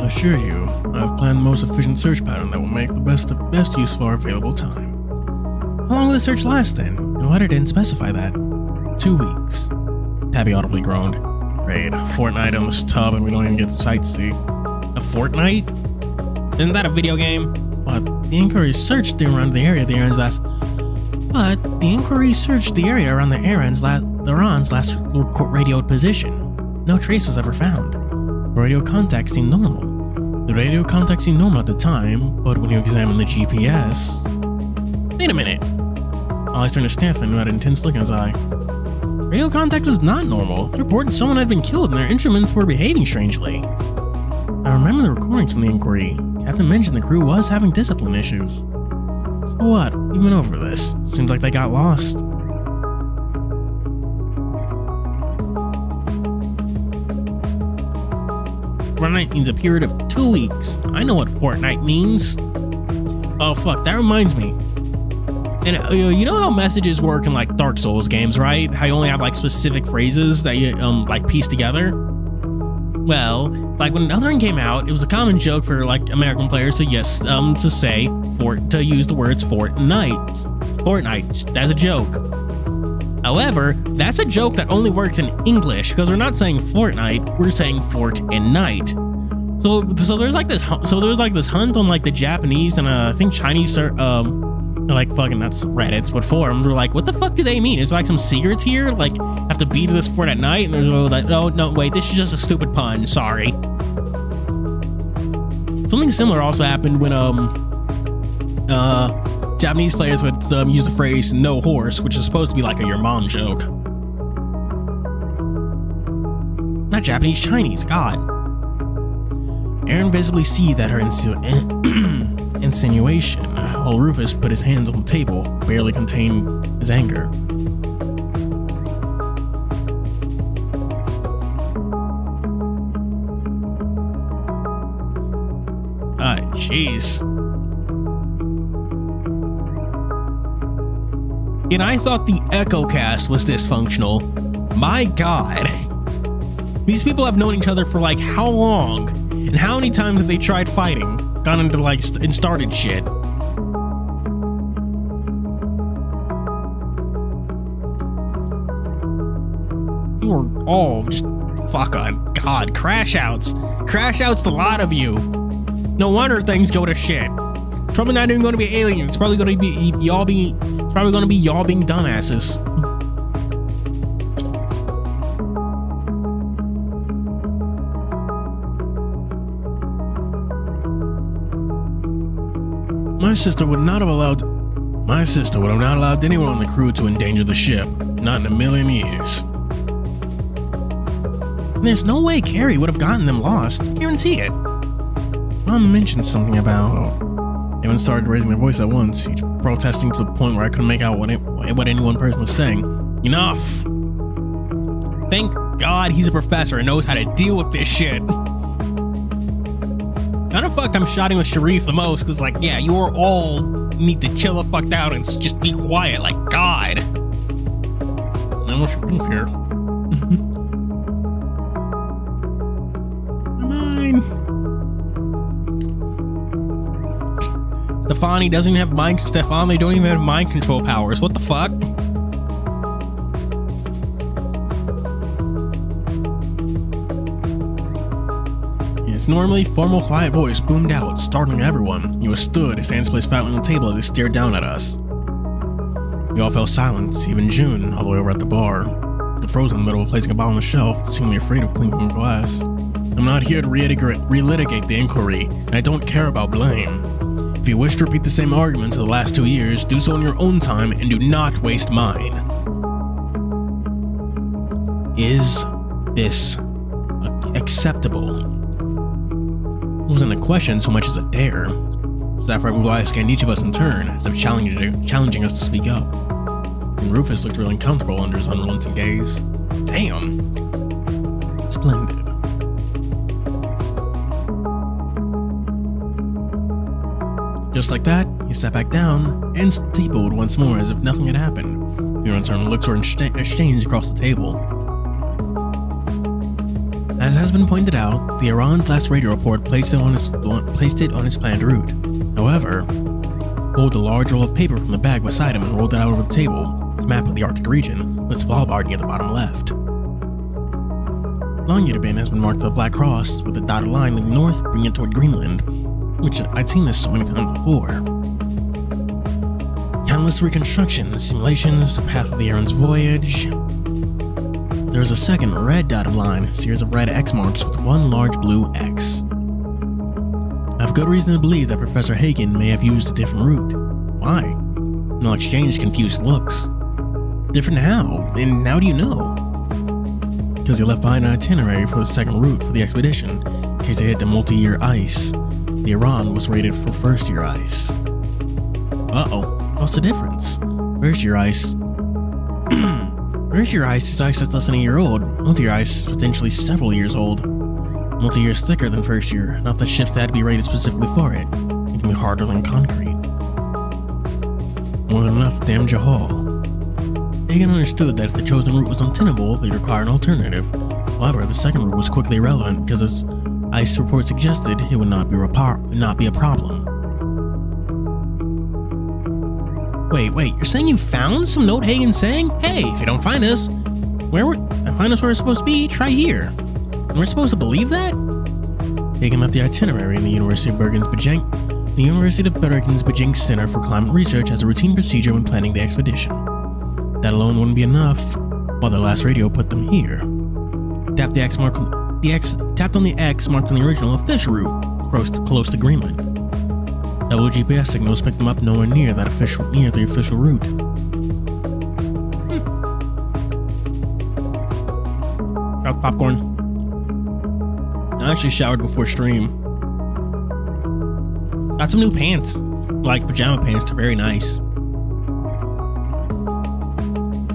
I assure you, I've planned the most efficient search pattern that will make the best use of our available time. How long will the search last then? And why did it specify that? 2 weeks. Tabby audibly groaned. Great, a fortnight on this tub and we don't even get to sightsee. A fortnight? Isn't that a video game? But the inquiry searched around the area around the Iran's last radioed position. No trace was ever found. The radio contact seemed normal. At the time, but when you examine the GPS... Wait a minute! Alex turned to Stefan and had an intense look in his eye. Radio contact was not normal. It reported someone had been killed and their instruments were behaving strangely. I remember the recordings from the inquiry. Captain mentioned the crew was having discipline issues. So what? We went over this. Seems like they got lost. Fortnight means a period of 2 weeks. I know what fortnight means. Oh fuck, that reminds me. And you know how messages work in like Dark Souls games, right? How you only have like specific phrases that you like piece together? Well, like when Elden Ring came out, it was a common joke for like American players to use the words Fortnite as a joke. However, that's a joke that only works in English because we're not saying Fortnite, we're saying Fort and Night. So there's like this hunt on like the Japanese and I think Chinese like fucking that's Reddit's but forums were like, what the fuck do they mean? Is there like some secrets here? Like have to be to this fort at night? And there's like, no, wait, this is just a stupid pun. Sorry. Something similar also happened when Japanese players would use the phrase "no horse," which is supposed to be like a your mom joke. Not Japanese, Chinese. God. Aaron visibly see that her insinuation, while Rufus put his hands on the table, barely contained his anger. Ah, jeez. And I thought the Echo Cast was dysfunctional. My God. These people have known each other for like how long? And how many times have they tried fighting? Gone into like and started shit. You are all just fuck on God. Crash outs. Crash outs to a lot of you. No wonder things go to shit. It's probably not even going to be aliens. It's probably going to be y'all being dumbasses. My sister would not have allowed anyone on the crew to endanger the ship. Not in a million years. There's no way Carrie would have gotten them lost. I guarantee it. Mom mentioned something about... Everyone started raising their voice at once, each protesting to the point where I couldn't make out what any one person was saying. Enough! Thank God he's a professor and knows how to deal with this shit. Kinda fucked I'm shouting with Sharif the most, cause like, yeah, you all need to chill the fuck out and just be quiet, like, God. I want Sharif here. Mine. Stefani doesn't even have Stefani don't even have mind control powers. What the fuck? His normally formal, quiet voice boomed out, startling everyone. He was stood, his hands placed flatly on the table as he stared down at us. We all fell silent, even June, all the way over at the bar. It froze in the middle of placing a bottle on the shelf, seemingly afraid of clinking the glass. I'm not here to relitigate the inquiry, and I don't care about blame. If you wish to repeat the same arguments of the last 2 years, do so in your own time and do not waste mine. Is this acceptable? It wasn't a question so much as a dare. Sapphire blue eyes scanned each of us in turn, as if challenging us to speak up. And Rufus looked really uncomfortable under his unrelenting gaze. Damn. Splendid. Just like that, he sat back down and steepled once more as if nothing had happened. Your uncertain looks were exchanged across the table. As has been pointed out, the Iran's last radio report placed it on its planned route. However, pulled a large roll of paper from the bag beside him and rolled it out over the table. His map of the Arctic region, with Svalbard near the bottom left. Longyearbyen has been marked with a black cross with a dotted line leading north, bringing it toward Greenland, which I'd seen this so many times before. Countless reconstructions, simulations, the path of the Aaron's voyage. There is a second red dotted line, a series of red X marks with one large blue X. I have good reason to believe that Professor Hagen may have used a different route. Why? I'll exchange confused looks. Different how? And how do you know? Because he left behind an itinerary for the second route for the expedition, in case they hit the multi-year ice. The Iran was rated for first-year ice. Uh-oh, what's the difference? First-year ice... First-year ice is ice that's less than a year old. Multi-year ice is potentially several years old. Multi-year is thicker than first-year, enough that ships had to be rated specifically for it. It can be harder than concrete. More than enough to damage a hull. Hagen understood that if the chosen route was untenable, they'd require an alternative. However, the second route was quickly irrelevant because as ice report suggested, it would not be a problem. Wait, you're saying you found some note Hagen saying, hey, if you don't find us, where we're supposed to be, try here. And we're supposed to believe that? Hagen left the itinerary in the University of Bergen's Beijing Center for Climate Research as a routine procedure when planning the expedition. That alone wouldn't be enough, while the last radio put them here. Tapped on the X marked on the original official route, close to Greenland. Double GPS signals picked them up nowhere near the official route. Drop popcorn. I actually showered before stream. Got some new pants, like pajama pants. They're very nice.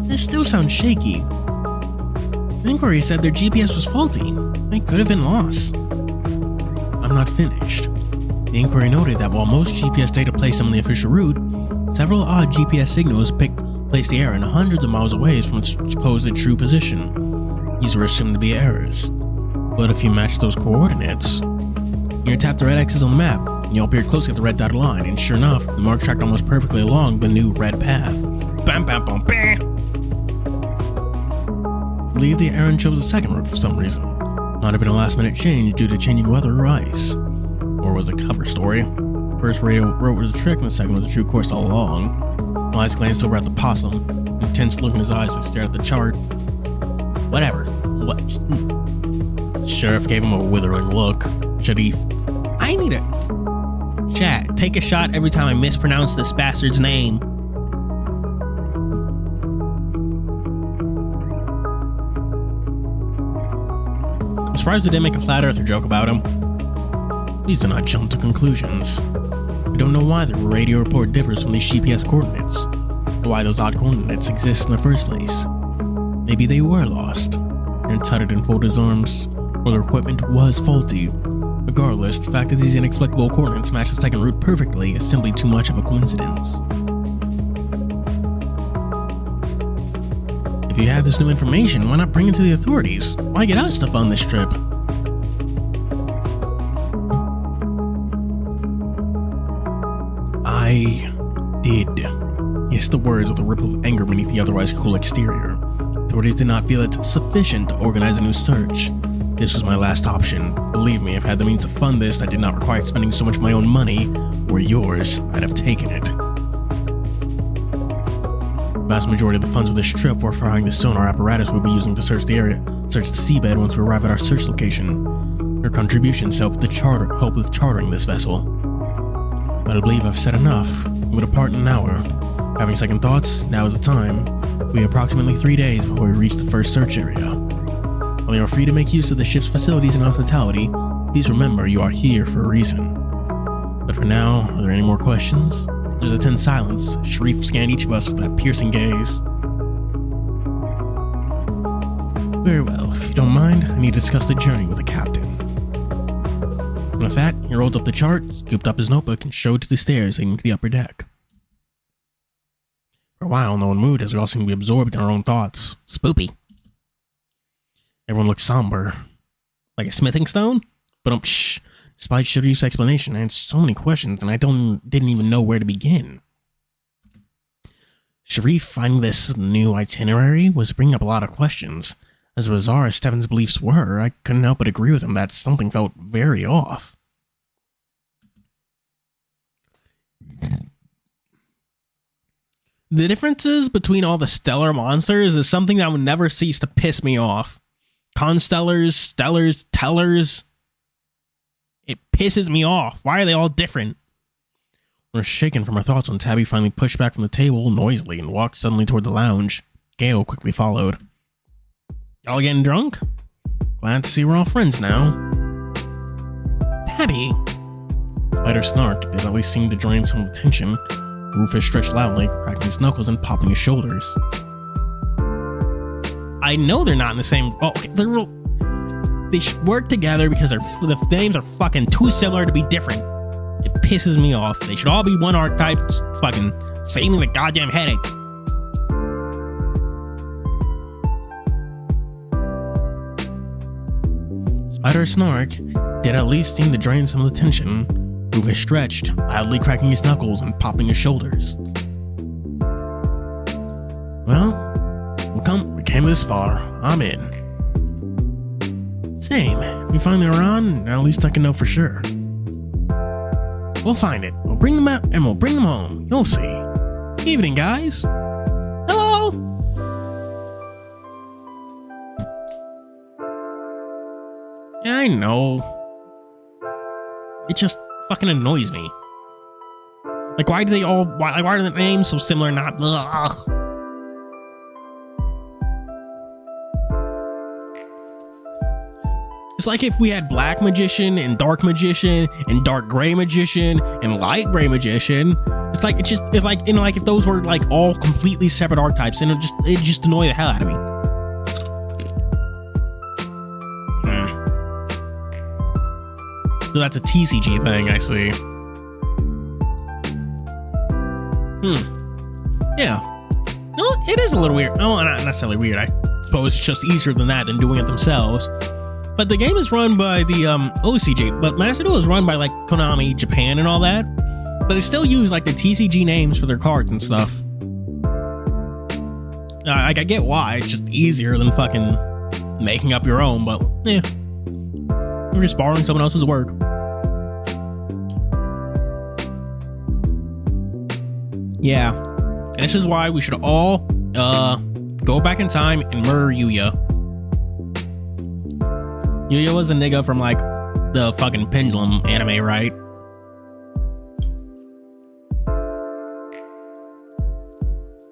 This still sounds shaky. The inquiry said their GPS was faulty. They could have been lost. I'm not finished. The inquiry noted that while most GPS data placed them on the official route, several odd GPS signals placed the error hundreds of miles away from its supposed true position. These were assumed to be errors. But if you match those coordinates, you tap the red X's on the map, and you'll appear closely at the red dotted line, and sure enough, the mark tracked almost perfectly along the new red path. Bam bam bam bam! I believe the errand chose a second route for some reason. Might have been a last minute change due to changing weather or ice. Or was a cover story. First radio route was a trick, and the second was a true course all along. Elias glanced over at the possum, an intense look in his eyes as he stared at the chart. Whatever. What? The sheriff gave him a withering look. Sharif. I need a... Chat, take a shot every time I mispronounce this bastard's name. I'm surprised they didn't make a flat earther joke about him. Please do not jump to conclusions. We don't know why the radio report differs from these GPS coordinates, or why those odd coordinates exist in the first place. Maybe they were lost. Aaron tutted and folded his arms, or their equipment was faulty. Regardless, the fact that these inexplicable coordinates match the second route perfectly is simply too much of a coincidence. If you have this new information, why not bring it to the authorities? Why get us to fund this trip? I did. Yes, the words with a ripple of anger beneath the otherwise cool exterior. Authorities did not feel it sufficient to organize a new search. This was my last option. Believe me, if I had the means to fund this that did not require spending so much of my own money, or yours, I'd have taken it. The vast majority of the funds of this trip were for hiring the sonar apparatus we'll be using to search the seabed once we arrive at our search location. Your contributions help with chartering this vessel. But I believe I've said enough. We'll depart in an hour. Having second thoughts, now is the time. We have approximately 3 days before we reach the first search area. While you are free to make use of the ship's facilities and hospitality, please remember you are here for a reason. But for now, are there any more questions? There's a tense silence. Sharif scanned each of us with that piercing gaze. Very well, if you don't mind, I need to discuss the journey with the captain. And with that, he rolled up the chart, scooped up his notebook, and showed to the stairs leading to the upper deck. For a while, no one moved as we all seemed to be absorbed in our own thoughts. Spoopy. Everyone looked somber. Like a smithing stone? But despite Sharif's explanation, I had so many questions and I didn't even know where to begin. Sharif finding this new itinerary was bringing up a lot of questions. As bizarre as Stefan's beliefs were, I couldn't help but agree with him that something felt very off. The differences between all the stellar monsters is something that would never cease to piss me off. Constellars, stellars, tellers. It pisses me off. Why are they all different? We were shaken from our thoughts when Tabby finally pushed back from the table noisily and walked suddenly toward the lounge. Gale quickly followed. Y'all getting drunk? Glad to see we're all friends now. Tabby! Despite her snark, it always seemed to drain some of the tension. Rufus stretched loudly, cracking his knuckles and popping his shoulders. I know they're not in the same... Oh, okay, they work together because the names are fucking too similar to be different. It pisses me off. They should all be one archetype. Just fucking save me the goddamn headache. Despite her snark, did at least seem to drain some of the tension. Rufus stretched, loudly cracking his knuckles and popping his shoulders. Well, we came this far. I'm in. Same. If we finally are on, at least I can know for sure. We'll find it. We'll bring them out and we'll bring them home. You'll see. Evening, guys. Hello. Yeah, I know. It just fucking annoys me. Like, why are the names so similar? Not. Ugh. It's like if we had Black Magician and Dark Magician and Dark Gray Magician and Light Gray Magician. It's like if those were like all completely separate archetypes, and it just annoy the hell out of me. So that's a TCG thing, I see. Yeah. No, it is a little weird. No, not necessarily weird. I suppose it's just easier than that than doing it themselves. But the game is run by the OCG, but Master Duel is run by like Konami Japan and all that. But they still use like the TCG names for their cards and stuff. Like I get why, it's just easier than fucking making up your own, but yeah. You're just borrowing someone else's work. Yeah. And this is why we should all go back in time and murder Yuya. Yuya was a nigga from like the fucking Pendulum anime, right?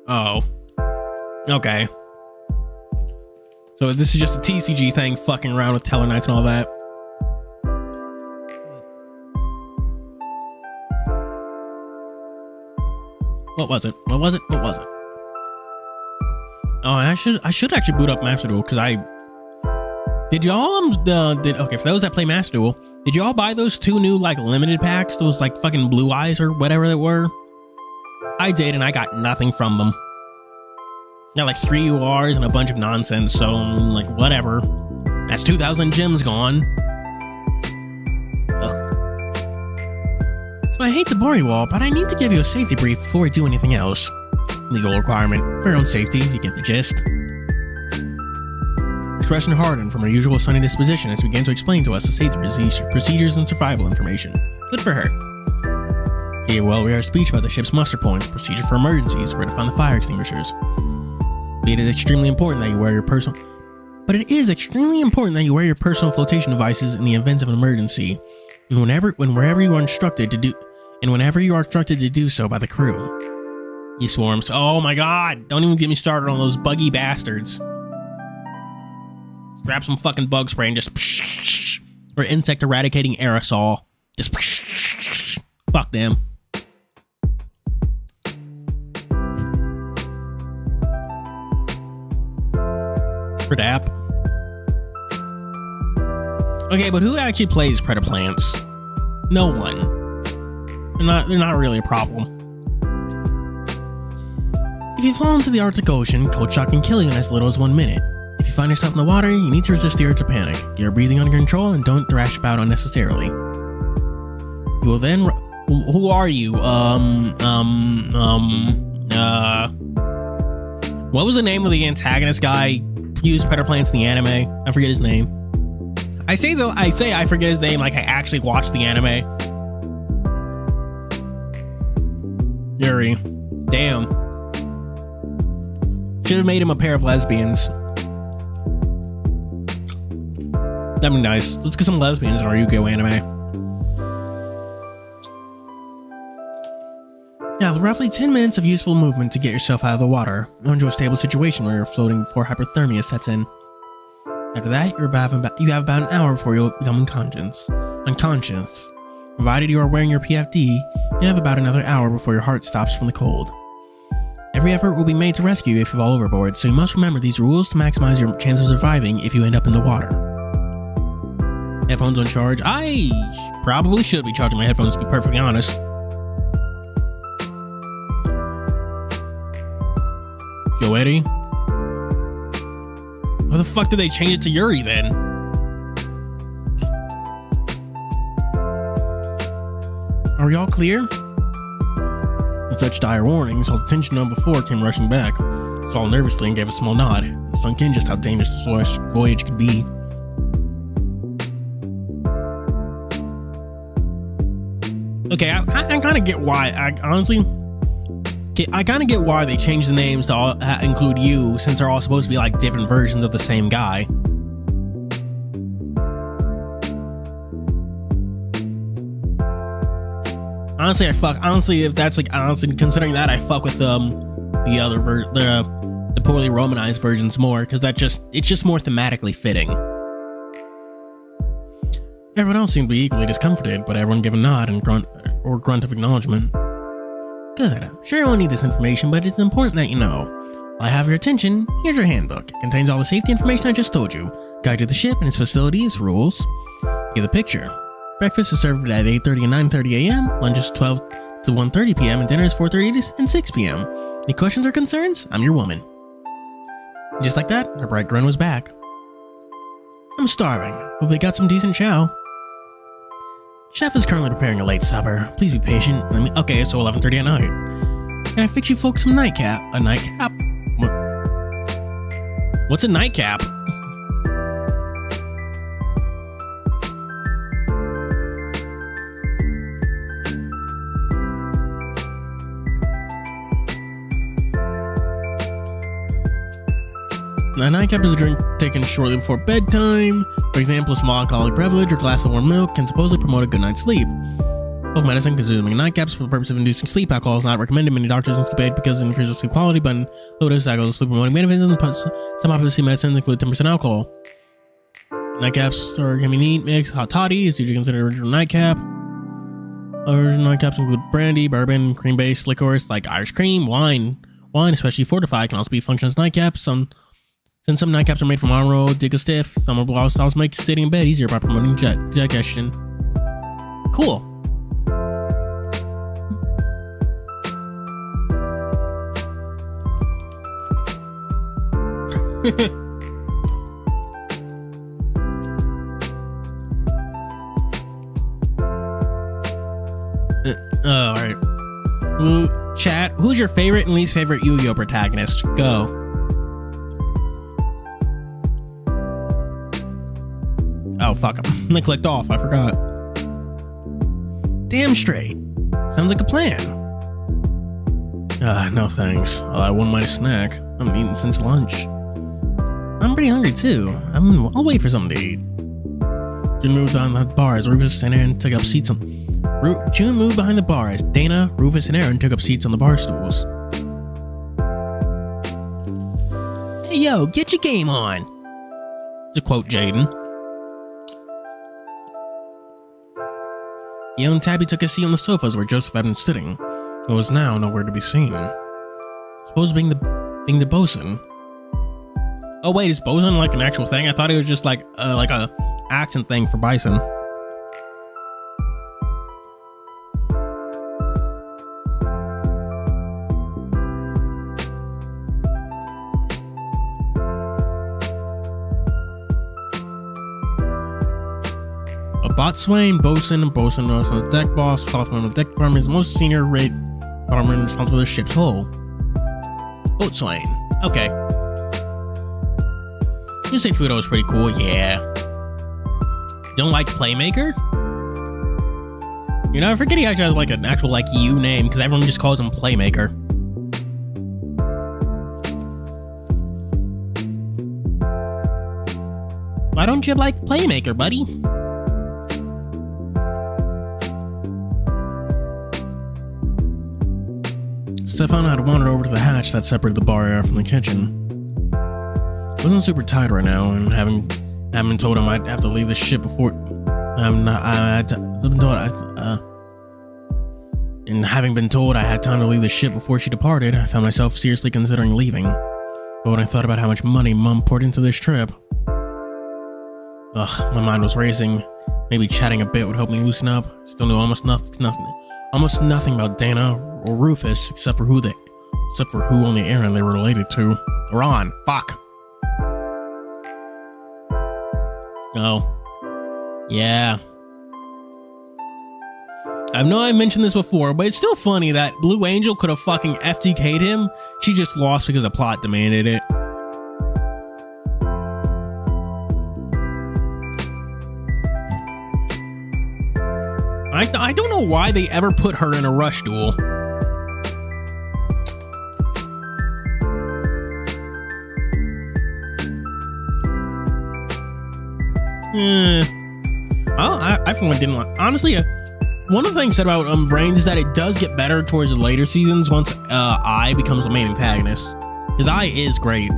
Oh. Okay. So this is just a TCG thing, fucking around with Tellarknights and all that. What was it? What was it? What was it? Oh, I should actually boot up Master Duel, because did y'all okay, for those that play Master Duel, did y'all buy those 2 new like limited packs, those like fucking Blue Eyes or whatever they were? I did, and I got nothing from them. Got like 3 URs and a bunch of nonsense, so like whatever. That's 2,000 gems gone. Ugh. So I hate to bore you all, but I need to give you a safety brief before I do anything else. Legal requirement for your own safety, you get the gist. Expression hardened from her usual sunny disposition as she began to explain to us the safety procedures and survival information. Good for her. She gave a well-rehearsed speech about the ship's muster points, procedure for emergencies, where to find the fire extinguishers. It is extremely important that you wear your personal flotation devices in the event of an emergency, and wherever you are instructed to do so by the crew. He swarms. Oh my god! Don't even get me started on those buggy bastards. Grab some fucking bug spray and just or insect eradicating aerosol. Just fuck them. App. Okay, but who actually plays Predaplants? No one. They're not really a problem. If you fall into the Arctic Ocean, cold shock can kill you in as little as 1 minute. If you find yourself in the water, you need to resist the urge to panic. Get your breathing under control and don't thrash about unnecessarily. You will then. Who are you? What was the name of the antagonist guy? Used Predaplants in the anime. I forget his name. I say I forget his name like I actually watched the anime. Yuri. Damn. Should have made him a pair of lesbians. That'd be nice. Let's get some lesbians in our Yu-Gi-Oh anime. Now, roughly 10 minutes of useful movement to get yourself out of the water, onto a stable situation where you're floating before hypothermia sets in. After that, you have about an hour before you'll become unconscious. Provided you are wearing your PFD, you have about another hour before your heart stops from the cold. Every effort will be made to rescue you if you fall overboard, so you must remember these rules to maximize your chance of surviving if you end up in the water. Headphones on charge? I probably should be charging my headphones, to be perfectly honest. Yo, Eddie? Why the fuck did they change it to Yuri then? Are we all clear? With such dire warnings, all the tension known before came rushing back. Saul nervously and gave a small nod. It sunk in just how dangerous this voyage could be. Okay, I kind of get why. I kind of get why they changed the names to all, include you, since they're all supposed to be like different versions of the same guy. Honestly, considering that, I fuck with the other the poorly romanized versions more, because it's just more thematically fitting. Everyone else seemed to be equally discomforted, but everyone gave a nod and grunt of acknowledgement. Good. Sure you won't need this information, but it's important that you know. While I have your attention, here's your handbook. It contains all the safety information I just told you. Guide to the ship and its facilities, rules. Get the picture. Breakfast is served at 8:30 and 9:30 a.m., lunch is 12 to 1:30 p.m., and dinner is 4:30 and 6 p.m. Any questions or concerns? I'm your woman. And just like that, her bright grin was back. I'm starving. Hope they got some decent chow. Chef is currently preparing a late supper. Please be patient. Okay, so 11:30 at night. Can I fix you folks some nightcap? A nightcap? What's a nightcap? A nightcap is a drink taken shortly before bedtime. For example, a small alcoholic beverage or glass of warm milk can supposedly promote a good night's sleep. Folk medicine consuming nightcaps for the purpose of inducing sleep alcohol is not recommended. Many doctors anticipate because it increases sleep quality, but in low dose alcohol sleep promoting benefits, and some popular sleep medicines include 10% alcohol. Nightcaps can be neat, mixed, hot toddy is usually considered original nightcap. Original nightcaps include brandy, bourbon, cream-based liquors like Irish cream, wine, especially fortified, can also be functioned as nightcaps. Since some nightcaps are made from arm roll, stiff, some will also make sitting in bed easier by promoting digestion. Cool. Alright. Chat, who's your favorite and least favorite Yu-Gi-Oh protagonist? Go. Oh, fuck him. I clicked off. I forgot. Damn straight. Sounds like a plan. No thanks. I wouldn't mind a snack. I haven't eaten since lunch. I'm pretty hungry too. I'll wait for something to eat. June moved behind the bar as Rufus and Aaron took up seats on... June moved behind the bar as Dana, Rufus, and Aaron took up seats on the bar stools. Hey yo, get your game on! To quote Jaden. Yale and Tabby took a seat on the sofas where Joseph had been sitting, but was now nowhere to be seen. Suppose being the bosun. Oh wait, is bosun like an actual thing? I thought it was just like a accent thing for bison. Boatswain, bosun, and bosun on the deck boss, Kaufman of the deck department is the most senior rate department responsible for the ship's hull. Boatswain. Okay. You say Fudo is pretty cool, yeah. Don't like Playmaker? You know, I forget he actually has like an actual like U name because everyone just calls him Playmaker. Why don't you like Playmaker, buddy? Stefano had wandered over to the hatch that separated the bar area from the kitchen. It wasn't super tight right now, and having been told I might have to leave the ship before... having been told I had time to leave the ship before she departed, I found myself seriously considering leaving. But when I thought about how much money Mom poured into this trip... my mind was racing. Maybe chatting a bit would help me loosen up. Still knew almost nothing about Dana or Rufus, except for who on the errand they were related to. Or on. Fuck. Oh. Yeah. I know I mentioned this before, but it's still funny that Blue Angel could have fucking FTK'd him. She just lost because a plot demanded it. I don't know why they ever put her in a rush duel. I for one didn't like. Honestly, one of the things said about Vrains is that it does get better towards the later seasons once I becomes the main antagonist. Because I is great.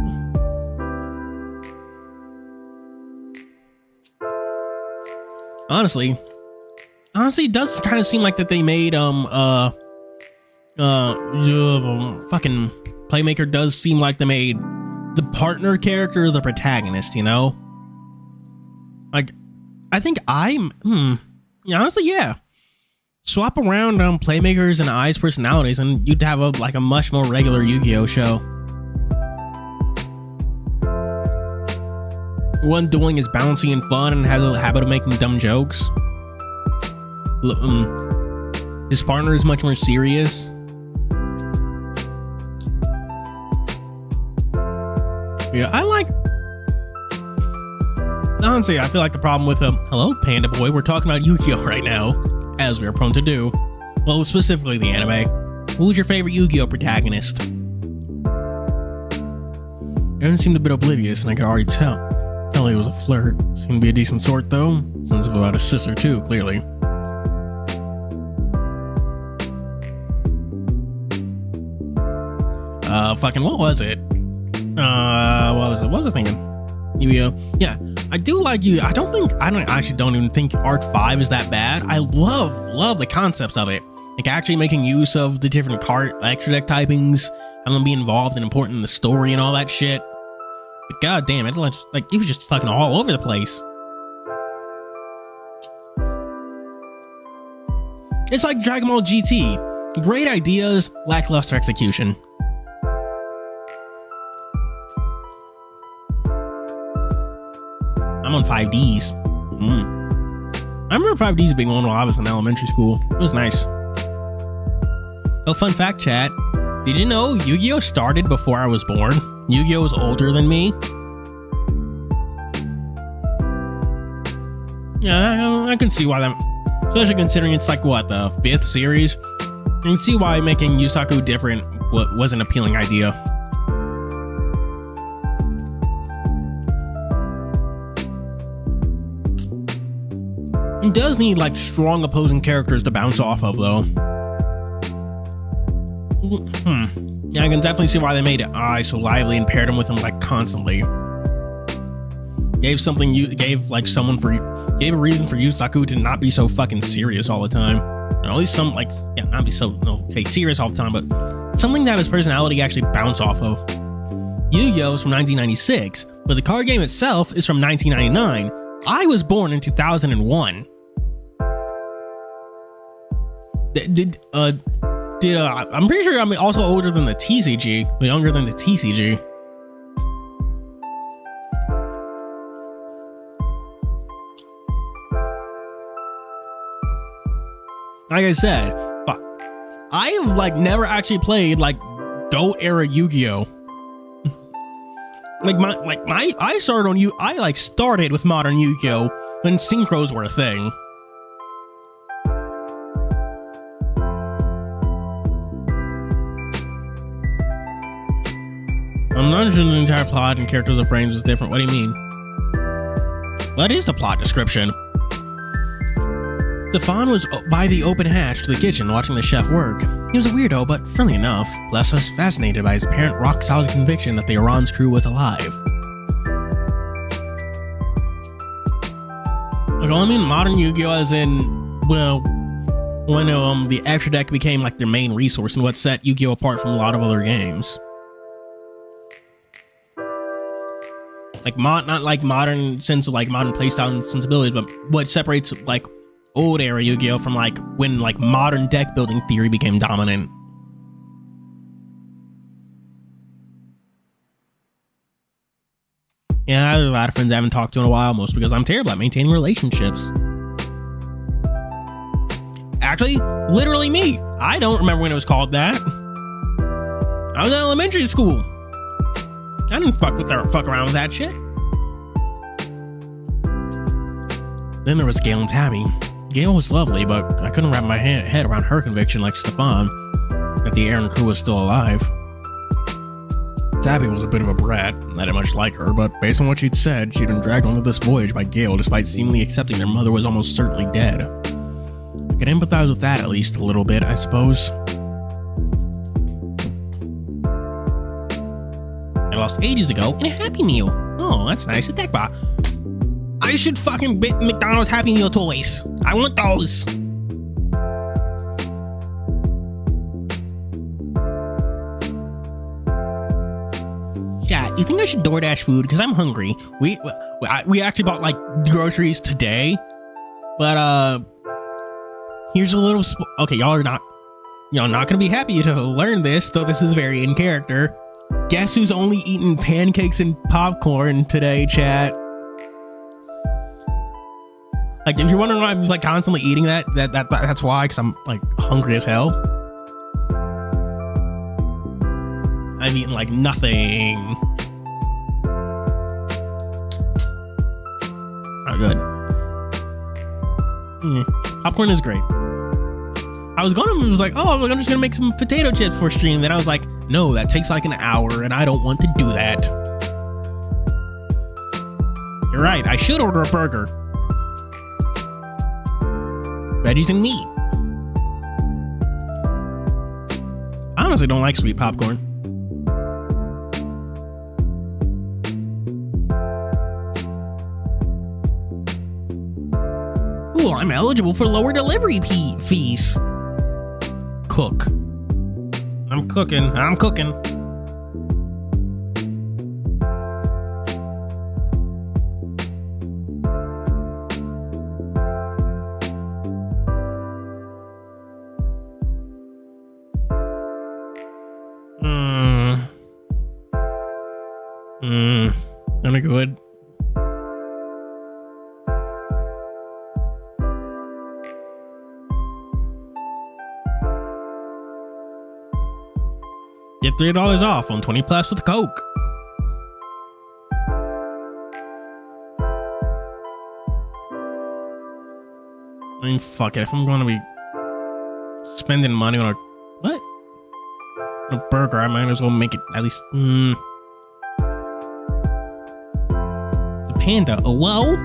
Honestly, it does kind of seem like that they made fucking Playmaker does seem like they made the partner character the protagonist, you know? Like, I think yeah, honestly, yeah. Swap around Playmakers and Ai's personalities and you'd have a much more regular Yu-Gi-Oh show. One dueling is bouncy and fun and has a habit of making dumb jokes. His partner is much more serious. Yeah, honestly, I feel like the problem with hello, Panda Boy, we're talking about Yu-Gi-Oh right now, as we are prone to do. Well, specifically the anime. Who's your favorite Yu-Gi-Oh protagonist? Aaron seemed a bit oblivious, and I could already tell. He was a flirt. Seemed to be a decent sort, though. Sensitive about his sister, too, clearly. Fucking, what was it? What was I thinking? Yu-Gi-Oh. Yeah, I do like you. I actually don't even think Arc 5 is that bad. I love the concepts of it. Like actually making use of the different card extra deck typings, having them be involved and important in the story and all that shit. But god damn it, like it was just fucking all over the place. It's like Dragon Ball GT. Great ideas, lackluster execution. I'm on 5Ds. I remember 5Ds being on while I was in elementary school. It was nice. Oh, fun fact, chat. Did you know Yu-Gi-Oh started before I was born? Yu-Gi-Oh was older than me. Yeah, I can see why that, especially considering it's like what, the 5th series. You can see why making Yusaku different was an appealing idea. It does need like strong opposing characters to bounce off of, though. Yeah, I can definitely see why they made Ai so lively and paired him with him like constantly. Gave a reason for Yusaku to not be so fucking serious all the time. And at least some not be so serious all the time, but something that his personality actually bounce off of. Yu-Gi-Oh is from 1996, but the card game itself is from 1999. I was born in 2001. I'm pretty sure I'm also older than the TCG, younger than the TCG. Like I said, I have never actually played GOAT era Yu-Gi-Oh. I started on I started with modern Yu-Gi-Oh when synchros were a thing. I'm not sure the entire plot and characters of frames is different. What do you mean? What is the plot description? The fawn was by the open hatch to the kitchen watching the chef work. He was a weirdo, but friendly enough. Les was fascinated by his apparent rock-solid conviction that the Iran's crew was alive. Like, I mean modern Yu-Gi-Oh as in, well, when the extra deck became their main resource and what set Yu-Gi-Oh apart from a lot of other games. Not modern sense of modern playstyle and sensibilities, but what separates old era Yu-Gi-Oh from when modern deck building theory became dominant. Yeah, I have a lot of friends I haven't talked to in a while, mostly because I'm terrible at maintaining relationships. Actually, literally me. I don't remember when it was called that. I was in elementary school. I didn't fuck around with that shit. Then there was Gail and Tabby. Gail was lovely, but I couldn't wrap my head around her conviction like Stefan, that the Aaron crew was still alive. Tabby was a bit of a brat. I didn't much like her, but based on what she'd said, she'd been dragged onto this voyage by Gail despite seemingly accepting their mother was almost certainly dead. I could empathize with that at least a little bit, I suppose. I lost ages ago in a Happy Meal. Oh, that's nice. A deck bar. I should fucking bit McDonald's Happy Meal toys. I want those. Chat, you think I should DoorDash food? Because I'm hungry. We actually bought like groceries today, but here's a little. Okay, y'all are not gonna be happy to learn this, though. This is very in character. Guess who's only eating pancakes and popcorn today, chat? Like, if you're wondering why I'm like constantly eating that's why, because I'm like hungry as hell. I'm eating like nothing. Not good. Popcorn is great. I was like, oh, I'm just gonna make some potato chips for stream. Then I was like, no, that takes like an hour, and I don't want to do that. You're right. I should order a burger. Veggies and meat. I honestly don't like sweet popcorn. Cool, I'm eligible for lower delivery fees. Cook. I'm cooking. Kinda good. Get $3 off on 20 plus with Coke. I mean, fuck it. If I'm going to be spending money on a burger, I might as well make it at least. It's a panda. Oh, whoa.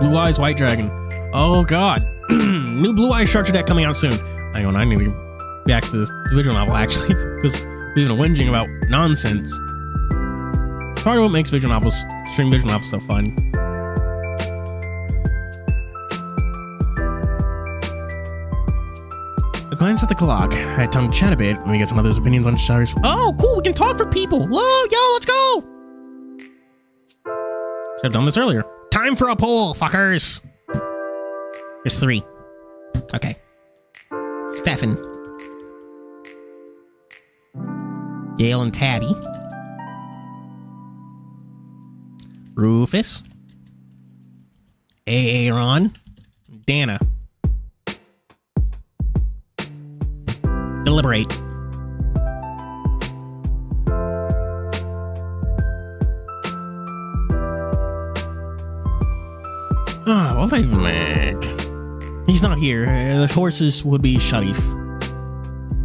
Blue Eyes White Dragon. Oh, God. New Blue Eyes Structure deck coming out soon. Hang on, I need to get back to this visual novel, actually, because we've been whinging about nonsense. Part of what makes stream visual novels so fun. A glance at the clock. I had time to chat a bit. Let me get some others' opinions on Shari's. Oh, cool, we can talk for people. Whoa, yo, let's go. Should have done this earlier. Time for a poll, fuckers. There's 3. Okay. Stefan, Gail and Tabby, Rufus, Aaron, Dana. Deliberate. What would I even make? He's not here. The horses would be Sharif.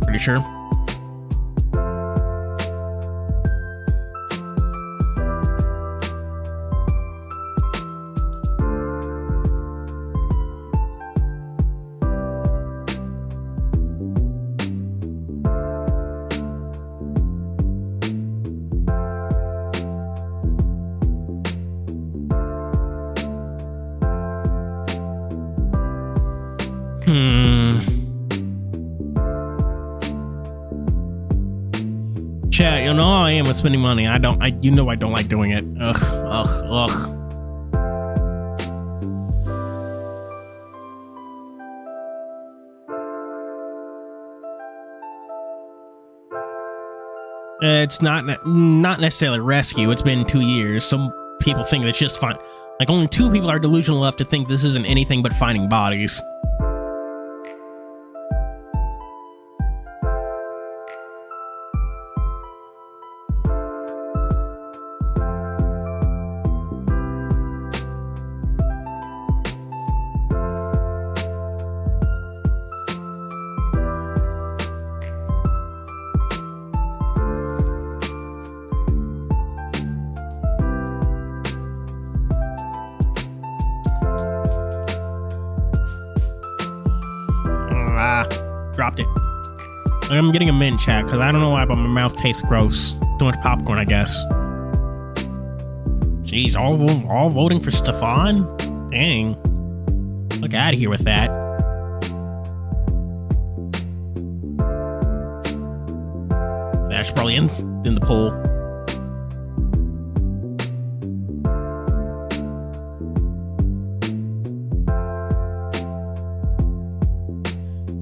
Pretty sure. Chat, you know how I am with spending money. I don't like doing it. Ugh. It's not necessarily rescue. It's been 2 years. Some people think it's just fine. Like, only 2 people are delusional enough to think this isn't anything but finding bodies. Dropped it. I'm getting a mint, chat, because I don't know why, but my mouth tastes gross. Too much popcorn, I guess. Jeez, all voting for Stefan? Dang. Look out of here with that. That's probably in the poll.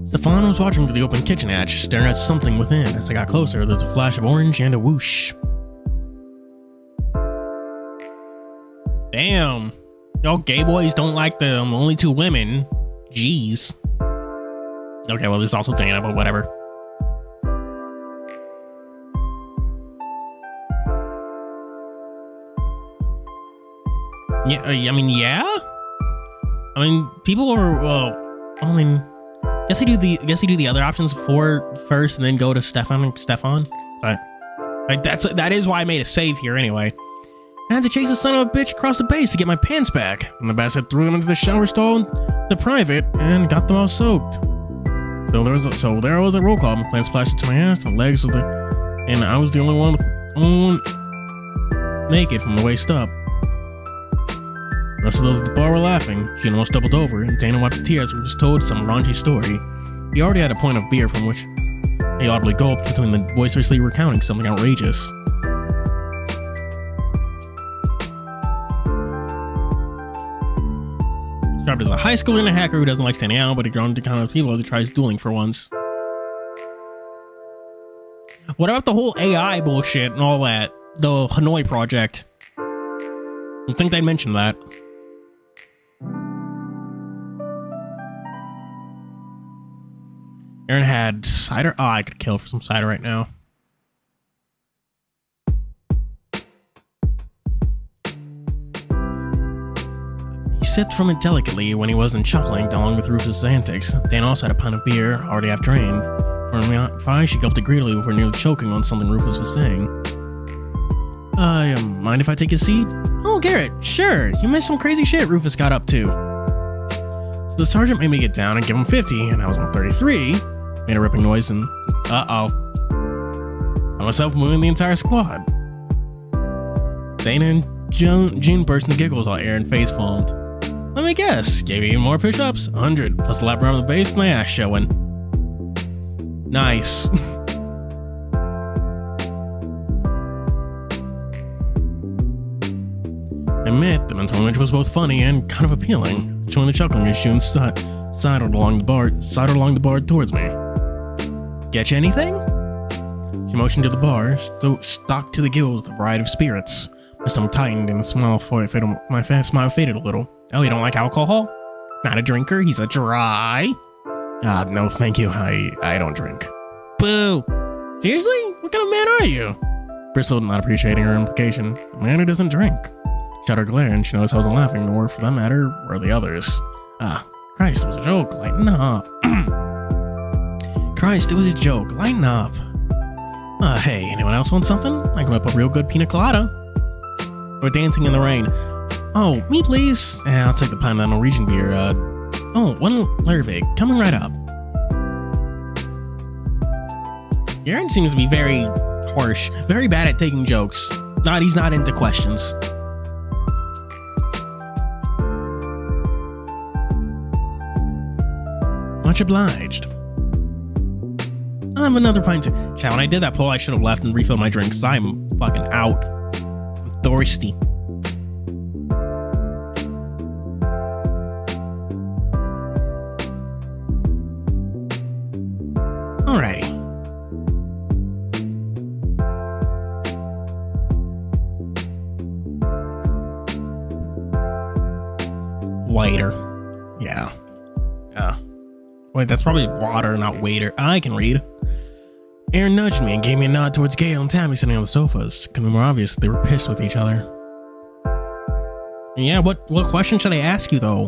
Stefan was watching through the open kitchen hatch, staring at something within. As I got closer, there was a flash of orange and a whoosh. Damn. Y'all gay boys don't like the only two women. Jeez. Okay, well, there's also Dana, but whatever. Yeah, I mean, yeah? I mean, people are, well, I mean, guess you do the other options first and then go to Stefan. But like, that is why I made a save here anyway. I had to chase the son of a bitch across the base to get my pants back. And the bastard threw them into the shower stall, the private, and got them all soaked. So there was a roll call. My pants splashed into my ass, my legs were there, and I was the only one naked from the waist up. The rest of those at the bar were laughing. She almost doubled over, and Dana wiped the tears and just told some raunchy story. He already had a point of beer from which he audibly gulped between the boisterously recounting something outrageous. Described as a high schooler and a hacker who doesn't like standing out, but he grown to kind of people as he tries dueling for once. What about the whole AI bullshit and all that? The Hanoi project. I think they mentioned that. Aaron had cider. Oh, I could kill for some cider right now. He sipped from it delicately when he wasn't chuckling along with Rufus' antics. Dan also had a pint of beer, already half drained. For five, she gulped it greedily before nearly choking on something Rufus was saying. Mind if I take a seat? Oh, Garrett, sure. You missed some crazy shit Rufus got up to. So the sergeant made me get down and give him 50, and I was on 33. Made a ripping noise and found myself moving the entire squad. Dana and June burst into giggles while Aaron face foamed. Let me guess, gave you even more push-ups? 100, plus the lap around the base, my ass showing. Nice. I admit, the mental image was both funny and kind of appealing. Showing the chuckling as June sidled along the bar towards me. Get you anything? She motioned to the bar, stocked to the gills with a variety of spirits. My stomach tightened and my smile faded a little. Oh, you don't like alcohol? Not a drinker, he's a dry. No thank you, I don't drink. Boo! Seriously? What kind of man are you? Bristled, not appreciating her implication. A man who doesn't drink. Shot her glare and she noticed I wasn't laughing, nor for that matter, were the others. Christ, it was a joke, lighten up. Christ, it was a joke, lighten up. Hey, anyone else want something? I can whip up a real good pina colada. We're dancing in the rain. Oh, me please. I'll take the pint of Norwegian beer. One Lervig, coming right up. Aaron seems to be very harsh, very bad at taking jokes. He's not into questions. Much obliged. I have another pint too. Chat, when I did that poll, I should have left and refilled my drink because I'm fucking out. I'm thirsty. Alrighty. Waiter. Yeah. Wait, that's probably water, not waiter. I can read. Aaron nudged me and gave me a nod towards Gale and Tammy sitting on the sofas. Couldn't be more obvious they were pissed with each other. Yeah, what question should I ask you though?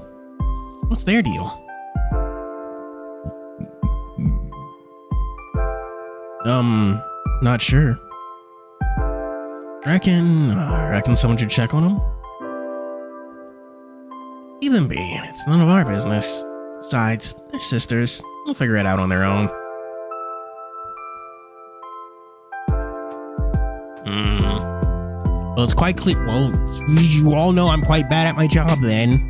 What's their deal? Not sure. Reckon someone should check on them? Leave them be. It's none of our business. Besides, they're sisters. They'll figure it out on their own. Well, it's quite clear. Well, you all know I'm quite bad at my job then.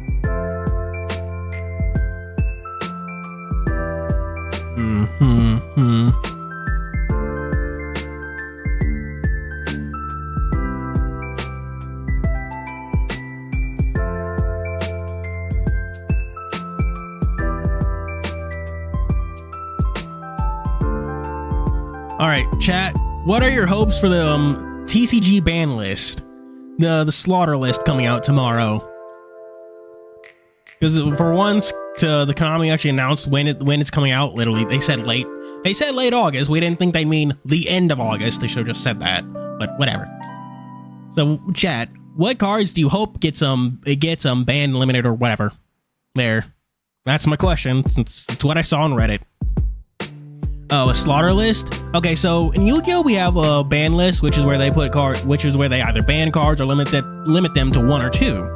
All right, chat. What are your hopes for the TCG ban list, the slaughter list coming out tomorrow? Because for once, the Konami actually announced when it's coming out. Literally, they said late August. We didn't think they mean the end of August. They should have just said that, but whatever. So, chat, what cards do you hope gets banned, limited, or whatever? There, that's my question. Since it's what I saw on Reddit. Oh, a slaughter list? Okay, so in Yu-Gi-Oh! We have a ban list, which is where they put which is where they either ban cards or limit them to 1 or 2.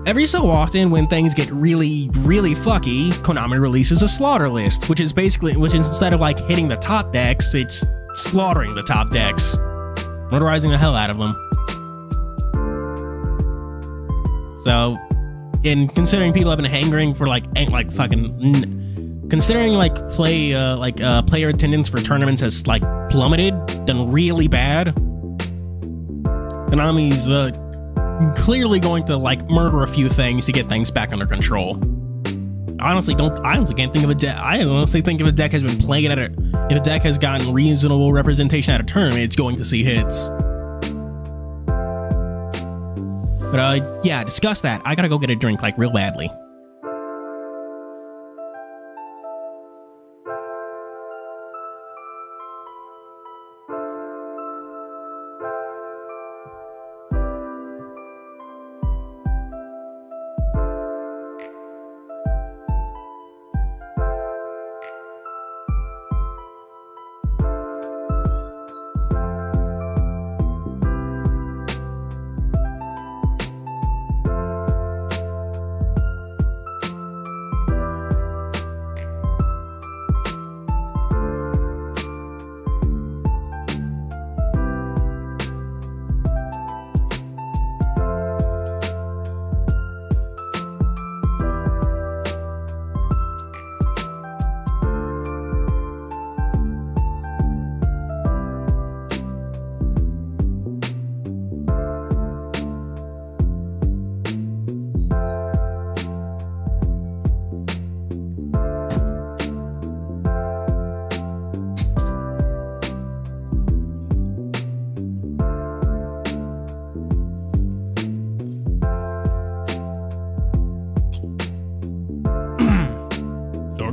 Every so often when things get really, really fucky, Konami releases a slaughter list, which is instead of like hitting the top decks, it's slaughtering the top decks, murderizing the hell out of them. So, and considering people have been hangering for player attendance for tournaments has like plummeted, done really bad. Konami's clearly going to like murder a few things to get things back under control. I honestly can't think of a deck. I honestly think if a deck has been playing if a deck has gotten reasonable representation at a tournament, it's going to see hits. But yeah, discuss that. I gotta go get a drink like real badly.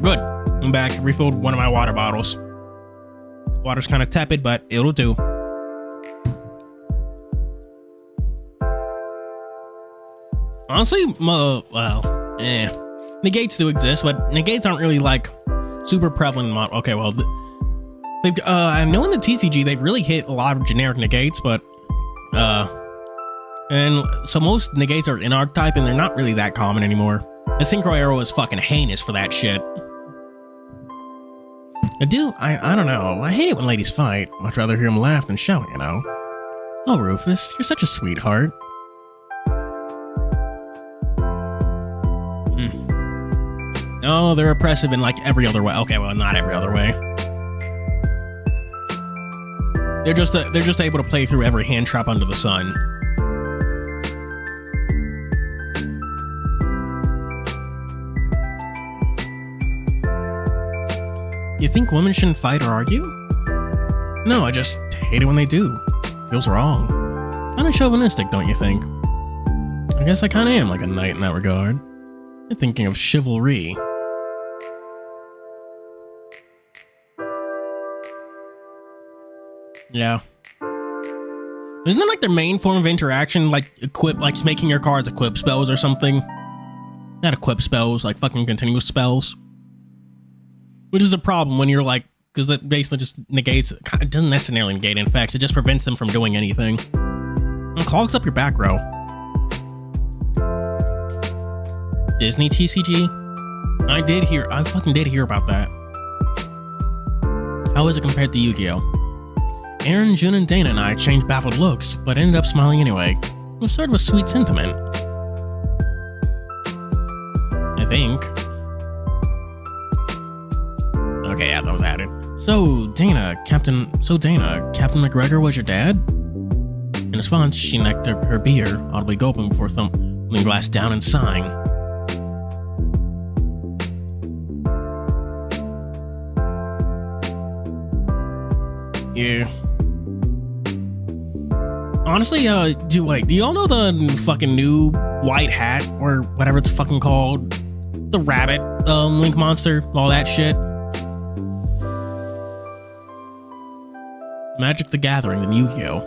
Good. I'm back. Refilled one of my water bottles. Water's kind of tepid, but it'll do. Honestly, negates do exist, but negates aren't really like super prevalent. Okay, well, I know in the TCG they've really hit a lot of generic negates, but and so most negates are in archetype, and they're not really that common anymore. The Synchro Arrow is fucking heinous for that shit. I don't know. I hate it when ladies fight. Much rather hear them laugh than shout, you know. Oh, Rufus, you're such a sweetheart. Oh, they're oppressive in like every other way. Okay, well, not every other way. They're just able to play through every hand trap under the sun. You think women shouldn't fight or argue? No, I just hate it when they do. Feels wrong. Kinda chauvinistic, don't you think? I guess I kinda am like a knight in that regard. You're thinking of chivalry. Yeah. Isn't that like their main form of interaction, like making your cards equip spells or something? Not equip spells, like fucking continuous spells. Which is a problem when you're like, because that basically just negates, it doesn't necessarily negate effects, it just prevents them from doing anything. It clogs up your back row. Disney TCG? I fucking did hear about that. How is it compared to Yu-Gi-Oh? Aaron, June, and Dana and I exchanged baffled looks, but ended up smiling anyway. It was sort of a sweet sentiment. I think. Okay, yeah, that was added. So, Dana, Captain McGregor was your dad? In response, she necked her beer, audibly gulping before thumping the glass down and sighing. Yeah. Honestly, do y'all know the fucking new white hat or whatever it's fucking called? The rabbit, Link monster, all that shit. Magic the Gathering, the Yu-Gi-Oh.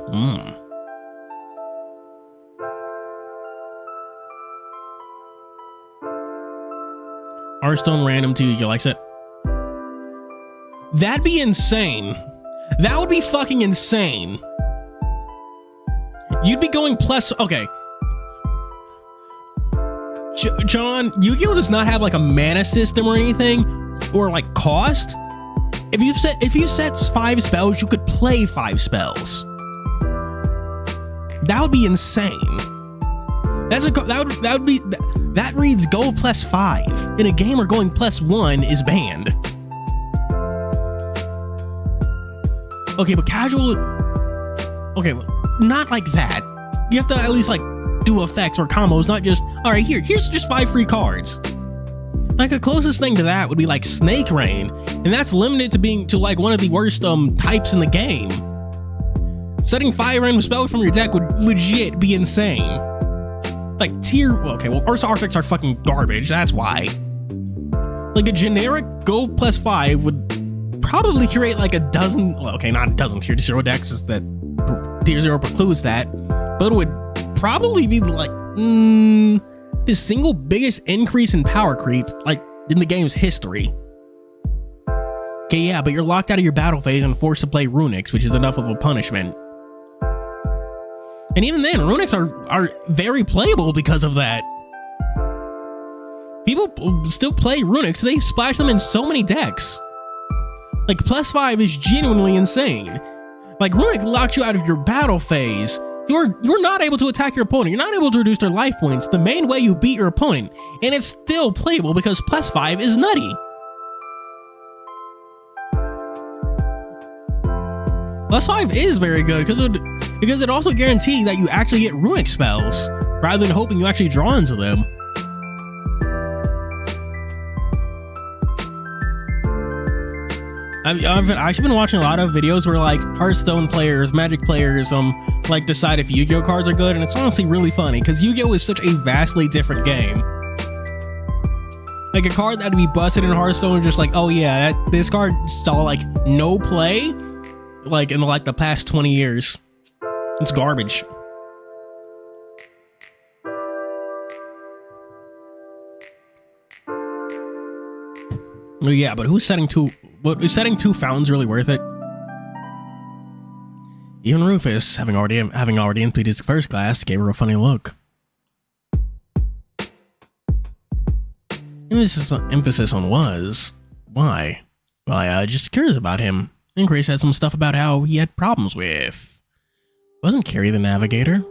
Hearthstone random to Yu-Gi-Oh likes it. That'd be insane. That would be fucking insane. You'd be going plus, okay. John, Yu-Gi-Oh does not have like a mana system or anything, or like cost. If you set 5 spells, you could play 5 spells. That would be insane. That reads go plus 5 in a game where going plus 1 is banned. Okay, but casual. Okay, not like that. You have to at least like do effects or combos, not just all right. Here's just 5 free cards. Like the closest thing to that would be like Snake Rain, and that's limited to being to like one of the worst types in the game. Setting 5 random spells from your deck would legit be insane. Like Ursa Architects are fucking garbage, that's why. Like a generic go plus 5 would probably curate like a dozen, well, okay, not a dozen tier 0 decks, is that tier 0 precludes that, but it would probably be like, the single biggest increase in power creep, like, in the game's history. Okay, yeah, but you're locked out of your battle phase and forced to play Runics, which is enough of a punishment. And even then, Runics are very playable because of that. People still play Runics, they splash them in so many decks. Like, plus 5 is genuinely insane. Like, Runic locks you out of your battle phase. You're not able to attack your opponent. You're not able to reduce their life points, the main way you beat your opponent, and it's still playable because plus 5 is nutty. Plus 5 is very good because it also guarantees that you actually get runic spells rather than hoping you actually draw into them. I've actually been watching a lot of videos where like Hearthstone players, Magic players, like decide if Yu-Gi-Oh cards are good, and it's honestly really funny because Yu-Gi-Oh is such a vastly different game. Like a card that'd be busted in Hearthstone, just like, oh yeah, this card saw like no play, like in like the past 20 years. It's garbage. Oh yeah, but who's setting 2? What is setting 2 fountains really worth it? Even Rufus, having already emptied his first glass, gave her a funny look. Emphasis on was. Why? Well, I just curious about him. And Grace had some stuff about how he had problems with. Wasn't Carrie the navigator?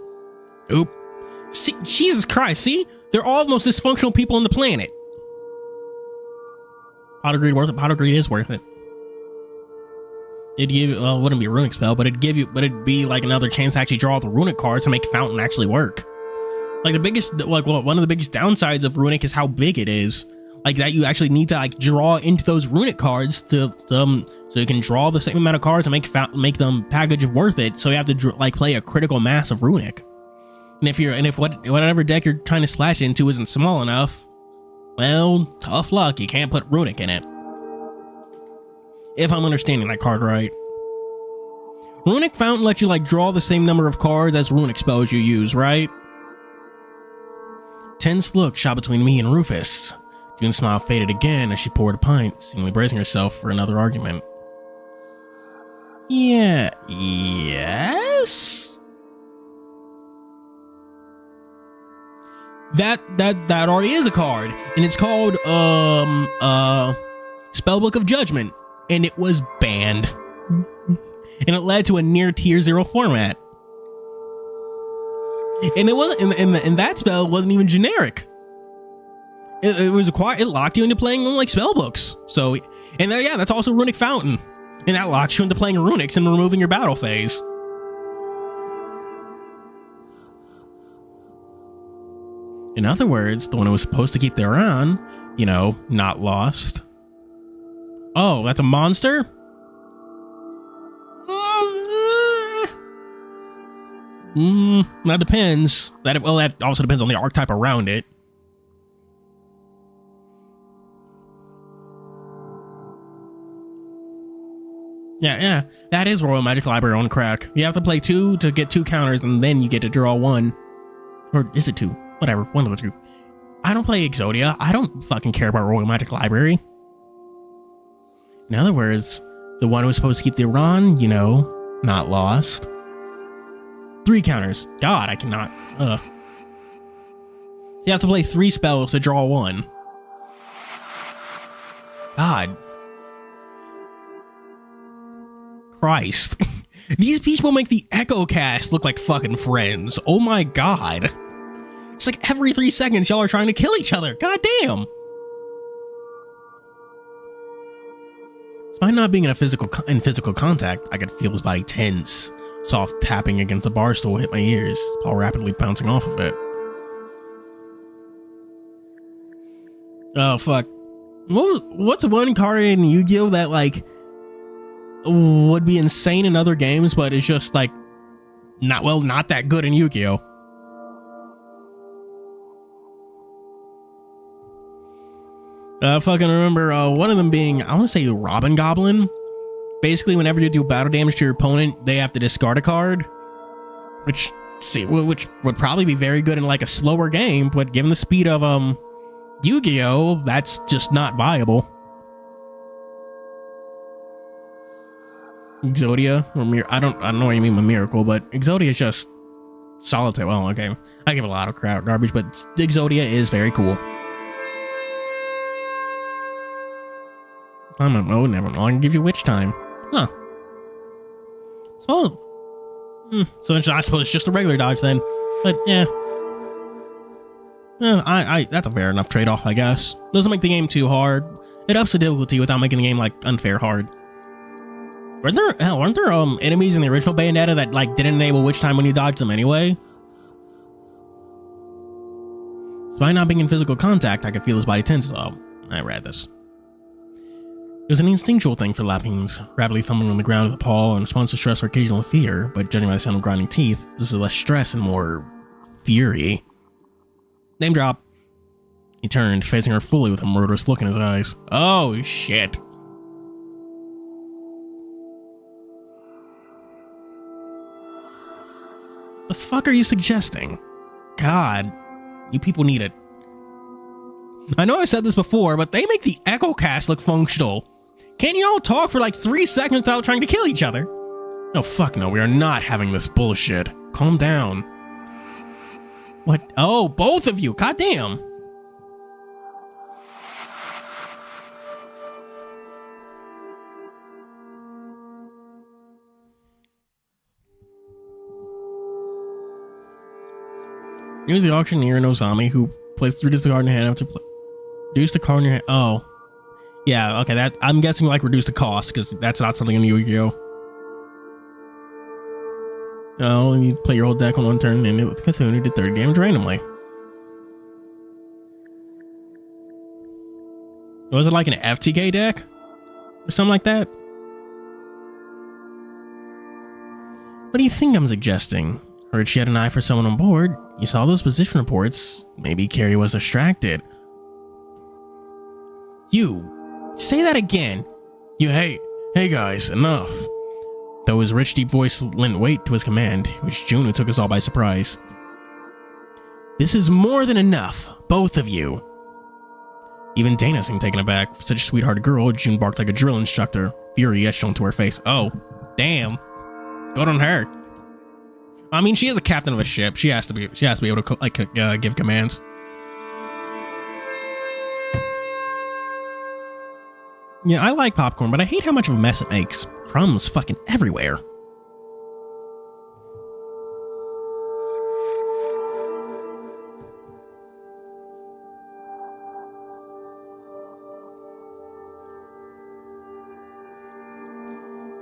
Oop. See, Jesus Christ, see? They're all the most dysfunctional people on the planet. Pot Greed worth it. Pot Greed is worth it. It'd give you, well, it wouldn't be a runic spell, but it'd be like another chance to actually draw the runic cards to make Fountain actually work. Like one of the biggest downsides of runic is how big it is. Like that you actually need to like draw into those runic cards to so you can draw the same amount of cards and make them package worth it. So you have to like play a critical mass of runic. And if whatever deck you're trying to splash into isn't small enough, well, tough luck. You can't put runic in it. If I'm understanding that card right. Runic Fountain lets you like draw the same number of cards as runic spells you use, right? Tense look shot between me and Rufus. June's smile faded again as she poured a pint, seemingly bracing herself for another argument. Yeah, yes? That already is a card, and it's called Spellbook of Judgment, and it was banned. and it led to a near tier 0 format. And it wasn't, and that spell wasn't even generic. It was it locked you into playing like spell books. So, and yeah, that's also Runic Fountain, and that locks you into playing runics and removing your battle phase. In other words, the one who was supposed to keep their on, you know, not lost. Oh, that's a monster? That depends. That also depends on the archetype around it. Yeah, that is Royal Magic Library on crack. You have to play 2 to get 2 counters, and then you get to draw 1. Or is it 2? Whatever, one of the 2. I don't play Exodia. I don't fucking care about Royal Magic Library. In other words, the one who was supposed to keep the Iran, you know, not lost. 3 counters. God, I cannot. So you have to play 3 spells to draw 1. God. Christ. These people make the Echo Cast look like fucking friends. Oh my god. It's like every 3 seconds y'all are trying to kill each other. God damn. Despite not being in physical contact, I could feel his body tense. Soft tapping against the bar stool hit my ears, Paul rapidly bouncing off of it. Oh fuck. What's one card in Yu-Gi-Oh that like would be insane in other games, but it's just like not that good in Yu-Gi-Oh? I fucking remember one of them being, I want to say Robin Goblin. Basically, whenever you do battle damage to your opponent, they have to discard a card, which would probably be very good in like a slower game, but given the speed of Yu-Gi-Oh, that's just not viable. Exodia or I don't know what you mean by Miracle, but Exodia is just solitaire. Well, okay, I give a lot of garbage, but Exodia is very cool. I don't know, never know. I can give you witch time. Huh. So I suppose it's just a regular dodge then. But yeah. That's a fair enough trade-off, I guess. Doesn't make the game too hard. It ups the difficulty without making the game like unfair hard. Weren't there enemies in the original Bayonetta that like didn't enable witch time when you dodged them anyway? Despite not being in physical contact, I could feel his body tense. Oh, I read this. It was an instinctual thing for Lapines, rapidly thumbing on the ground with a paw in response to stress or occasional fear, but judging by the sound of grinding teeth, this is less stress and more fury. Name drop. He turned, facing her fully with a murderous look in his eyes. Oh, shit. The fuck are you suggesting? God, you people need it. I know I've said this before, but they make the Echo Cast look functional. Can't you all talk for like 3 seconds without trying to kill each other? No, fuck no, we are not having this bullshit. Calm down. What? Oh, both of you, goddamn. Use the auctioneer Nozami who plays 3 reduce the card in your hand after reduce the card in your hand. Oh. Yeah, okay, that I'm guessing like reduce the cost, because that's not something in Yu-Gi-Oh. No, you play your whole deck on one turn and end it with Cthulhu who did 30 damage randomly. Was it like an FTK deck? Or something like that? What do you think I'm suggesting? Heard she had an eye for someone on board. You saw those position reports. Maybe Carrie was distracted. You. Say that again. You, hey guys, enough. Though his rich, deep voice lent weight to his command, it was June who took us all by surprise. This is more than enough, both of you. Even Dana seemed taken aback. For such a sweethearted girl, June barked like a drill instructor. Fury etched onto her face. Oh, damn. Good on her. I mean, she is a captain of a ship. She has to be able to like give commands. Yeah, I like popcorn, but I hate how much of a mess it makes. Crumbs fucking everywhere.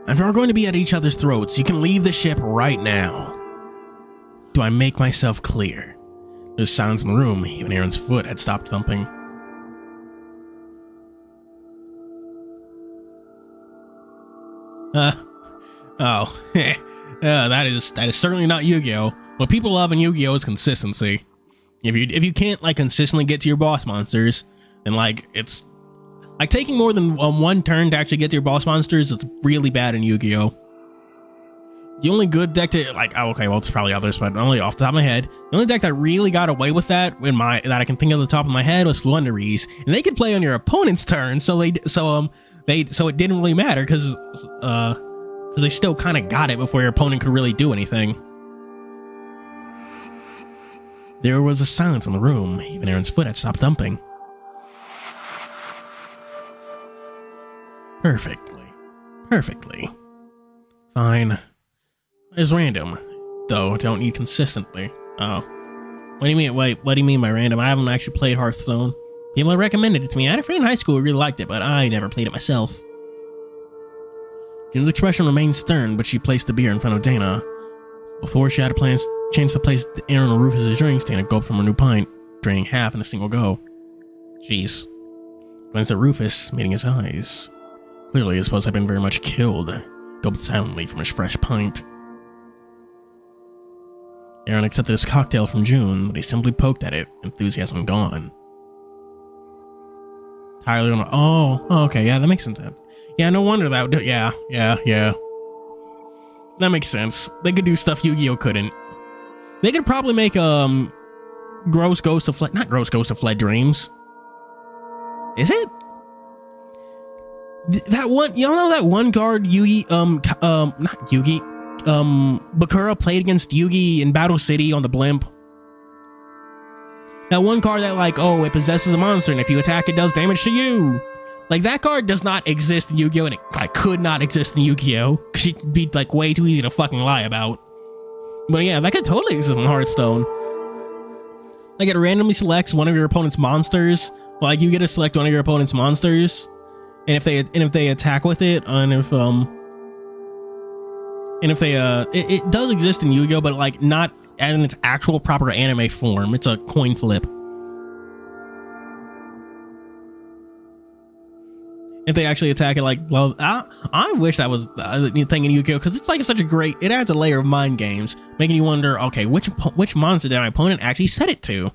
If we're going to be at each other's throats, you can leave the ship right now. Do I make myself clear? There's silence in the room. Even Aaron's foot had stopped thumping. That is certainly not Yu-Gi-Oh! What people love in Yu-Gi-Oh! Is consistency. If you can't like consistently get to your boss monsters, then like it's like taking more than one turn to actually get to your boss monsters is really bad in Yu-Gi-Oh! The only good deck to like, oh, okay, well it's probably others, but only off the top of my head, the only deck that really got away with that that I can think of at the top of my head was Flunderies, and they could play on your opponent's turn, so it didn't really matter because they still kind of got it before your opponent could really do anything. There was a silence in the room. Even Aaron's foot had stopped thumping. Perfectly. Fine. It's random, though. Don't need consistently. Oh. What do you mean? Wait, what do you mean by random? I haven't actually played Hearthstone. People recommended it to me. I had a friend in high school who really liked it, but I never played it myself. June's expression remained stern, but she placed the beer in front of Dana. Before she had a chance to place Aaron or Rufus' drinks, Dana gulped from her new pint, draining half in a single go. Jeez. Glanced at Rufus, meeting his eyes. Clearly, his pulse had been very much killed. Gulped silently from his fresh pint. Aaron accepted his cocktail from June, but he simply poked at it, enthusiasm gone. Entirely on. Oh, okay, yeah, that makes sense. Yeah, no wonder that would. Yeah. That makes sense. They could do stuff Yu-Gi-Oh! Couldn't. They could probably make Gross Ghost of Fled. Not Gross Ghost of Fled Dreams. Is it? That one, y'all know that one card not Yugi, Bakura played against Yugi in Battle City on the blimp. That one card that like, oh, it possesses a monster and if you attack it does damage to you. Like that card does not exist in Yu-Gi-Oh! And it like could not exist in Yu-Gi-Oh! Because it'd be like way too easy to fucking lie about. But yeah, that could totally exist in Hearthstone. Like it randomly selects one of your opponent's monsters. Like you get to select one of your opponent's monsters. And if they attack with it, it does exist in Yu-Gi-Oh, but like not in its actual proper anime form. It's a coin flip. If they actually attack it, like, well, I wish that was a thing in Yu-Gi-Oh, because it's like such a great. It adds a layer of mind games, making you wonder, okay, which monster did my opponent actually set it to?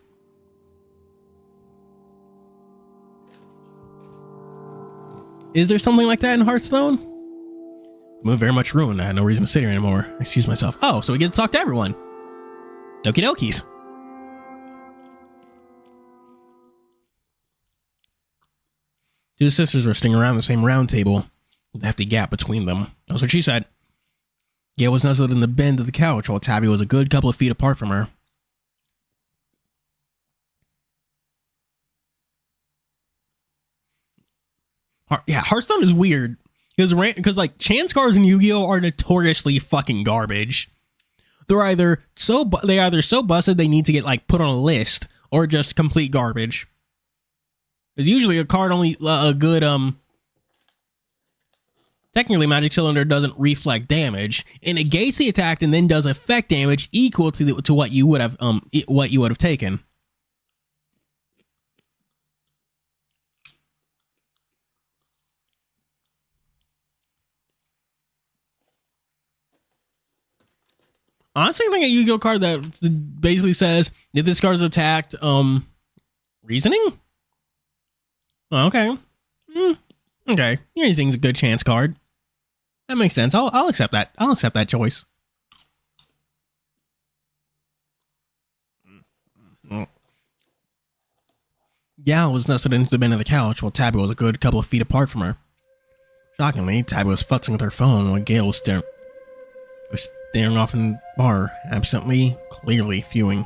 Is there something like that in Hearthstone? Mood very much ruined. I had no reason to sit here anymore. Excuse myself. Oh, so we get to talk to everyone. Okie dokies. Two sisters were sitting around the same round table, with a hefty gap between them. That's what she said. Gail was nestled in the bend of the couch, while Tabby was a good couple of feet apart from her. Yeah, Hearthstone is weird. Because like chance cards in Yu-Gi-Oh are notoriously fucking garbage. They're either so busted they need to get like put on a list, or just complete garbage. There's usually a card only a good technically Magic Cylinder doesn't reflect damage. It negates the attack and then does effect damage equal to what you would have taken. Honestly, I think a Yu-Gi-Oh card that basically says if this card is attacked, reasoning? Oh, okay. Okay. Reasoning's a good chance card. That makes sense. I'll accept that. I'll accept that choice. Gal was nestled into the bend of the couch while Tabby was a good couple of feet apart from her. Shockingly, Tabby was futzing with her phone while Gail was staring off in the bar, absently, clearly fuming.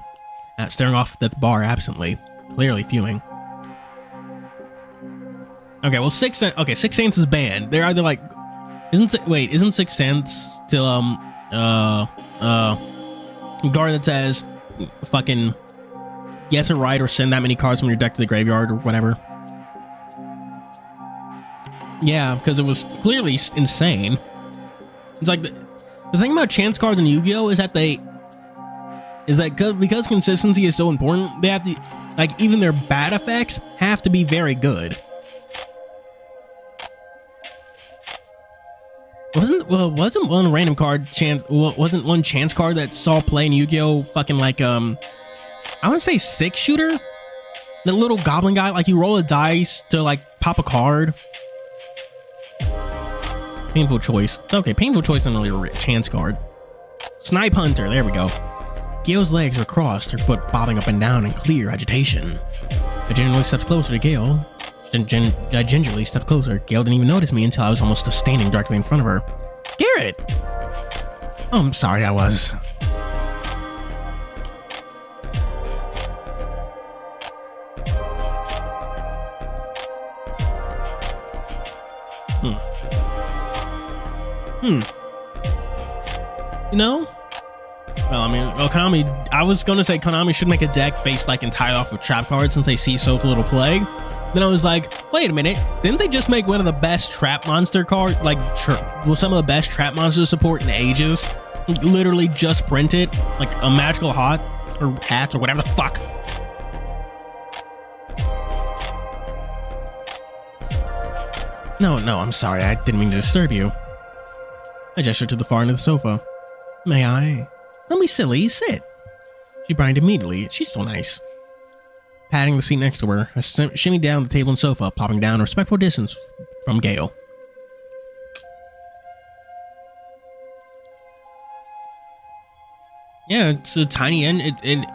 Staring off at the bar absently, clearly fuming. Okay, well, Sixth Sense is banned. They're either like, isn't Sixth Sense still guard that says fucking yes or right or send that many cards from your deck to the graveyard or whatever? Yeah, because it was clearly insane. It's like the thing about chance cards in Yu-Gi-Oh is that because consistency is so important, they have to, like, even their bad effects have to be very good. Wasn't one random card wasn't one chance card that saw play in Yu-Gi-Oh fucking like I want to say 6-shooter? The little goblin guy, like you roll a dice to like pop a card. Painful choice. Okay, painful choice isn't really a chance card. Snipe Hunter, there we go. Gale's legs were crossed, her foot bobbing up and down in clear agitation. I gingerly stepped closer to Gale. I gingerly stepped closer. Gale didn't even notice me until I was almost standing directly in front of her. Garrett! Oh, I'm sorry, I was. You know? Well, I mean, Konami, I was going to say Konami should make a deck based like entirely off of trap cards since they see so little play. Then I was like, wait a minute, didn't they just make one of the best trap monster card, like some of the best trap monster support in ages? Literally just print it, like a magical hot or hats or whatever the fuck. No, I'm sorry, I didn't mean to disturb you. I gestured to the far end of the sofa. May I? Don't be silly, sit. She brined immediately. She's so nice. Patting the seat next to her, I shimmied down the table and sofa, plopping down a respectful distance from Gale. Yeah, it's a tiny engine. It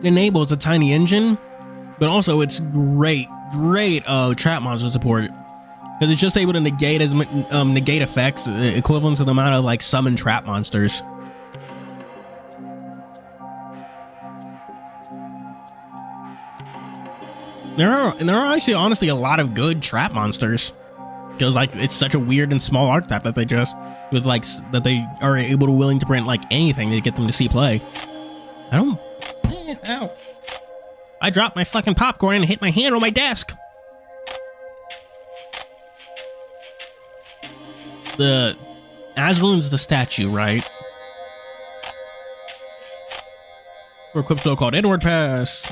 enables a tiny engine, but also it's great trap monster support because it's just able to negate negate effects equivalent to the amount of like summon trap monsters. There are actually honestly a lot of good trap monsters because like it's such a weird and small archetype that they are able to willing to print like anything to get them to see play. Ow. I dropped my fucking popcorn and hit my hand on my desk. The Azralin's the statue, right? Or equipped so-called inward pass.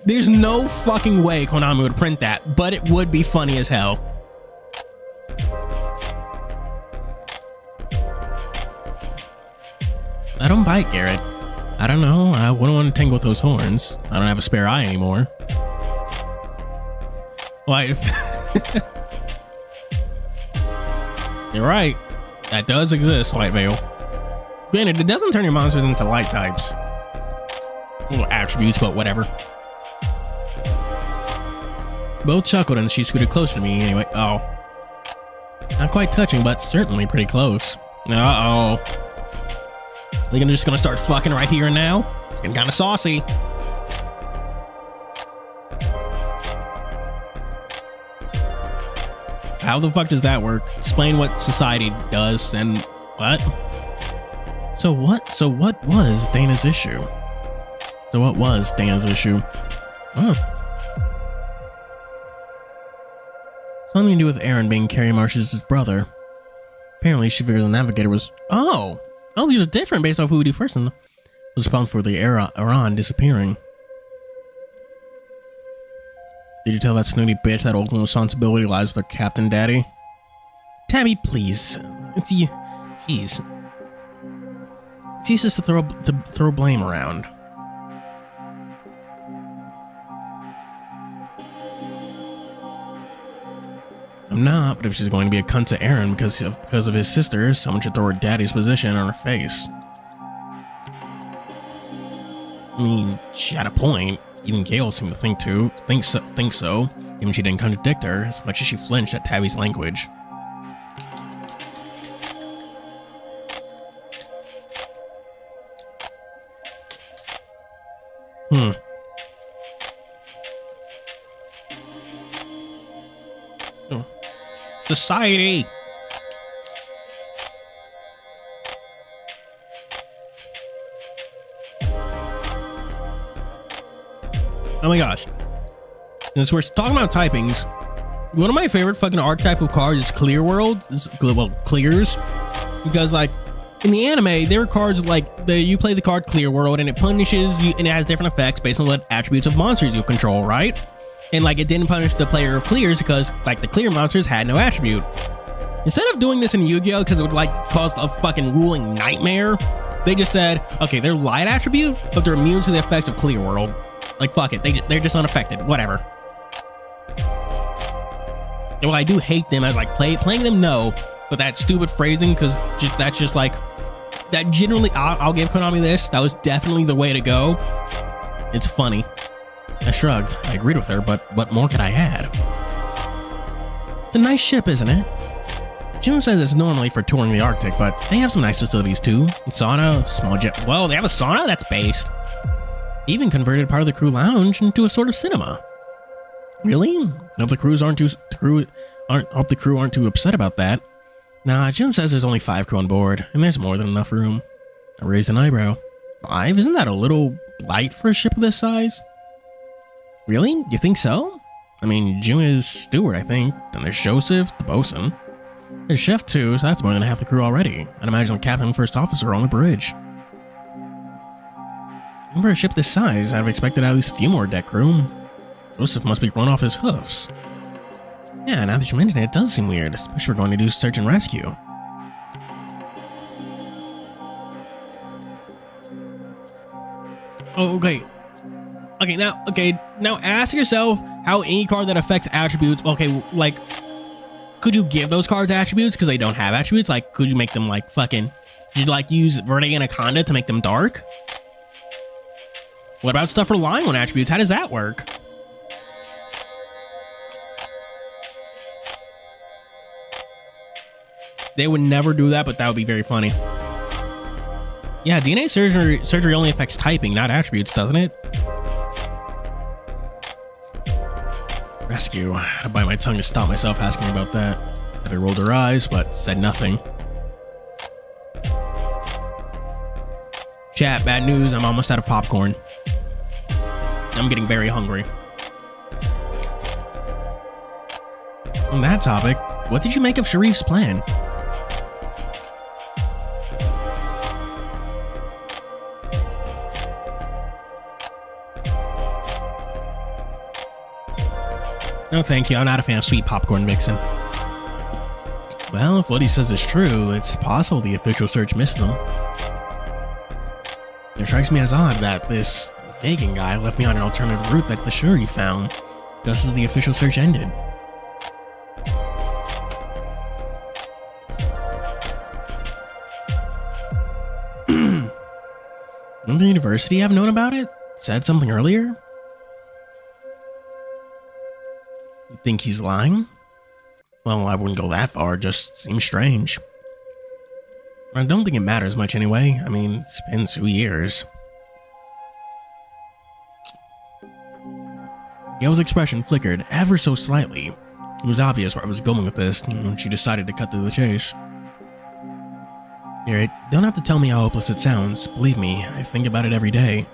There's no fucking way Konami would print that, but it would be funny as hell. I don't bite, Garrett. I don't know. I wouldn't want to tangle with those horns. I don't have a spare eye anymore. Why? You're right. That does exist, White Veil. Granted, it doesn't turn your monsters into light types. Little attributes, but whatever. Both chuckled and she scooted closer to me anyway. Oh. Not quite touching, but certainly pretty close. Uh-oh. They're just gonna start fucking right here and now? It's getting kinda saucy. How the fuck does that work? Explain what society does and what? So what was Dana's issue? Oh. Something to do with Aaron being Carrie Marsh's brother. Apparently she figured the Navigator was... Oh, these are different based off who we do first and was responsible for the Aaron disappearing. Did you tell that snooty bitch that ultimate responsibility lies with her Captain Daddy? Tabby, please. It's you. Jeez. It's useless to throw blame around. I'm not, but if she's going to be a cunt to Aaron because of his sister, someone should throw her daddy's position on her face. I mean, she had a point. Even Gale seemed to think so, even she didn't contradict her as much as she flinched at Tabby's language. So, society. Oh my gosh. Since we're talking about typings, One of my favorite fucking archetype of cards is Clear World. Well, Clears. Because, like, in the anime, there are cards like you play the card Clear World and it punishes you and it has different effects based on what attributes of monsters you control, right? And like it didn't punish the player of Clears because like the Clear monsters had no attribute. Instead of doing this in Yu-Gi-Oh! Because it would like cause a fucking ruling nightmare, they just said, okay, they're light attribute, but they're immune to the effects of Clear World. Like fuck it, they're just unaffected, whatever. Well, I do hate them as like playing them, no, but that stupid phrasing, because that's just like that. Generally, I'll give Konami this. That was definitely the way to go. It's funny. I shrugged. I agreed with her, but what more could I add? It's a nice ship, isn't it? June says it's normally for touring the Arctic, but they have some nice facilities too. Sauna, small jet. Well, they have a sauna? That's based. Even converted part of the crew lounge into a sort of cinema. Really? Hope the crew aren't too upset about that. Nah, Jun says there's only 5 crew on board, and there's more than enough room. I raised an eyebrow. 5? Isn't that a little light for a ship of this size? Really? You think so? I mean, Jun is steward, I think. Then there's Joseph, the bosun. There's chef too, so that's more than half the crew already. I'd imagine the captain and first officer are on the bridge. And for a ship this size, I'd have expected at least a few more deck crew. Joseph must be run off his hoofs. Yeah, now that you mention it, it does seem weird, especially if we're going to do search and rescue. Oh, okay. Now ask yourself how any card that affects attributes, okay, like, could you give those cards attributes because they don't have attributes? Like, could you make them like fucking, could you like use Verde Anaconda to make them dark? What about stuff relying on attributes? How does that work? They would never do that, but that would be very funny. Yeah, DNA surgery only affects typing, not attributes, doesn't it? Rescue. I had to bite my tongue to stop myself asking about that. Heather rolled her eyes, but said nothing. Chat, bad news. I'm almost out of popcorn. I'm getting very hungry. On that topic, what did you make of Sharif's plan? No, thank you. I'm not a fan of sweet popcorn, Vixen. Well, if what he says is true, it's possible the official search missed them. It strikes me as odd that this Megan guy left me on an alternative route that the Shuri found, just as the official search ended. Wouldn't the university have known about it? Said something earlier? You think he's lying? Well, I wouldn't go that far, just seems strange. I don't think it matters much anyway. I mean, it's been 2 years. Gail's expression flickered ever so slightly. It was obvious where I was going with this, and she decided to cut to the chase. Garrett, don't have to tell me how hopeless it sounds. Believe me, I think about it every day.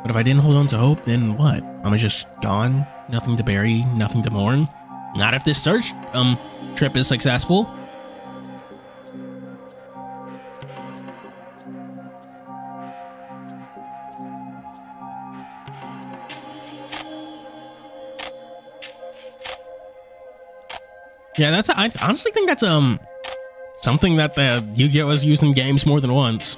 But if I didn't hold on to hope, then what? I'm just gone? Nothing to bury, nothing to mourn? Not if this search trip is successful. Yeah, I honestly think that's something that the Yu-Gi-Oh has used in games more than once.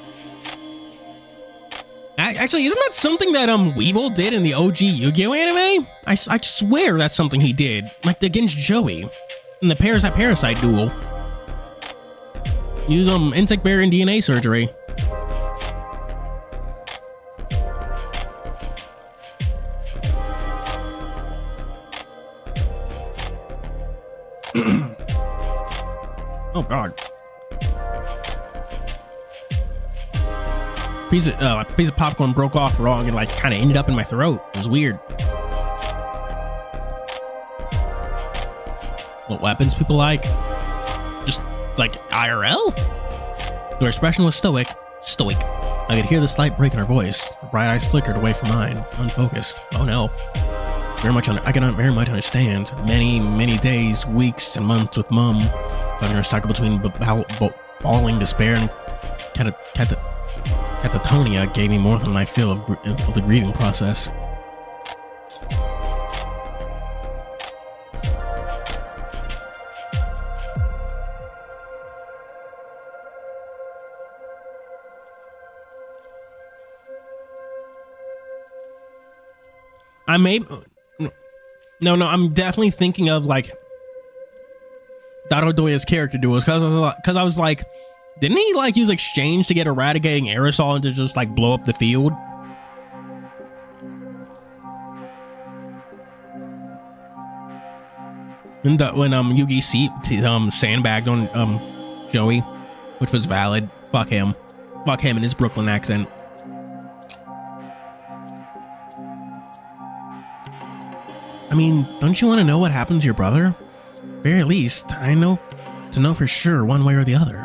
Actually, isn't that something that Weevil did in the OG Yu-Gi-Oh anime? I swear that's something he did, like against Joey in the Parasite duel. Use insect bear and DNA surgery. Oh god. A piece of popcorn broke off wrong and like kind of ended up in my throat. It was weird. What weapons people like? Just like IRL? Her expression was stoic. I could hear the slight break in her voice. Her bright eyes flickered away from mine, unfocused. Oh no. I can very much understand. Many days, weeks, and months with Mom, having her cycle between bawling despair and catatonia gave me more than my fill of the grieving process. No, I'm definitely thinking of like Dado Doya's character duels because I was like, didn't he like use exchange to get eradicating aerosol and to just like blow up the field? And when Yugi sandbagged on Joey, which was valid. Fuck him and his Brooklyn accent. I mean, don't you want to know what happened to your brother? Very least, I know to know for sure one way or the other.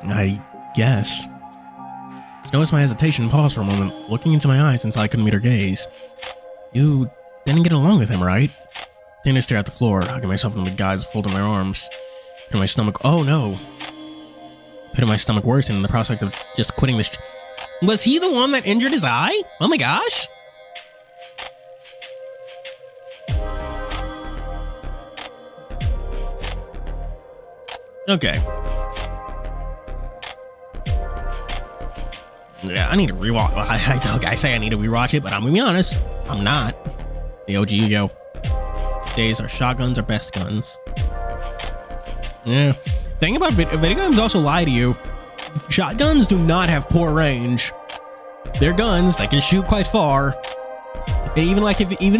I guess. She noticed my hesitation and paused for a moment, looking into my eyes until I couldn't meet her gaze. You didn't get along with him, right? Then I stared at the floor, hugging myself in the guise of folding my arms. Pit in my stomach. Oh no. Pit in my stomach worsened in the prospect of just quitting this. Was he the one that injured his eye? Oh my gosh. Okay. Yeah, I need to rewatch. I say I need to rewatch it, but I'm gonna be honest, I'm not. The OG Yu-Gi-Oh! Days are shotguns are best guns. Yeah. Thing about video games also lie to you. Shotguns do not have poor range. They're guns. They can shoot quite far. And even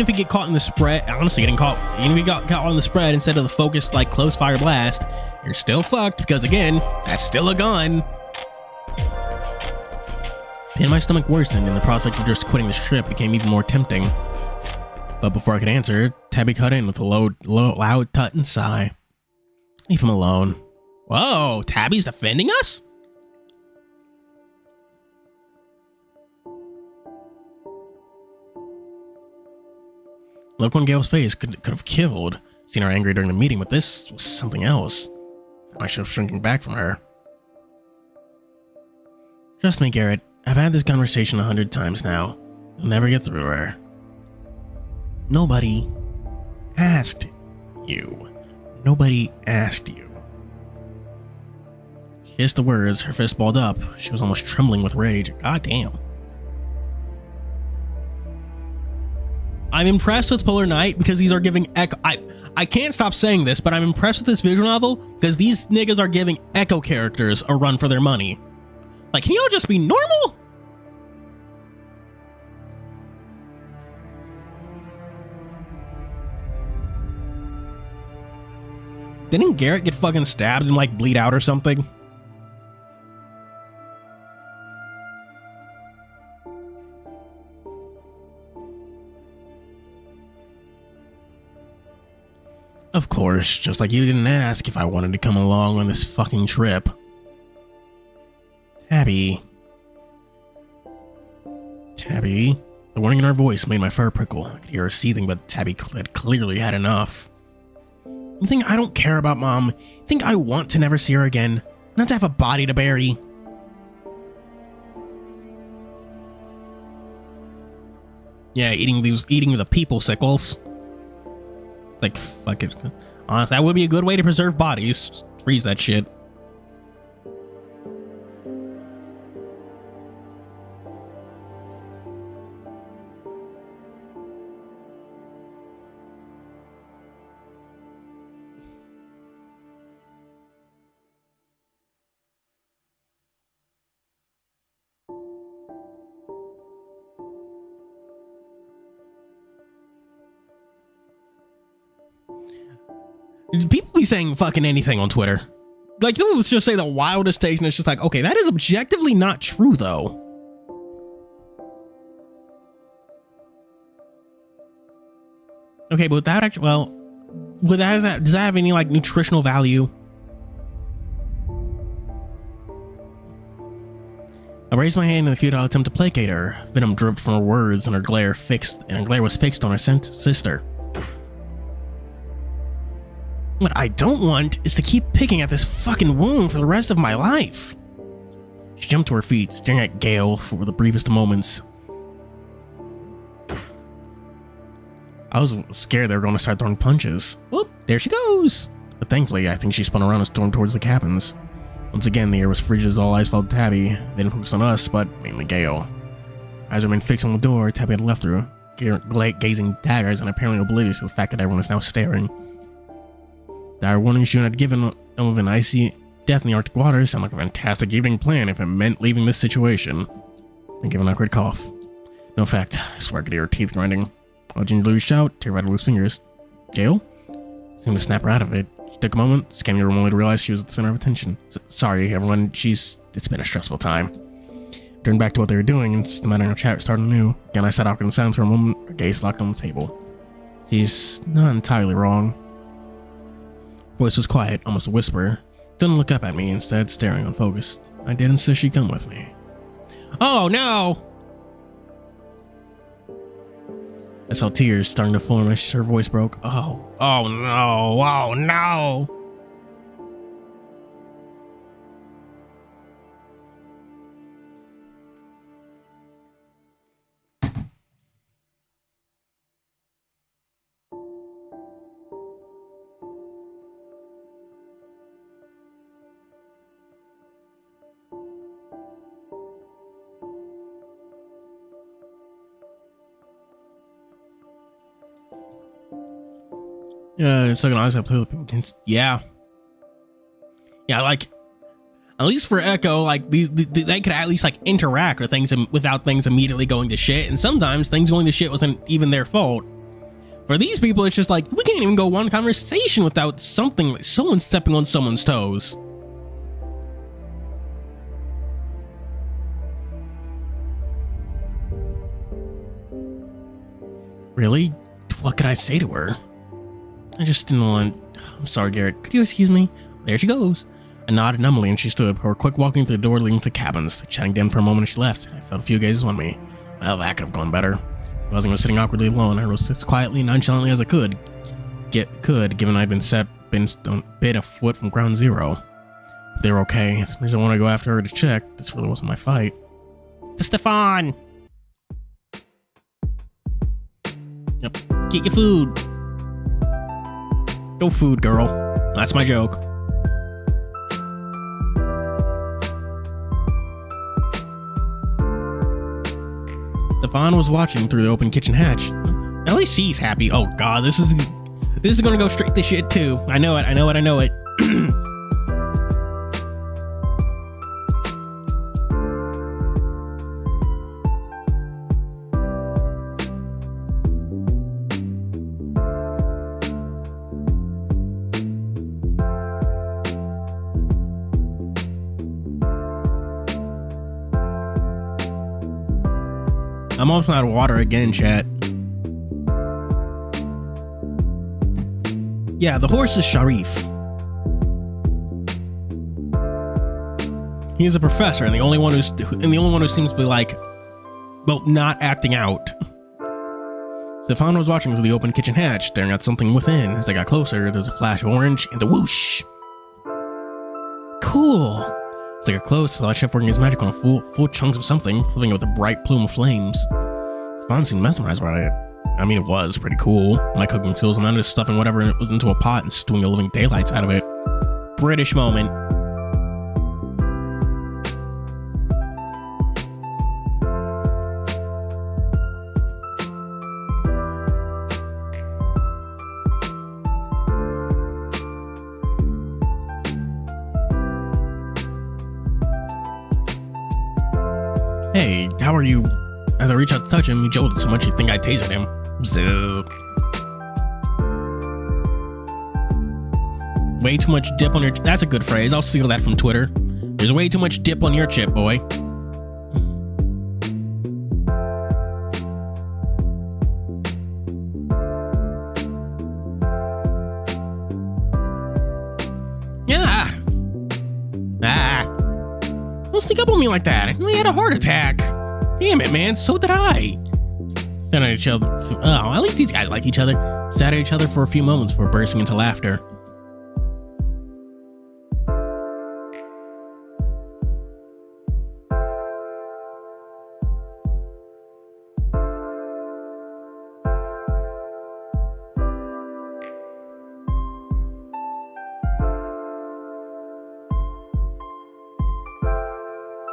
if you get caught in the spread, honestly, even if you got caught on the spread instead of the focused like close fire blast, you're still fucked because again, that's still a gun. Pain in my stomach worsened and the prospect of just quitting this trip became even more tempting. But before I could answer, Tabby cut in with a loud tut and sigh. Leave him alone. Whoa, Tabby's defending us? Look on Gail's face could have killed. Seen her angry during the meeting, but this was something else. I should have shrinking back from her. Trust me, Garrett. I've had this conversation 100 times now. I'll never get through to her. Nobody asked you. Nobody asked you. She hissed the words, her fist balled up. She was almost trembling with rage. God damn. I'm impressed with Polar Knight because these are giving Echo. I can't stop saying this, but I'm impressed with this visual novel because these niggas are giving Echo characters a run for their money. Like, can y'all just be normal? Didn't Garrett get fucking stabbed and like bleed out or something? Of course, just like you didn't ask if I wanted to come along on this fucking trip. Tabby. The warning in her voice made my fur prickle. I could hear her seething, but Tabby had clearly had enough. You think I don't care about Mom? You think I want to never see her again? Not to have a body to bury? Yeah, eating the people sickles. Like, fuck it. Honestly, that would be a good way to preserve bodies. Just freeze that shit. People be saying fucking anything on Twitter. Like, let's just say the wildest takes, and it's just like, okay, that is objectively not true, though. Okay, but without actually, well, does that have any like nutritional value? I raised my hand in a futile attempt to placate her. Venom dripped from her words, and her glare was fixed on her sister. What I don't want is to keep picking at this fucking wound for the rest of my life. She jumped to her feet, staring at Gale for the briefest moments. I was scared they were going to start throwing punches. Whoop, there she goes. But thankfully, I think she spun around and stormed towards the cabins. Once again, the air was frigid as all eyes followed Tabby. They didn't focus on us, but mainly Gale. Eyes remained fixed on the door Tabby had left through, gazing daggers and apparently oblivious to the fact that everyone is now staring. Dire warnings June had given of an icy death in the Arctic waters sounded like a fantastic evening plan if it meant leaving this situation. And given an awkward cough. No effect. I swear I could hear her teeth grinding. Watching Louis shout, terrified of Lou's fingers. Gale? Seemed to snap her out of it. She took a moment, scanning her room only to realize she was at the center of attention. Sorry, everyone. It's been a stressful time. Turned back to what they were doing, and the matter in our chat started anew. Again, I sat awkward in silence for a moment, her gaze locked on the table. She's not entirely wrong. Voice was quiet, almost a whisper. Didn't look up at me, instead staring unfocused. I did insist she come with me. Oh no! I saw tears starting to form as her voice broke. Oh no, oh no! Yeah, it's like an honest play with people against. Yeah, like at least for Echo, like they could at least like interact with things without things immediately going to shit. And sometimes things going to shit wasn't even their fault. For these people, it's just like we can't even go one conversation without something like someone stepping on someone's toes. Really? What could I say to her? I just didn't want... I'm sorry, Garrett. Could you excuse me? There she goes. I nodded numbly and she stood, her quick walking through the door leading to the cabins. Chatting down for a moment as she left. I felt a few gazes on me. Well, that could have gone better. I wasn't sitting awkwardly alone. I rose as quietly and nonchalantly as I could. Given I'd been a foot from ground zero. If they were okay. As much as I want to go after her to check, this really wasn't my fight. To Stefan! Yep. Get your food. Go food, girl. That's my joke. Stefan was watching through the open kitchen hatch. At least she's happy. Oh god, this is gonna go straight to shit too. I know it. I'm almost out of water again, chat. Yeah, the horse is Sharif. He's a professor and the only one who seems to be like, well, not acting out. Stefan was watching through the open kitchen hatch, staring at something within. As I got closer, there was a flash of orange and the whoosh. Cool. As I got close, I saw a chef working his magic on full chunks of something, flipping it with a bright plume of flames. Stefan seemed mesmerized by it. I mean, it was pretty cool. My cooking tools amounted to stuffing whatever it was into a pot and stewing the living daylights out of it. British moment. Hey, how are you? As I reached out to touch him, he jolted so much you'd think I tasered him. Zip. Way too much dip on your... That's a good phrase. I'll steal that from Twitter. There's way too much dip on your chip, boy. sneak up on me like that? I nearly had a heart attack. Damn it, man. So did I. Stared at each other. Oh, at least these guys like each other. Stared at each other for a few moments before bursting into laughter.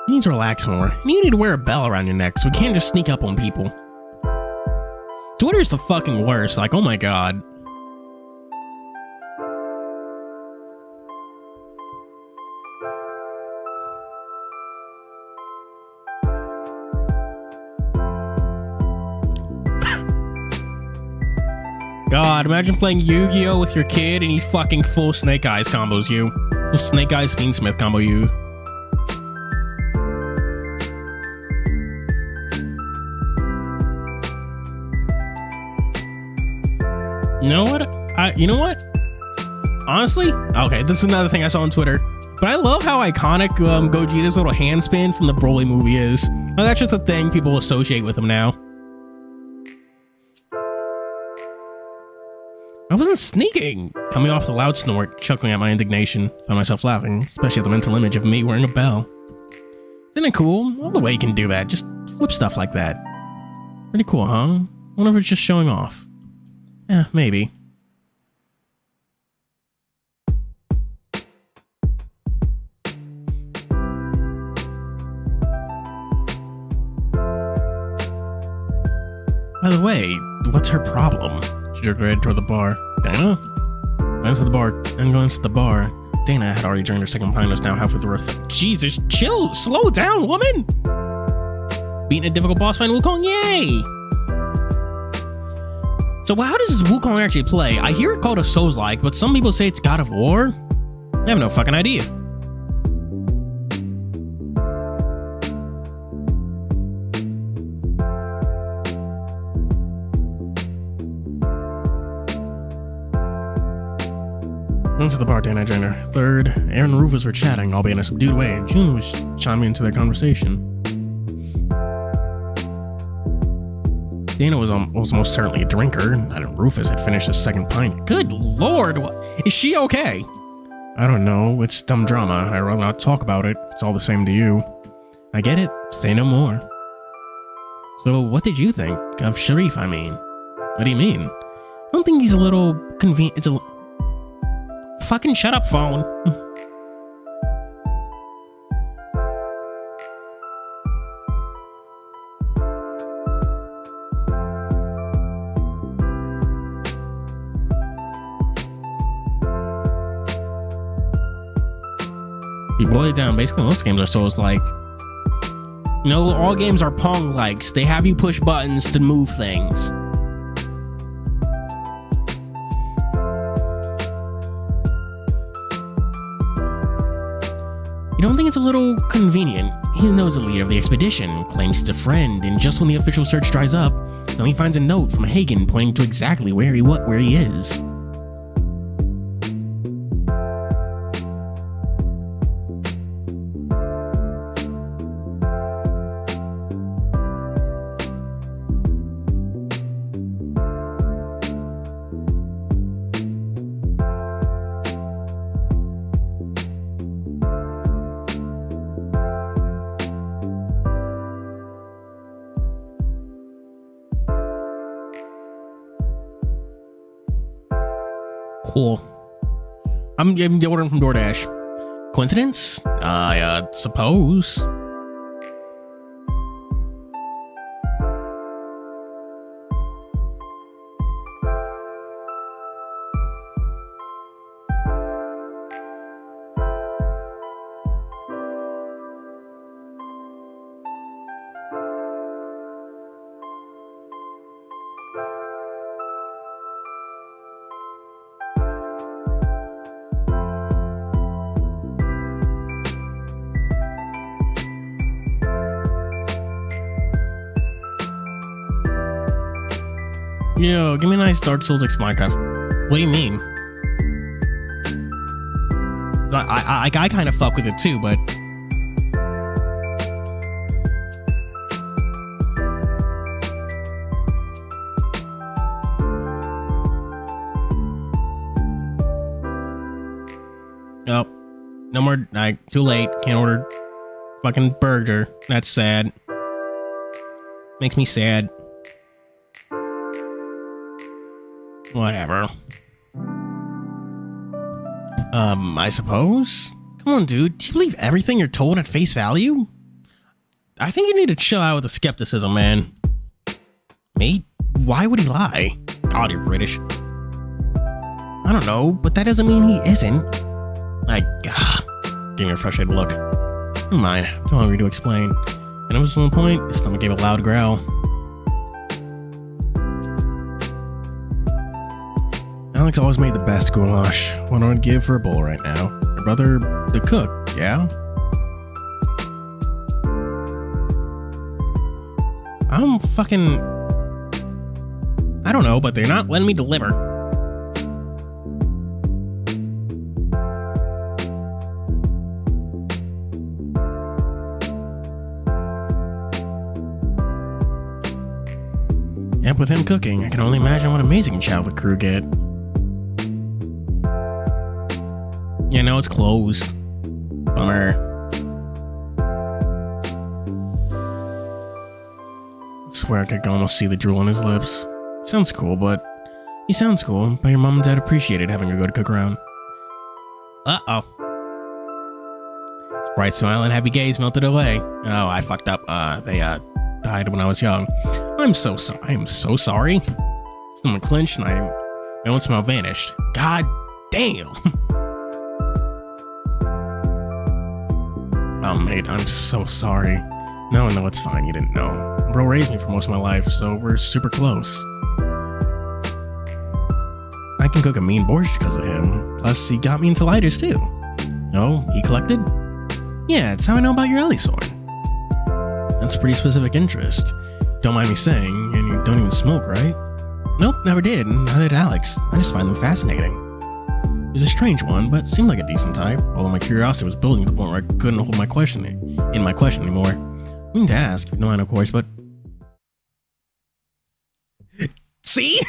You need to relax more. And you need to wear a bell around your neck so we can't just sneak up on people. Twitter's the fucking worst. Like, oh my god. God, imagine playing Yu-Gi-Oh with your kid and he fucking full Snake Eyes combos you. Full Snake Eyes Fiendsmith combo you. You know what? Honestly, okay, this is another thing I saw on Twitter, but I love how iconic Gogeta's little hand spin from the Broly movie is. Well, that's just a thing people associate with him now. I wasn't sneaking. Coming off the loud snort, chuckling at my indignation, found myself laughing, especially at the mental image of me wearing a bell. Isn't it cool? All the way you can do that, just flip stuff like that. Pretty cool, huh? Wonder if it's just showing off. Yeah, maybe. By the way, what's her problem? She jerked her head toward the bar. Dana? Glanced at the bar. Dana had already drank her second pint and was now halfway through her Jesus, chill, slow down, woman! Beating a difficult boss fight in Wukong, yay! So how does this Wukong actually play? I hear it called a Souls-like, but some people say it's God of War? I have no fucking idea. Once at the bar, Dana joined her. Third, Aaron and Rufus were chatting, albeit in a subdued way, and June was chiming into their conversation. Dana was most certainly a drinker, and Rufus had finished his second pint. Good lord, is she okay? I don't know, it's dumb drama. I'd rather not talk about it, if it's all the same to you. I get it, say no more. So what did you think? Of Sharif, I mean. What do you mean? I don't think he's a little convenient. It's a... Fucking shut up, phone. You boil it down, basically most games are Souls-like. You know, all games are Pong-likes. They have you push buttons to move things. You don't think it's a little convenient? He knows the leader of the expedition, claims he's a friend, and just when the official search dries up, then he finds a note from Hagen pointing to exactly where he is. Cool. I'm ordering from DoorDash. Coincidence? I suppose. Yo, give me a nice Dark Souls X Minecraft. What do you mean? I kind of fuck with it too, but No more, like, too late. Can't order fucking burger. That's sad. Makes me sad. Whatever. I suppose? Come on, dude. Do you believe everything you're told at face value? I think you need to chill out with the skepticism, man. Mate, why would he lie? God, you're British. I don't know, but that doesn't mean he isn't. Gave me a frustrated look. Never mind, too hungry to explain. And it was to the point, his stomach gave a loud growl. Alex always made the best goulash. What I would give for a bowl right now. Your brother, the cook, yeah? I'm fucking... I don't know, but they're not letting me deliver. Yep, with him cooking, I can only imagine what amazing chow the crew get. Yeah, now it's closed. Bummer. I swear I could almost see the drool on his lips. Sounds cool, but... He sounds cool, but your mom and dad appreciated having a good cook around. Uh-oh. Bright smile and happy gaze melted away. Oh, I fucked up. They died when I was young. I'm so sorry. I am so sorry. Someone clenched and my own smile vanished. God damn. Oh, mate, I'm so sorry. No, it's fine. You didn't know. Bro raised me for most of my life, so we're super close. I can cook a mean borscht because of him. Plus, he got me into lighters, too. Oh, he collected? Yeah, it's how I know about your Ellie sword. That's a pretty specific interest. Don't mind me saying, and you don't even smoke, right? Nope, never did, and neither did Alex. I just find them fascinating. He's a strange one, but seemed like a decent type, although my curiosity was building to the point where I couldn't hold my question anymore. I mean to ask, if you don't mind, of course, but... See?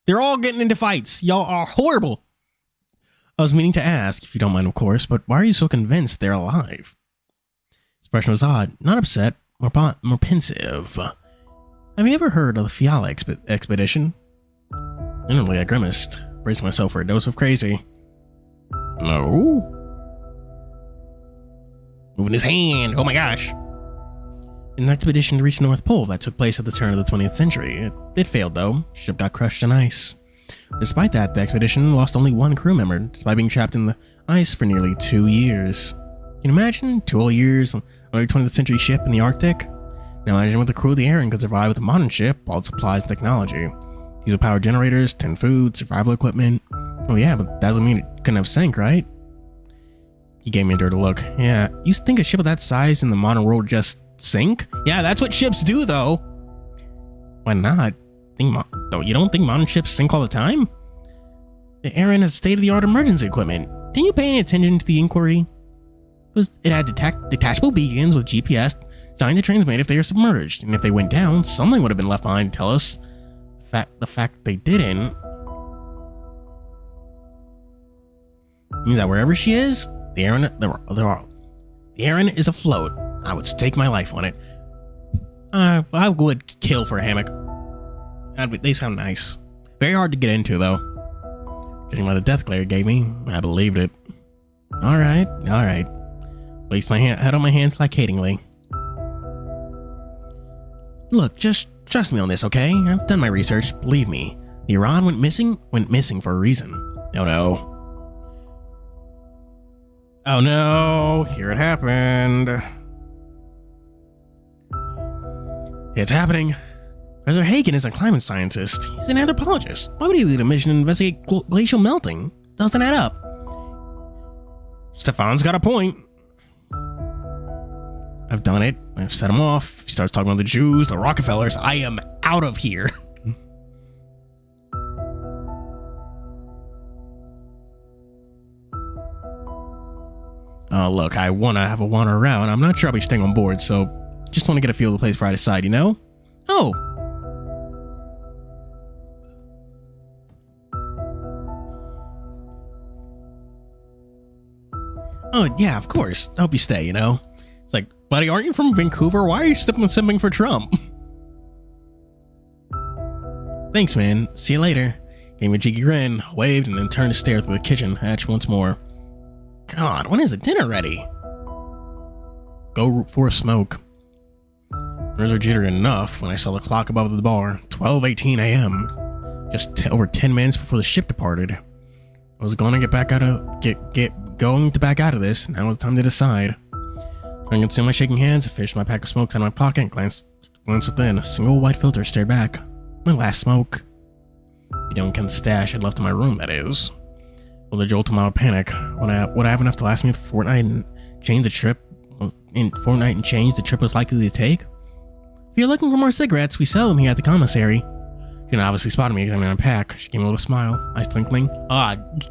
They're all getting into fights. Y'all are horrible. I was meaning to ask, if you don't mind, of course, but why are you so convinced they're alive? His expression was odd, not upset, more pensive. Have you ever heard of the Fiala expedition? Inwardly, I grimaced, bracing myself for a dose of crazy. No? Moving his hand, oh my gosh. An expedition to reach the North Pole that took place at the turn of the 20th century. It failed though. Ship got crushed in ice. Despite that, the expedition lost only one crew member, despite being trapped in the ice for nearly 2 years. Can you imagine? 2 whole years on a 20th century ship in the Arctic? Now imagine what the crew of the Aaron could survive with a modern ship, all its supplies and technology. Diesel power generators, 10 food, survival equipment. Oh yeah, but that doesn't mean it couldn't have sank, right? He gave me a dirty look. Yeah, you think a ship of that size in the modern world just sink? Yeah, that's what ships do, though. Why not? You don't think modern ships sink all the time? The Aaron has state-of-the-art emergency equipment. Didn't you pay any attention to the inquiry? It had detachable beacons with GPS designed to transmit if they are submerged, and if they went down, something would have been left behind to tell us. The fact they didn't means that wherever she is, the Aaron is afloat. I would stake my life on it. I would kill for a hammock. They sound nice. Very hard to get into, though. Judging by the death glare it gave me, I believed it. Alright. Placed my head on my hands placatingly. Look, just trust me on this, okay? I've done my research, believe me. The Iran went missing for a reason. Oh no, here it happened. It's happening. Professor Hagen is a climate scientist. He's an anthropologist. Why would he lead a mission to investigate glacial melting? Doesn't add up. Stefan's got a point. I've done it. I've set him off. He starts talking about the Jews, the Rockefellers. I am out of here. Oh, look, I want to have a wander around. I'm not sure I'll be staying on board, so just want to get a feel of the place before I decide, you know? Oh. Oh, yeah, of course. I hope you stay, you know? It's like, buddy, aren't you from Vancouver? Why are you simping for Trump? Thanks, man. See you later. Gave me a cheeky grin, waved, and then turned to stare through the kitchen hatch once more. God, when is the dinner ready? Go for a smoke. Nerves are jittery enough when I saw the clock above the bar. 12:18 a.m. Just over 10 minutes before the ship departed. I was going to back out of this. Now it's time to decide. I can see my shaking hands, I fished my pack of smokes out of my pocket and glanced within. A single white filter stared back. My last smoke. You don't count the stash I'd left in my room, that is. Well, the jolt of my panic. Would I have enough to last me a fortnight and change the trip? The trip was likely to take? If you're looking for more cigarettes, we sell them here at the commissary. Jane obviously spotted me examining my pack. She gave me a little smile, eyes twinkling.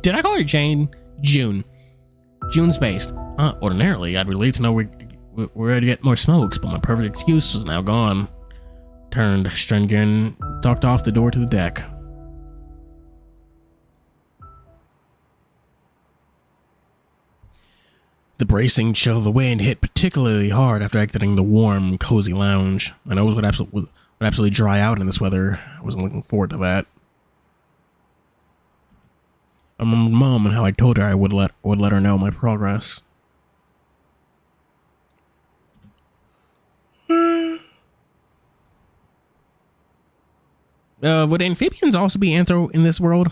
Did I call her Jane? June. June's based. Ordinarily, I'd be relieved to know where to get more smokes, but my perfect excuse was now gone. Turned, Strengen ducked off the door to the deck. The bracing chill of the wind hit particularly hard after exiting the warm, cozy lounge. My nose would absolutely dry out in this weather. I wasn't looking forward to that. I remembered Mom and how I told her I would let her know my progress. Would amphibians also be anthro in this world?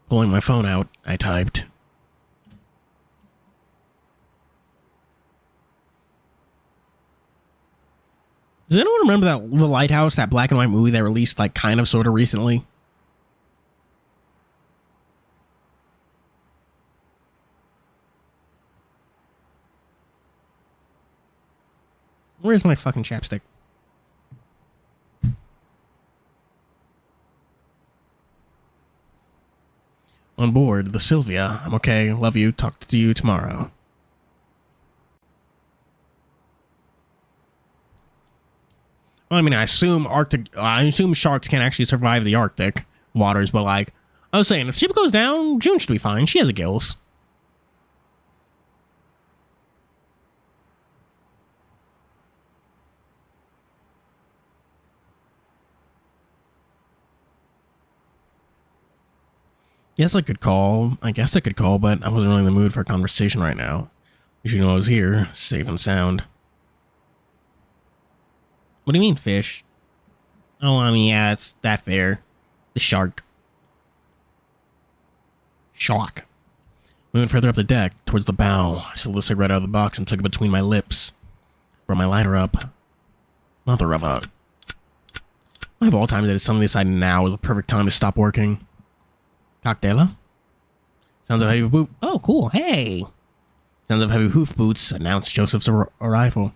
Pulling my phone out, I typed. Does anyone remember The Lighthouse, that black and white movie that released like kind of sort of recently? Where's my fucking chapstick? On board, the Sylvia. I'm okay. Love you. Talk to you tomorrow. Well, I mean, I assume sharks can't actually survive the Arctic waters, but like, I was saying, if the ship goes down, June should be fine. She has gills. Yes, I could call. I guess I could call, but I wasn't really in the mood for a conversation right now. You should know I was here, safe and sound. What do you mean, fish? Oh, I mean, yeah, it's that fair. The shark. Shark. Moving further up the deck, towards the bow, I slid the cigarette out of the box and took it between my lips. Brought my lighter up. Mother of a... I have all times that suddenly decided now is the perfect time to stop working. Cocktaila? Sounds of heavy boot. Oh, cool. Hey! Sounds of heavy hoof boots announced Joseph's arrival.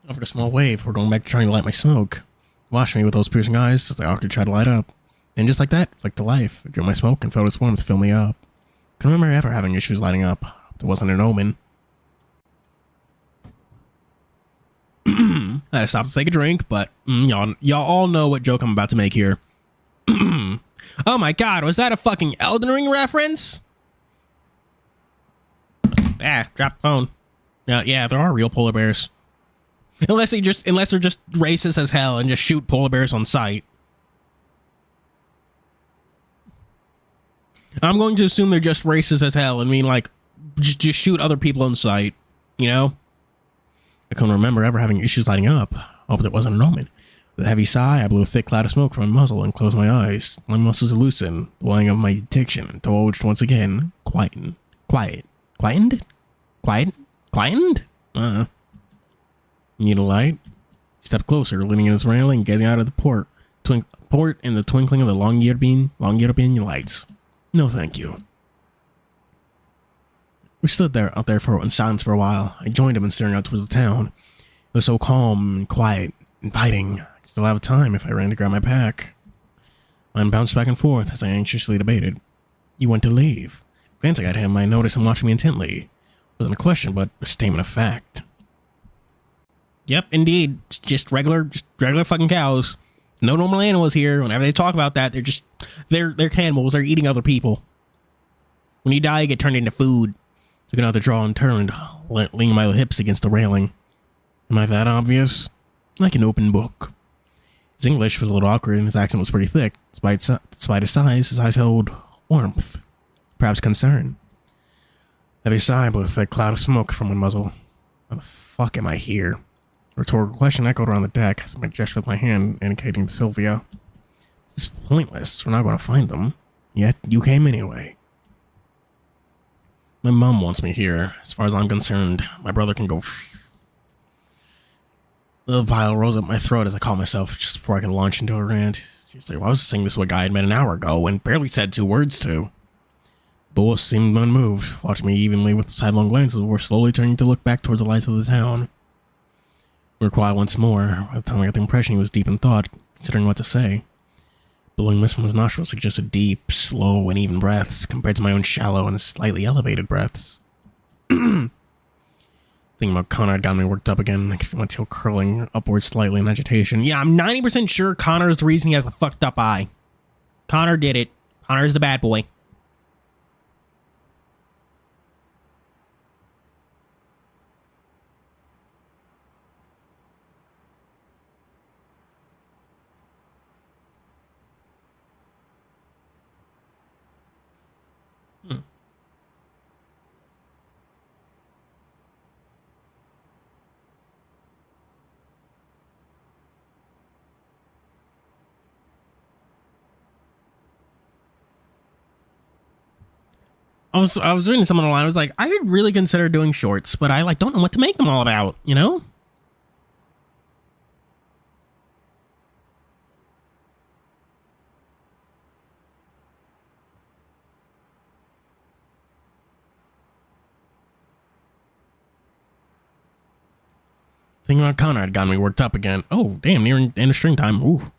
Offered a small wave before going back to trying to light my smoke. Watched me with those piercing eyes as I awkwardly tried to light up. And just like that, flicked to life. I drew my smoke and felt its warmth fill me up. Couldn't remember ever having issues lighting up. It wasn't an omen. I had to stop to take a drink, but y'all all know what joke I'm about to make here. Oh my god, was that a fucking Elden Ring reference? Drop the phone. Yeah, there are real polar bears. Unless they're just racist as hell and just shoot polar bears on sight. I'm going to assume they're just racist as hell and mean like just shoot other people on sight, you know? I couldn't remember ever having issues lighting up. Hope that wasn't an omen. With a heavy sigh, I blew a thick cloud of smoke from my muzzle and closed my eyes. My muscles loosened, the welling of my addiction indulged once again. Quietened. You need a light? He stepped closer, leaning in his railing, gazing out at the port in the twinkling of the long European lights. No, thank you. We stood out there in silence for a while. I joined him in staring out towards the town. It was so calm and quiet, inviting. I could still have time if I ran to grab my pack. Mine bounced back and forth as I anxiously debated. You want to leave? Glancing at him, I noticed him watching me intently. It wasn't a question, but a statement of fact. Yep, indeed. Just regular fucking cows. No normal animals here. Whenever they talk about that, they're cannibals. They're eating other people. When you die, you get turned into food. So you can either draw and turn, leaning my hips against the railing. Am I that obvious? Like an open book. His English was a little awkward and his accent was pretty thick. Despite his size, his eyes held warmth. Perhaps concern. Heavy sigh blew a thick cloud of smoke from one muzzle. Why the fuck am I here? A rhetorical question echoed around the deck as I gestured with my hand, indicating to Sylvia. This is pointless. We're not going to find them. Yet, you came anyway. My mom wants me here. As far as I'm concerned, my brother can go The vial rose up my throat as I caught myself just before I could launch into a rant. Seriously, why was I saying this to a guy I'd met an hour ago and barely said 2 words to? Boas seemed unmoved, watching me evenly with sidelong glances before slowly turning to look back towards the lights of the town. We were quiet once more. By the time I got the impression he was deep in thought, considering what to say. Billowing mist from his nostrils suggested deep, slow, and even breaths compared to my own shallow and slightly elevated breaths. Thinking about Connor had gotten me worked up again. I could feel my tail curling upwards slightly in agitation. Yeah, I'm 90% sure Connor is the reason he has a fucked up eye. Connor did it. Connor is the bad boy. I was reading someone online. I was like, I would really consider doing shorts, but I don't know what to make them all about, you know? Thinking about Connor had gotten me worked up again. Oh, damn, near end of stream time. Ooh.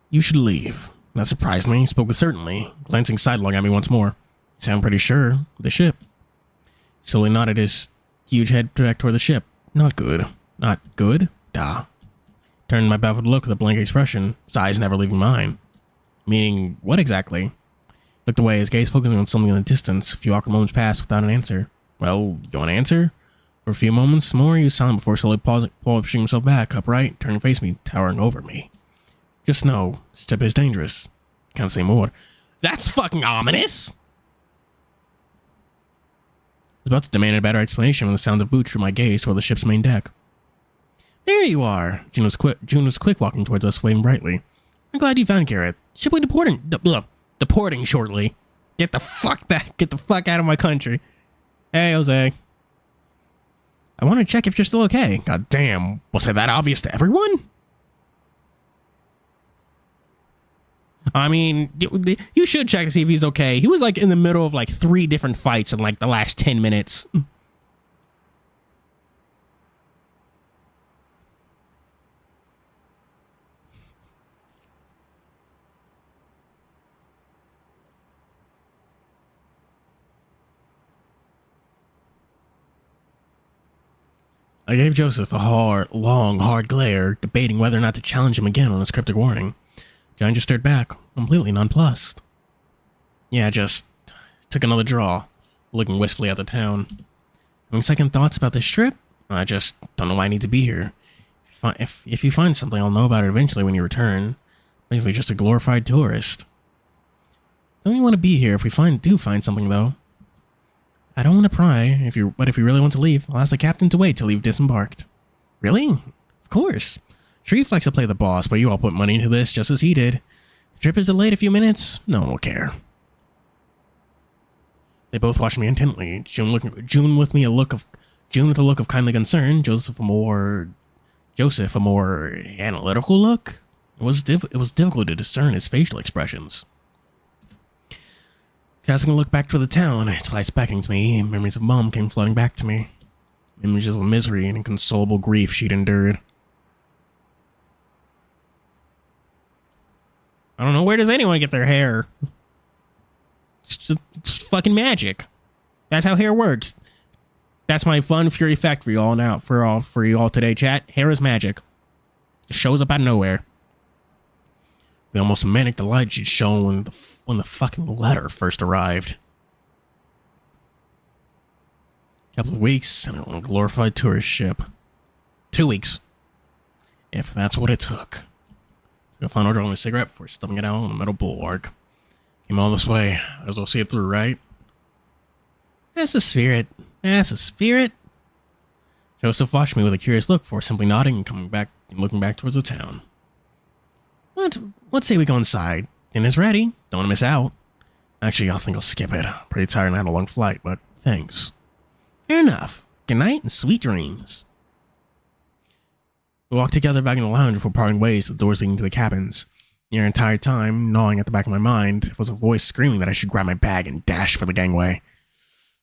You should leave. That surprised me. He spoke with certainty, glancing sidelong at me once more. You sound pretty sure. The ship. Slowly nodded his huge head back toward the ship. Not good. Not good? Duh. Turned my baffled look with a blank expression, his eyes never leaving mine. Meaning, what exactly? Looked away, his gaze focusing on something in the distance. A few awkward moments passed without an answer. Well, you want to answer? For a few moments more, he was silent before slowly pushing himself back, upright, turning to face me, towering over me. Just know, this ship is dangerous. Can't say more. That's fucking ominous! I was about to demand a better explanation when the sound of boots drew my gaze toward the ship's main deck. There you are! June was quick walking towards us, waving brightly. I'm glad you found Garrett. Ship will be deporting shortly. Get the fuck back. Get the fuck out of my country. Hey, Jose. I want to check if you're still okay. God damn. Was it that obvious to everyone? I mean, you should check to see if he's okay. He was in the middle of 3 different fights in the last 10 minutes. I gave Joseph a long, hard glare, debating whether or not to challenge him again on his cryptic warning. John just stared back, completely nonplussed. Yeah, just took another draw, looking wistfully at the town. Having second thoughts about this trip? I just don't know why I need to be here. If you find something, I'll know about it eventually when you return. Basically just a glorified tourist. Don't you want to be here if we do find something, though? I don't want to pry, but if you really want to leave, I'll ask the captain to wait till you've disembarked. Really? Of course. Sure, you flex to play the boss, but you all put money into this just as he did. The trip is delayed a few minutes. No one will care. They both watched me intently. June with a look of kindly concern. Joseph a more analytical look. It was difficult to discern his facial expressions. Casting a look back toward the town, its lights beckoning to me, memories of Mom came flooding back to me. Images of misery and inconsolable grief she'd endured. I don't know, where does anyone get their hair? It's fucking magic. That's how hair works. That's my fun Fuuri fact for y'all now. For y'all today, chat. Hair is magic. It shows up out of nowhere. The almost manic delight she'd shown when the fucking letter first arrived. A couple of weeks and on a glorified tourist ship. 2 weeks. If that's what it took. Took a final draw on a cigarette before stuffing it out on the metal bulwark. Came all this way. Might as well see it through, right? That's the spirit. That's the spirit. Joseph watched me with a curious look before simply nodding and coming back and looking back towards the town. Let's say we go inside. Dinner's ready. Don't want to miss out. Actually, I think I'll skip it. I'm pretty tired and had a long flight, but thanks. Fair enough. Good night and sweet dreams. We walked together back in the lounge before parting ways to the doors leading to the cabins. The entire time, gnawing at the back of my mind, was a voice screaming that I should grab my bag and dash for the gangway.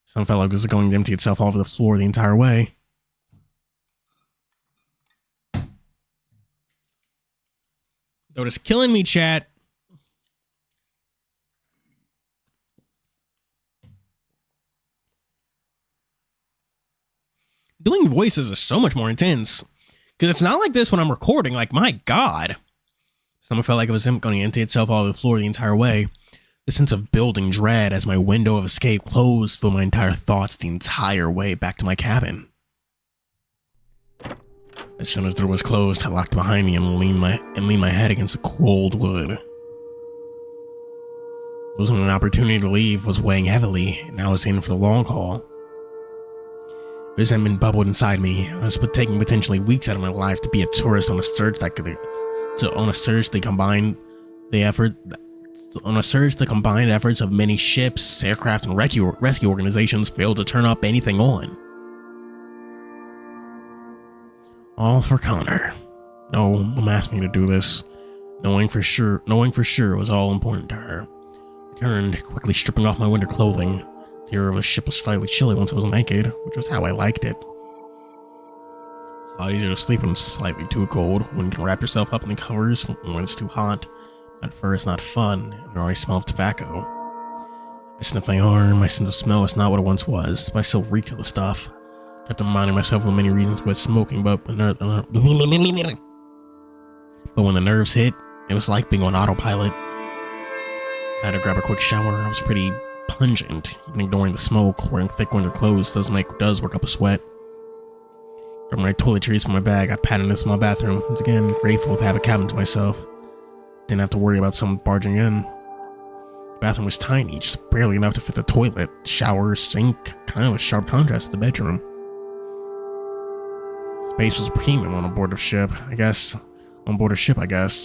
Some felt like it was going to empty itself all over the floor the entire way. Though it's killing me, chat. Doing voices is so much more intense. Because it's not like this when I'm recording. Like, my God. Someone felt like it was going to empty itself all over the floor the entire way. The sense of building dread as my window of escape closed filled my entire thoughts the entire way back to my cabin. As soon as the door was closed, I locked behind me and leaned my head against the cold wood. Losing an opportunity to leave was weighing heavily, and I was in for the long haul. Resentment bubbled inside me. I was taking potentially weeks out of my life to be a tourist on a surge that combined efforts of many ships, aircraft, and rescue organizations failed to turn up anything on. All for Connor. No, Mom asked me to do this, knowing for sure it was all important to her. I turned, quickly stripping off my winter clothing. The air of a ship was slightly chilly once I was naked, which was how I liked it. It's a lot easier to sleep when it's slightly too cold, when you can wrap yourself up in the covers when it's too hot. At first, not fun, and I already smell of tobacco. I sniffed my arm. My sense of smell is not what it once was, but I still reeked of the stuff. Kept reminding myself of many reasons to quit smoking, but when the nerves hit, it was like being on autopilot. So I had to grab a quick shower. I was pretty pungent, even ignoring the smoke. Wearing thick winter clothes does work up a sweat. Grabbing my toiletries from my bag, I patted into my bathroom. Once again, grateful to have a cabin to myself. Didn't have to worry about someone barging in. The bathroom was tiny, just barely enough to fit the toilet, shower, sink, kind of a sharp contrast to the bedroom. Space was a premium on board a ship, I guess,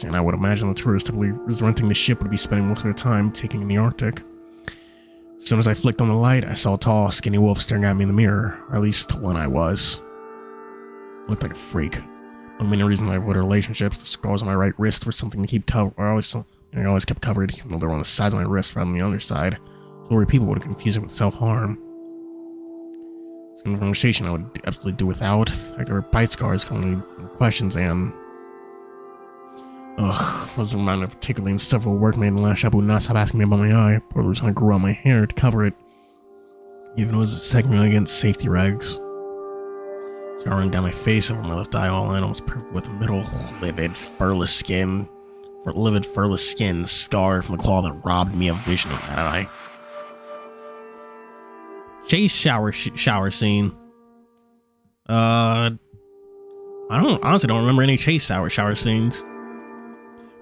and I would imagine the tourists typically renting the ship would be spending most of their time taking in the Arctic. As soon as I flicked on the light, I saw a tall, skinny wolf staring at me in the mirror, or at least one I was. Looked like a freak. One main reason I avoided relationships, the scars on my right wrist were something to keep covered. I always kept covered, even though they were on the sides of my wrist rather than the other side. So worried people would confuse it with self-harm. It's a conversation I would absolutely do without. Like there were bite scars, calling me questions, and I was reminded particularly in several workmates in the last shop who would not stop asking me about my eye. Poor reason I grew out my hair to cover it, even though it was a segment against safety regs. Scarring down my face over my left eye, all in almost perfect with middle livid, furless skin, scarred from the claw that robbed me of vision of that eye. Chase shower scene. I honestly don't remember any chase shower scenes.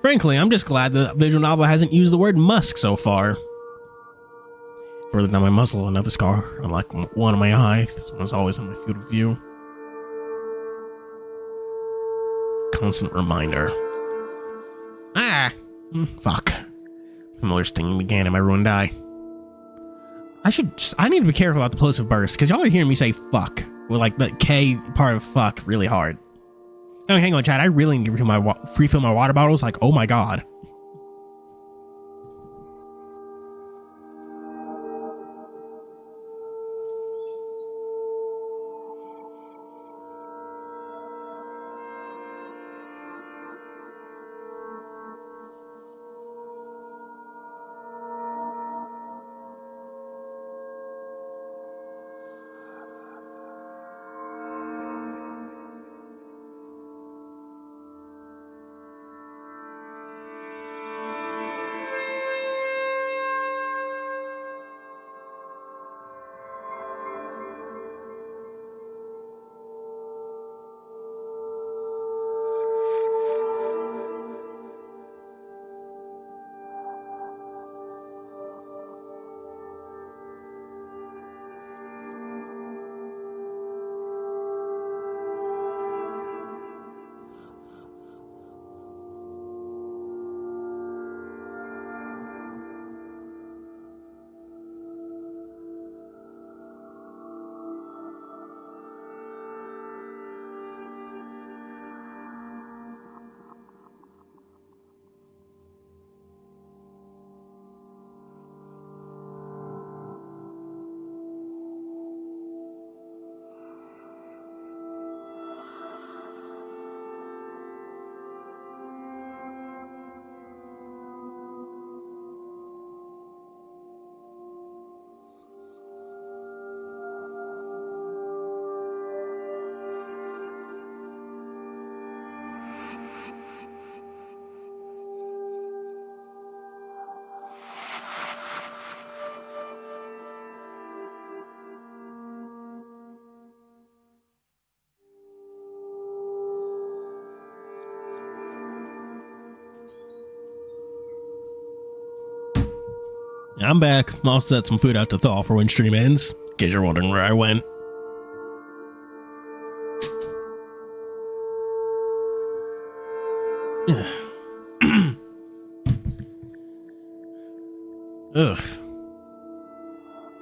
Frankly, I'm just glad the visual novel hasn't used the word musk so far. Further down my muzzle, another scar, unlike one on my eye. This one was always in my field of view. Constant reminder. Fuck. Familiar stinging began in my ruined eye. I need to be careful about the plosive bursts, because y'all are hearing me say fuck with like the K part of fuck really hard. Oh, hang on, Chad. I really need to refill my water bottles. Like, oh my God. I'm back. I'll set some food out to thaw for when stream ends, in case you're wondering where I went. Ugh.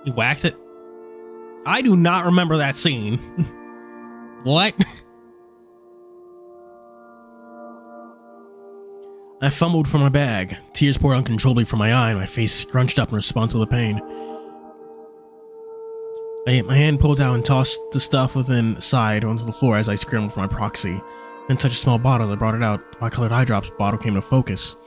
He whacked it? I do not remember that scene. What? I fumbled for my bag. Tears poured uncontrollably from my eye, and my face scrunched up in response to the pain. My hand pulled out and tossed the stuff within aside onto the floor as I scrambled for my proxy. Then touched a small bottle as I brought it out. The white-colored eye drops bottle came to focus.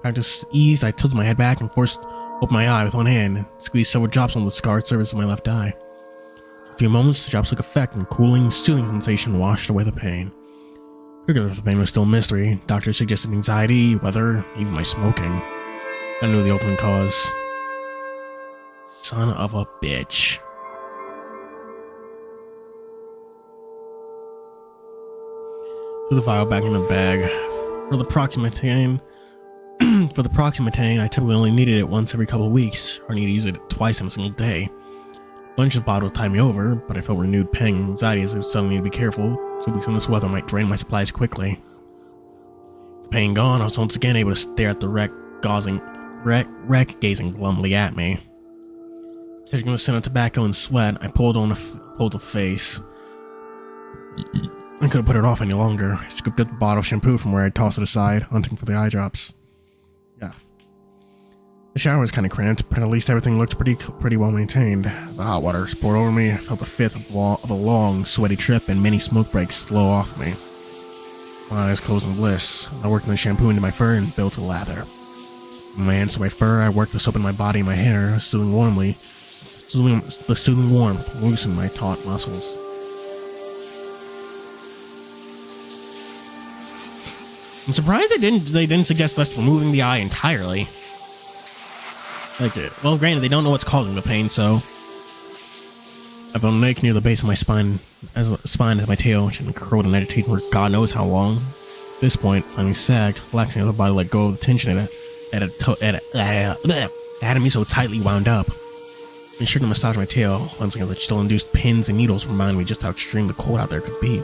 Practice eased, I tilted my head back and forced open my eye with one hand, and squeezed several drops on the scarred surface of my left eye. For a few moments, the drops took effect, and a cooling, soothing sensation washed away the pain. Regardless of the pain was still a mystery. Doctors suggested anxiety, weather, even my smoking. I knew the ultimate cause. Son of a bitch. Threw the vial back in the bag. For the Proximatan, I typically only needed it once every couple of weeks, or need to use it twice in a single day. A bunch of bottles tied me over, but I felt renewed pang and anxiety as I suddenly need to be careful. 2 weeks in this weather might drain my supplies quickly. The pain gone, I was once again able to stare at the wreck gazing glumly at me. Taking the scent of tobacco and sweat, I pulled the face. I couldn't put it off any longer. I scooped up the bottle of shampoo from where I tossed it aside, hunting for the eye drops. Yeah. The shower was kind of cramped, but at least everything looked pretty well maintained. As the hot water poured over me, I felt the fifth of a long, sweaty trip and many smoke breaks slow off me. My eyes closed in bliss. I worked the shampoo into my fur and built a lather. From my hands to my fur, I worked the soap in my body and my hair, soothing warmly. The soothing warmth loosened my taut muscles. I'm surprised they didn't suggest us removing the eye entirely. Like, well, granted, they don't know what's causing the pain, so I felt an ache near the base of my spine as my tail, which had been curled and agitated for God knows how long. At this point, finally sagged, relaxing as my body let go of the tension it had me so tightly wound up. I ensured to massage my tail, once again, as it still induced pins and needles reminding me just how extreme the cold out there could be.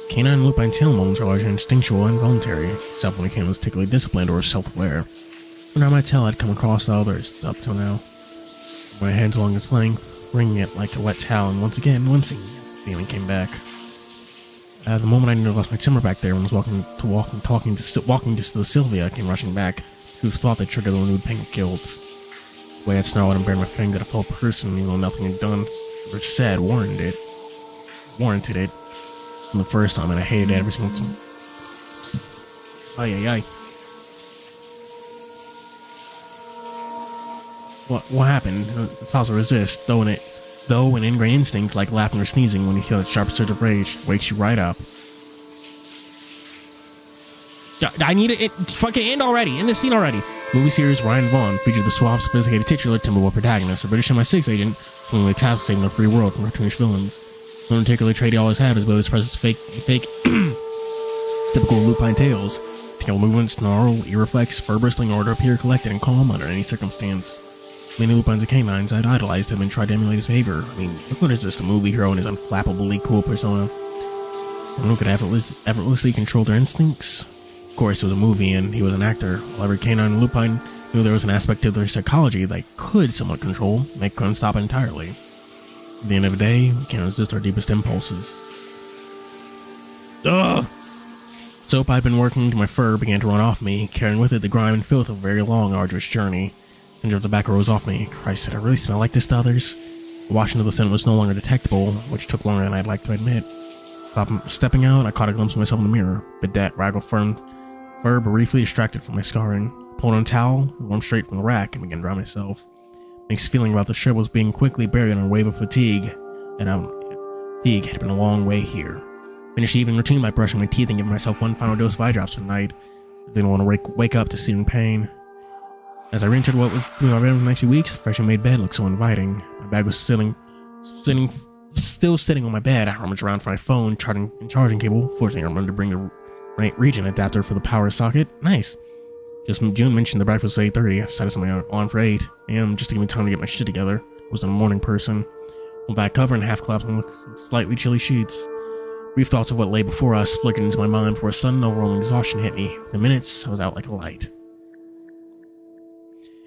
Canine and lupine tail moments are largely instinctual and voluntary, except when it came to particularly disciplined or self-aware. But now my tail had come across the others up till now. My hands along its length, wringing it like a wet towel, and once again, the feeling came back. At the moment I nearly lost my temper back there when I was talking to Sylvia came rushing back, who thought they triggered the renewed pain of guilt. The way I snarled and bared my finger at a fellow person, even though nothing had done or said warranted it. From the first time, and I hated it every single time. Ay. What happened? It's possible to resist, though an ingrained instinct like laughing or sneezing when you feel that sharp surge of rage wakes you right up. I need it fucking end already. End this scene already. Movie series Ryan Vaughn featured the suave, sophisticated titular Timberwolf protagonist, a British MI6 agent, who only tasked with saving the free world from cartoonish villains. One particular trait he always had was ability to express his fake typical lupine tales. Tail movements, snarl, ear reflex, fur bristling in order to appear collected and calm under any circumstance. Many lupines and canines had idolized him and tried to emulate his behavior. I mean, what is this, a movie hero and his unflappably cool persona? Someone who could effortlessly control their instincts? Of course, it was a movie and he was an actor. While every canine and lupine knew there was an aspect of their psychology they could somewhat control, they couldn't stop it entirely. At the end of the day, we can't resist our deepest impulses. Ugh! Soap I'd been working to my fur began to run off me, carrying with it the grime and filth of a very long, arduous journey. The stench of tobacco rose off me. Christ, did I really smell like this to others? The wash into the scent was no longer detectable, which took longer than I'd like to admit. Stepping out, I caught a glimpse of myself in the mirror. Bedecked, ragged fur briefly distracted from my scarring. Pulled on a towel, warmed straight from the rack, and began to dry myself. Mixed feeling about the ship was being quickly buried in a wave of fatigue, and fatigue had been a long way here. Finished the evening routine by brushing my teeth and giving myself one final dose of eye drops for the night. I didn't want to wake up to searing pain. As I re-entered what was my bed for the next few weeks, the freshly made bed looked so inviting. My bag was still sitting on my bed. I rummaged around for my phone, charging cable. Fortunately, I remembered to bring the right region adapter for the power socket. Nice. Just June mentioned the breakfast at 8:30. I decided something on for 8 a.m. just to give me time to get my shit together. I wasn't a morning person. Went back cover and half collapsed on slightly chilly sheets. Brief thoughts of what lay before us flickered into my mind before a sudden overwhelming exhaustion hit me. Within minutes, I was out like a light.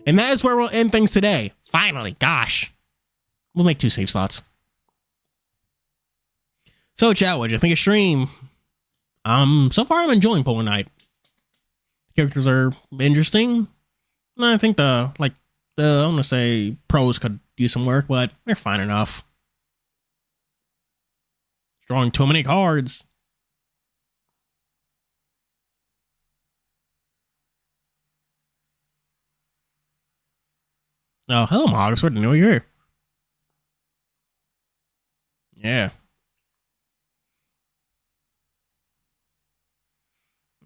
And that is where we'll end things today. Finally, gosh. We'll make 2 save slots. So, chat, what'd you think of stream? So far I'm enjoying Polar Knight. The characters are interesting. I think I want to say pros could use some work, but they're fine enough. Drawing too many cards. Oh, hello, Mog. I sort of knew you were here. Yeah.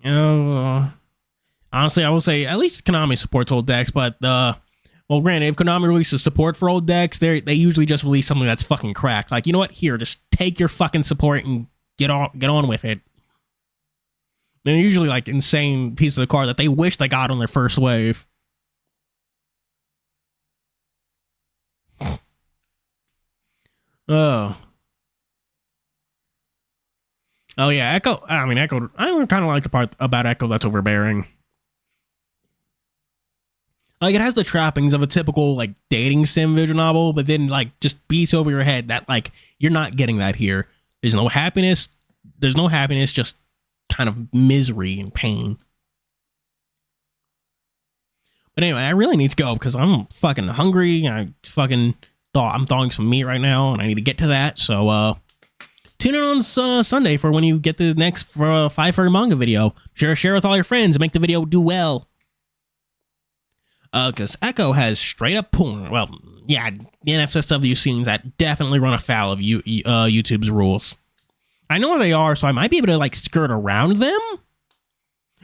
You know, honestly, I will say at least Konami supports old decks, but well, granted, if Konami releases support for old decks, they usually just release something that's fucking cracked. Like, you know what? Here, just take your fucking support and get on with it. They're usually like insane pieces of card that they wish they got on their first wave. Oh. Oh yeah, Echo. I mean, Echo. I kind of like the part about Echo that's overbearing. Like, it has the trappings of a typical like dating sim visual novel, but then like just beats over your head that like you're not getting that here. There's no happiness. There's no happiness. Just kind of misery and pain. But anyway, I really need to go because I'm fucking hungry. I'm thawing some meat right now, and I need to get to that. So tune in on Sunday for when you get the next 5 furry manga video. Share with all your friends and make the video do well. Because Echo has straight up porn. Well, yeah, the NSFW scenes that definitely run afoul of YouTube's rules. I know where they are, so I might be able to like skirt around them.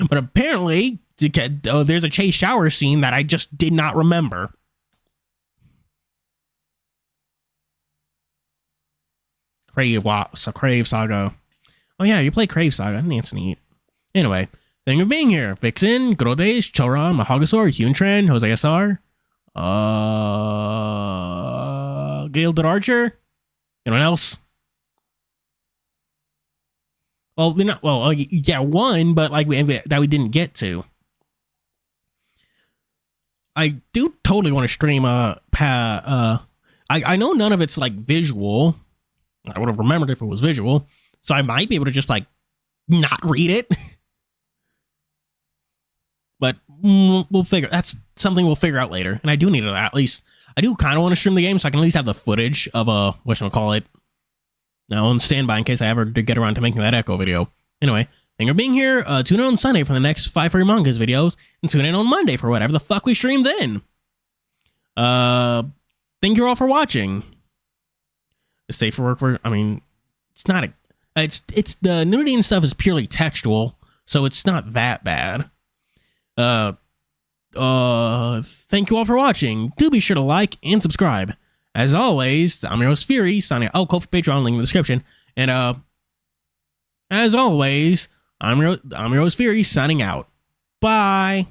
But apparently, there's a chase shower scene that I just did not remember. Crave Saga. Oh yeah, you play Crave Saga. That's neat. Anyway, thank you for being here. Vixen, Good Old Days, Choron, Mahagasaur, Huntren, Jose SR, Gilded Archer. Anyone else? Well, they're not. Well, yeah, one, but like that we didn't get to. I do totally want to stream. I know none of it's like visual. I would have remembered if it was visual, so I might be able to just like not read it. But we'll figure. That's something we'll figure out later. And I do need it at least. I do kind of want to stream the game so I can at least have the footage of whatchamacallit. Now on standby in case I ever did get around to making that Echo video. Anyway, thank you for being here. Tune in on Sunday for the next 5 furry mangas videos, and tune in on Monday for whatever the fuck we stream then. Thank you all for watching. Stay for work. I mean, it's not it's the nudity and stuff is purely textual, so it's not that bad. Thank you all for watching. Do be sure to like and subscribe. As always, I'm your host Fuuri, signing out. Oh, call for Patreon, link in the description. And as always, I'm your host Fuuri, signing out. Bye.